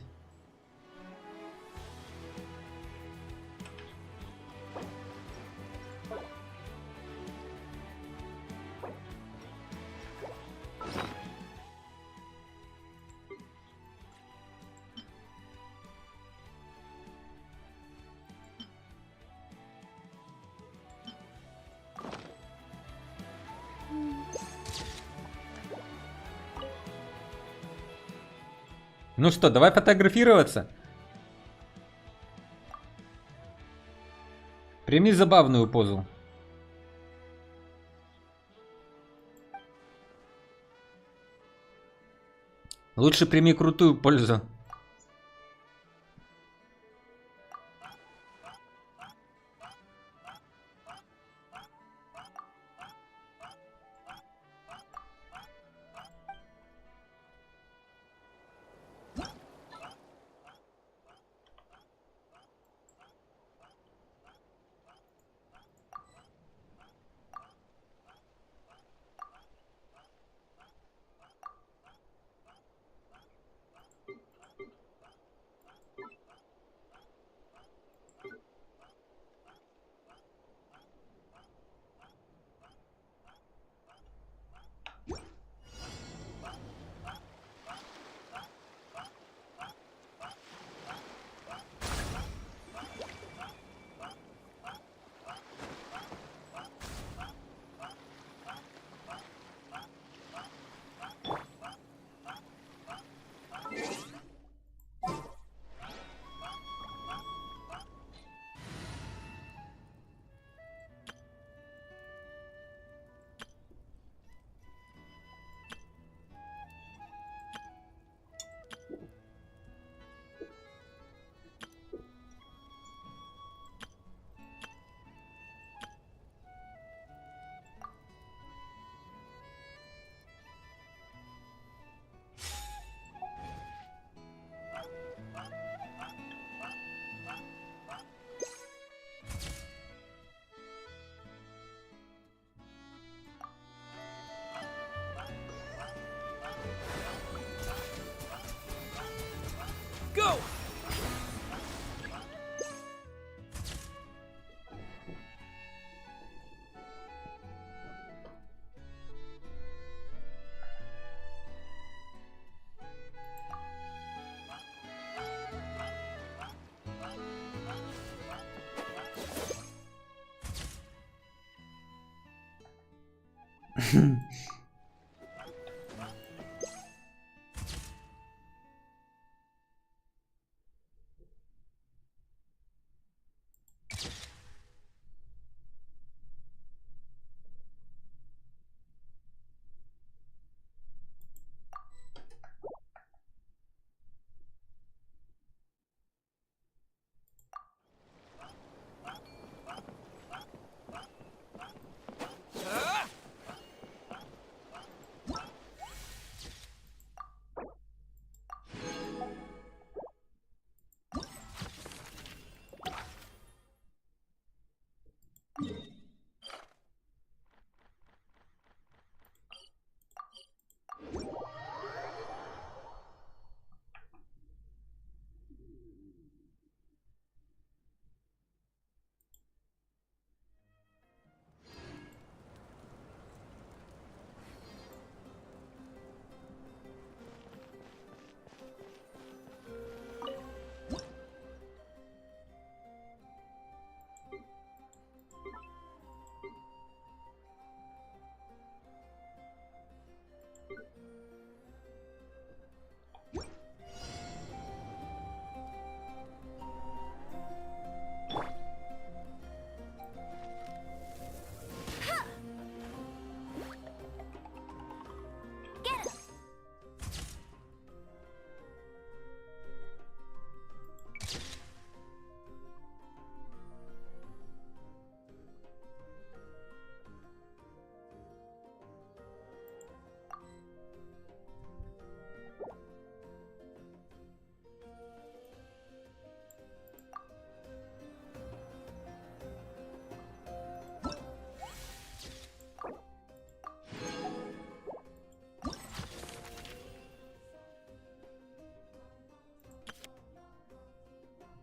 Ну что, давай фотографироваться? Прими забавную позу. Лучше прими крутую пользу. Go!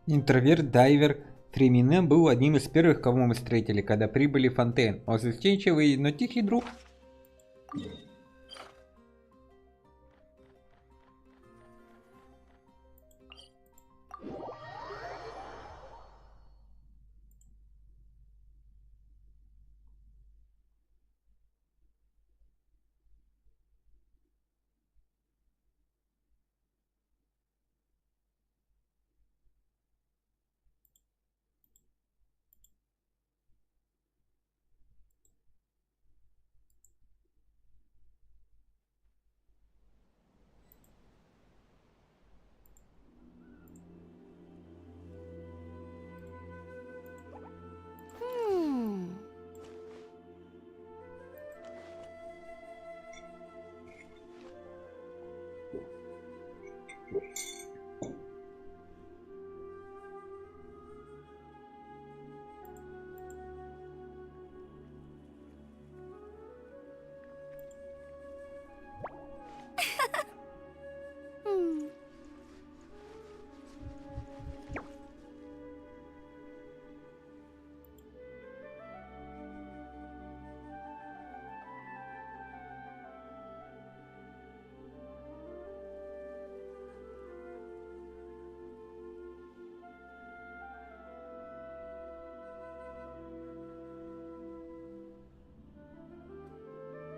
Интроверт-дайвер Фремине был одним из первых, кого мы встретили, когда прибыли в Фонтейн. Он застенчивый, но тихий друг.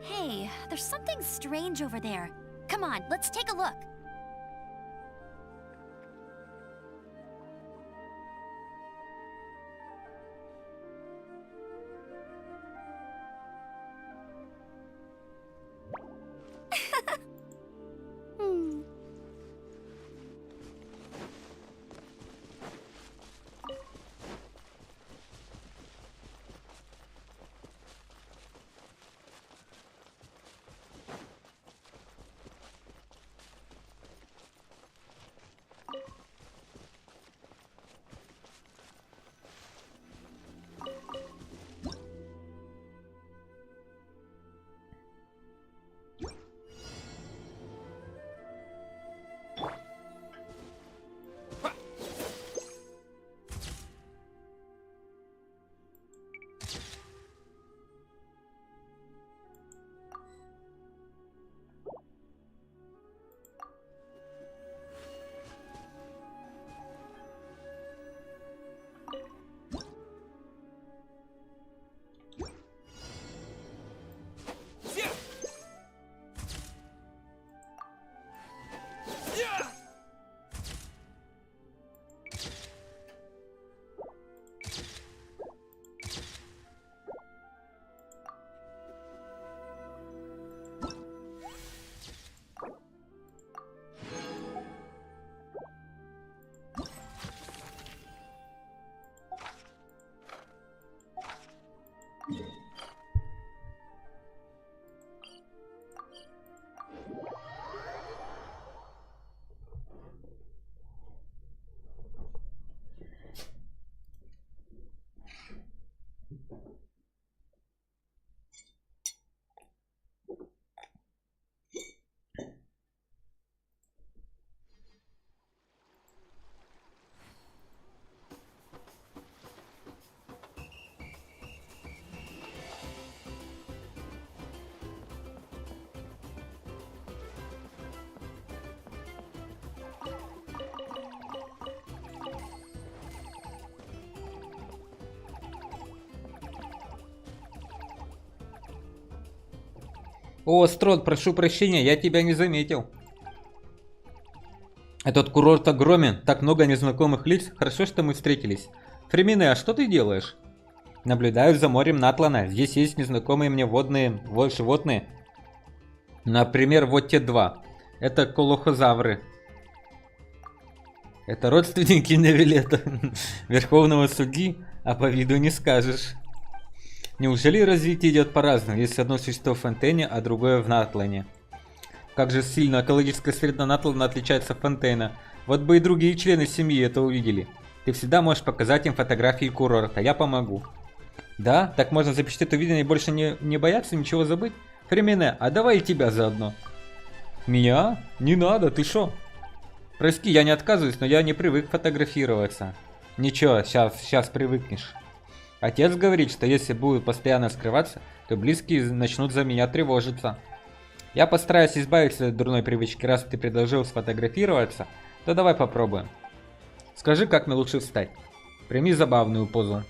Hey, there's something strange over there. Come on, let's take a look. О, Строт, прошу прощения, я тебя не заметил. Этот курорт огромен, так много незнакомых лиц. Хорошо, что мы встретились. Фремине, а что ты делаешь? Наблюдаю за морем Натлана. Здесь есть незнакомые мне водные животные. Например, вот те два. Это колохозавры. Это родственники Невилета, верховного судьи, а по виду не скажешь. Неужели развитие идет по-разному, если одно существо в Фонтейне, а другое в Натлане? Как же сильно экологическая среда Натлана отличается от Фонтейна. Вот бы и другие члены семьи это увидели. Ты всегда можешь показать им фотографии курорта, я помогу. Да? Так можно запечатлеть увиденное и больше не бояться ничего забыть? Фремене, а давай и тебя заодно. Меня? Не надо, ты шо? Прости, я не отказываюсь, но я не привык фотографироваться. Ничего, сейчас привыкнешь. Отец говорит, что если буду постоянно скрываться, то близкие начнут за меня тревожиться. Я постараюсь избавиться от дурной привычки. Раз ты предложил сфотографироваться, то давай попробуем. Скажи, как мне лучше встать. Прими забавную позу.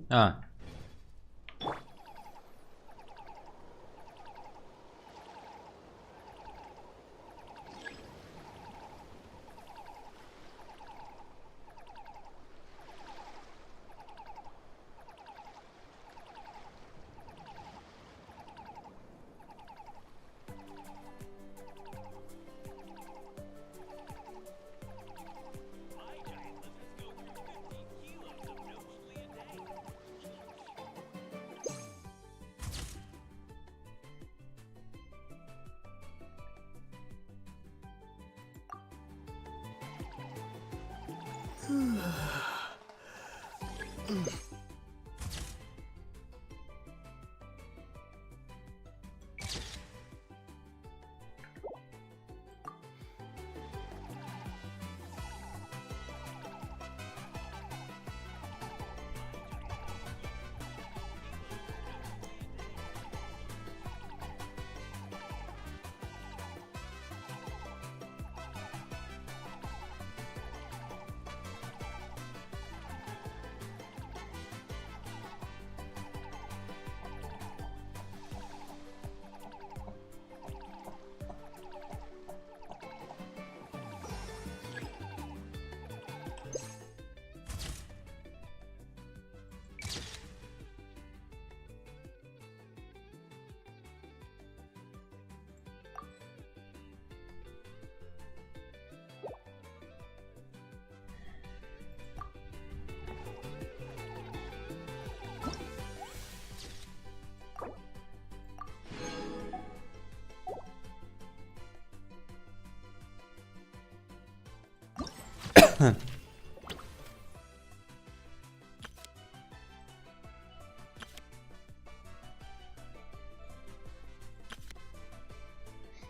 А.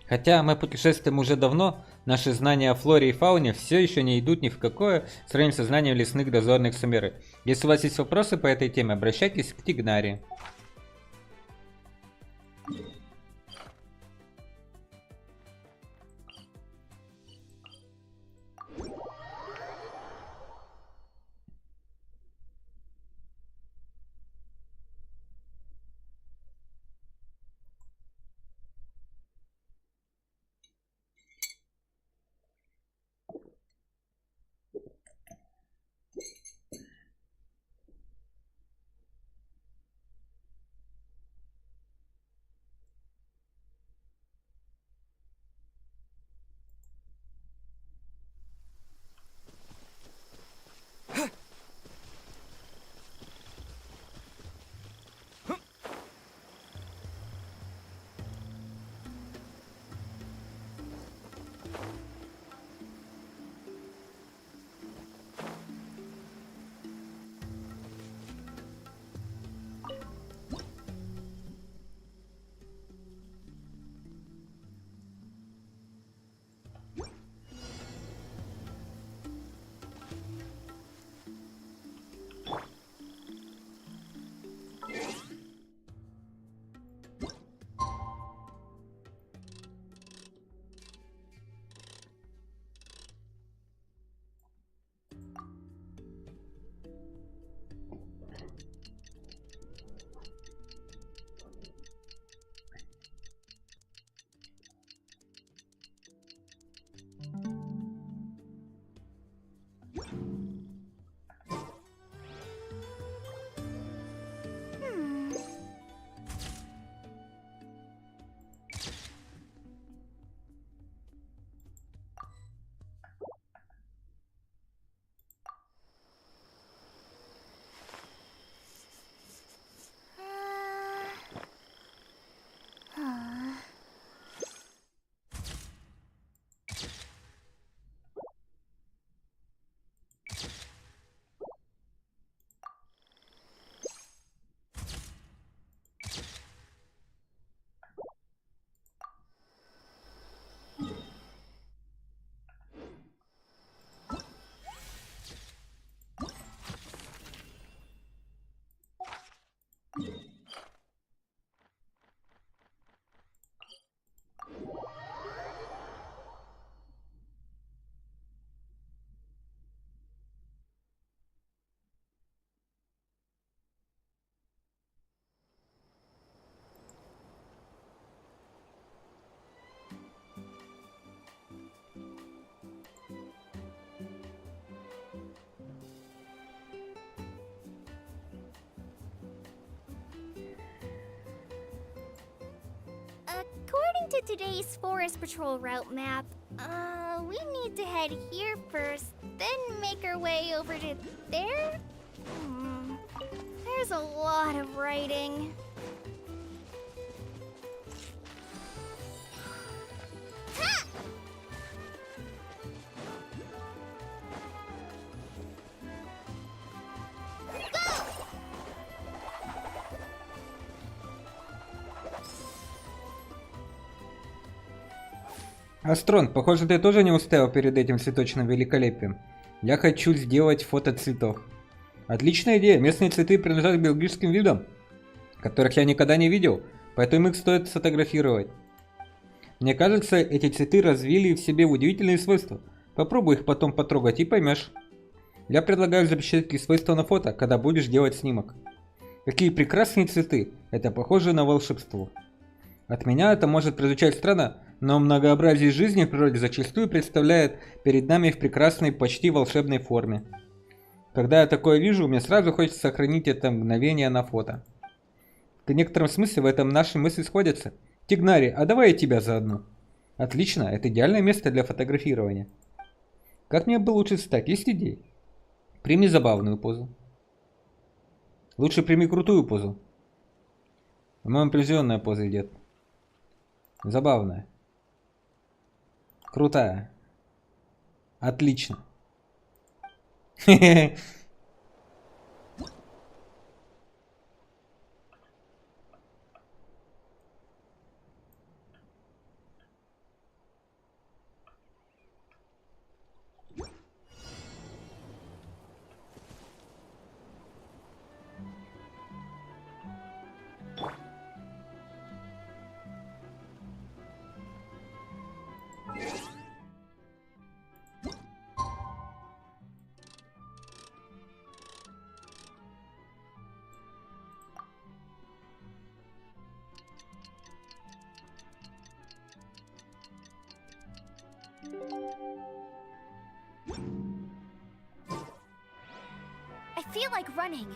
Хотя мы путешествуем уже давно, наши знания о флоре и фауне все еще не идут ни в какое сравнение со знанием лесных дозорных Сумеры. Если у вас есть вопросы по этой теме, обращайтесь к Тигнари. According to today's Forest Patrol route map, we need to head here first, then make our way over to there? There's a lot of writing. Астрон, похоже, ты тоже не устоял перед этим цветочным великолепием. Я хочу сделать фото цветов. Отличная идея. Местные цветы принадлежат биологическим видам, которых я никогда не видел, поэтому их стоит сфотографировать. Мне кажется, эти цветы развили в себе удивительные свойства. Попробуй их потом потрогать и поймешь. Я предлагаю запечатлеть эти свойства на фото, когда будешь делать снимок. Какие прекрасные цветы. Это похоже на волшебство. От меня это может прозвучать странно, но многообразие жизни в природе зачастую представляет перед нами в прекрасной, почти волшебной форме. Когда я такое вижу, мне сразу хочется сохранить это мгновение на фото. В некотором смысле в этом наши мысли сходятся. Тигнари, а давай я тебя заодно. Отлично, это идеальное место для фотографирования. Как мне бы лучше встать, есть идеи? Прими забавную позу. Лучше прими крутую позу. По-моему, определенная поза идет. Забавная. Крутая. Отлично. I feel like running.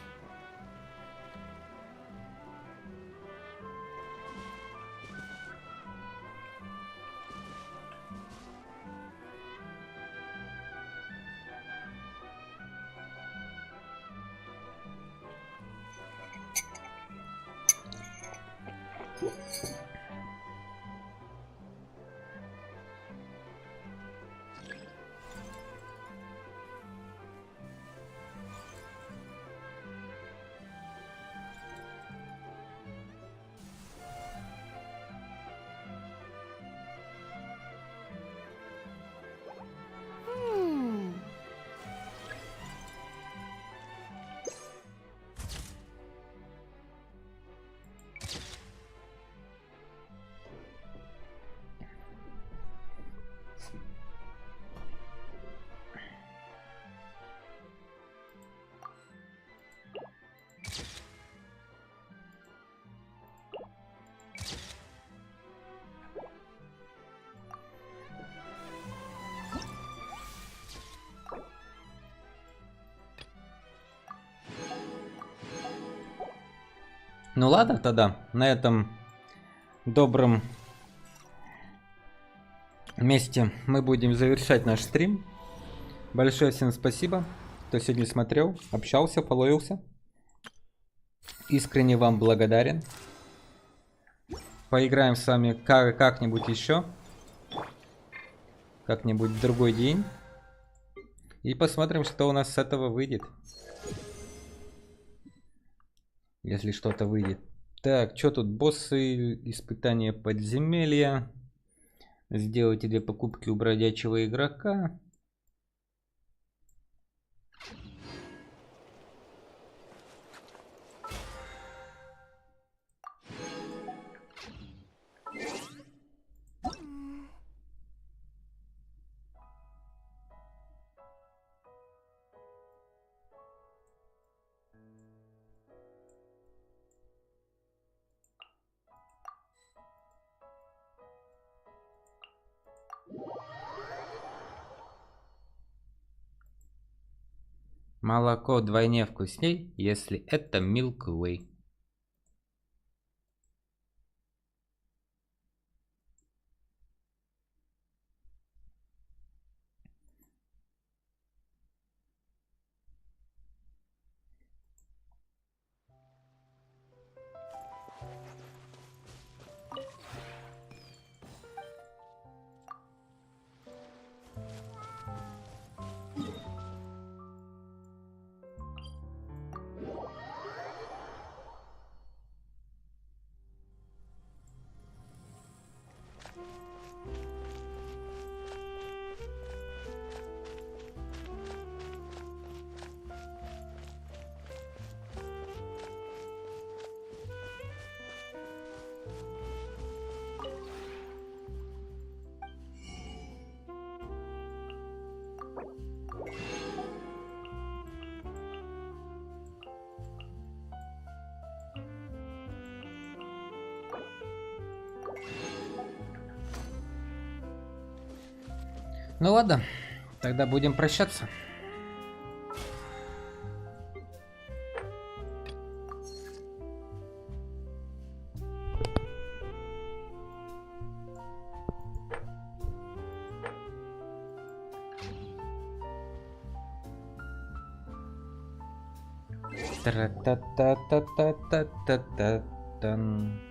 Ну ладно тогда, на этом добром месте мы будем завершать наш стрим. Большое всем спасибо, кто сегодня смотрел, общался, фолловился. Искренне вам благодарен. Поиграем с вами как-нибудь еще. Как-нибудь в другой день. И посмотрим, что у нас с этого выйдет. Если что-то выйдет. Так, что тут? Боссы, испытания подземелья. Сделайте 2 покупки у бродячего игрока. Молоко вдвойне вкусней, если это Milky Way. Ну ладно, тогда будем прощаться. Тра-та-та-та-та-та-та-та-тан.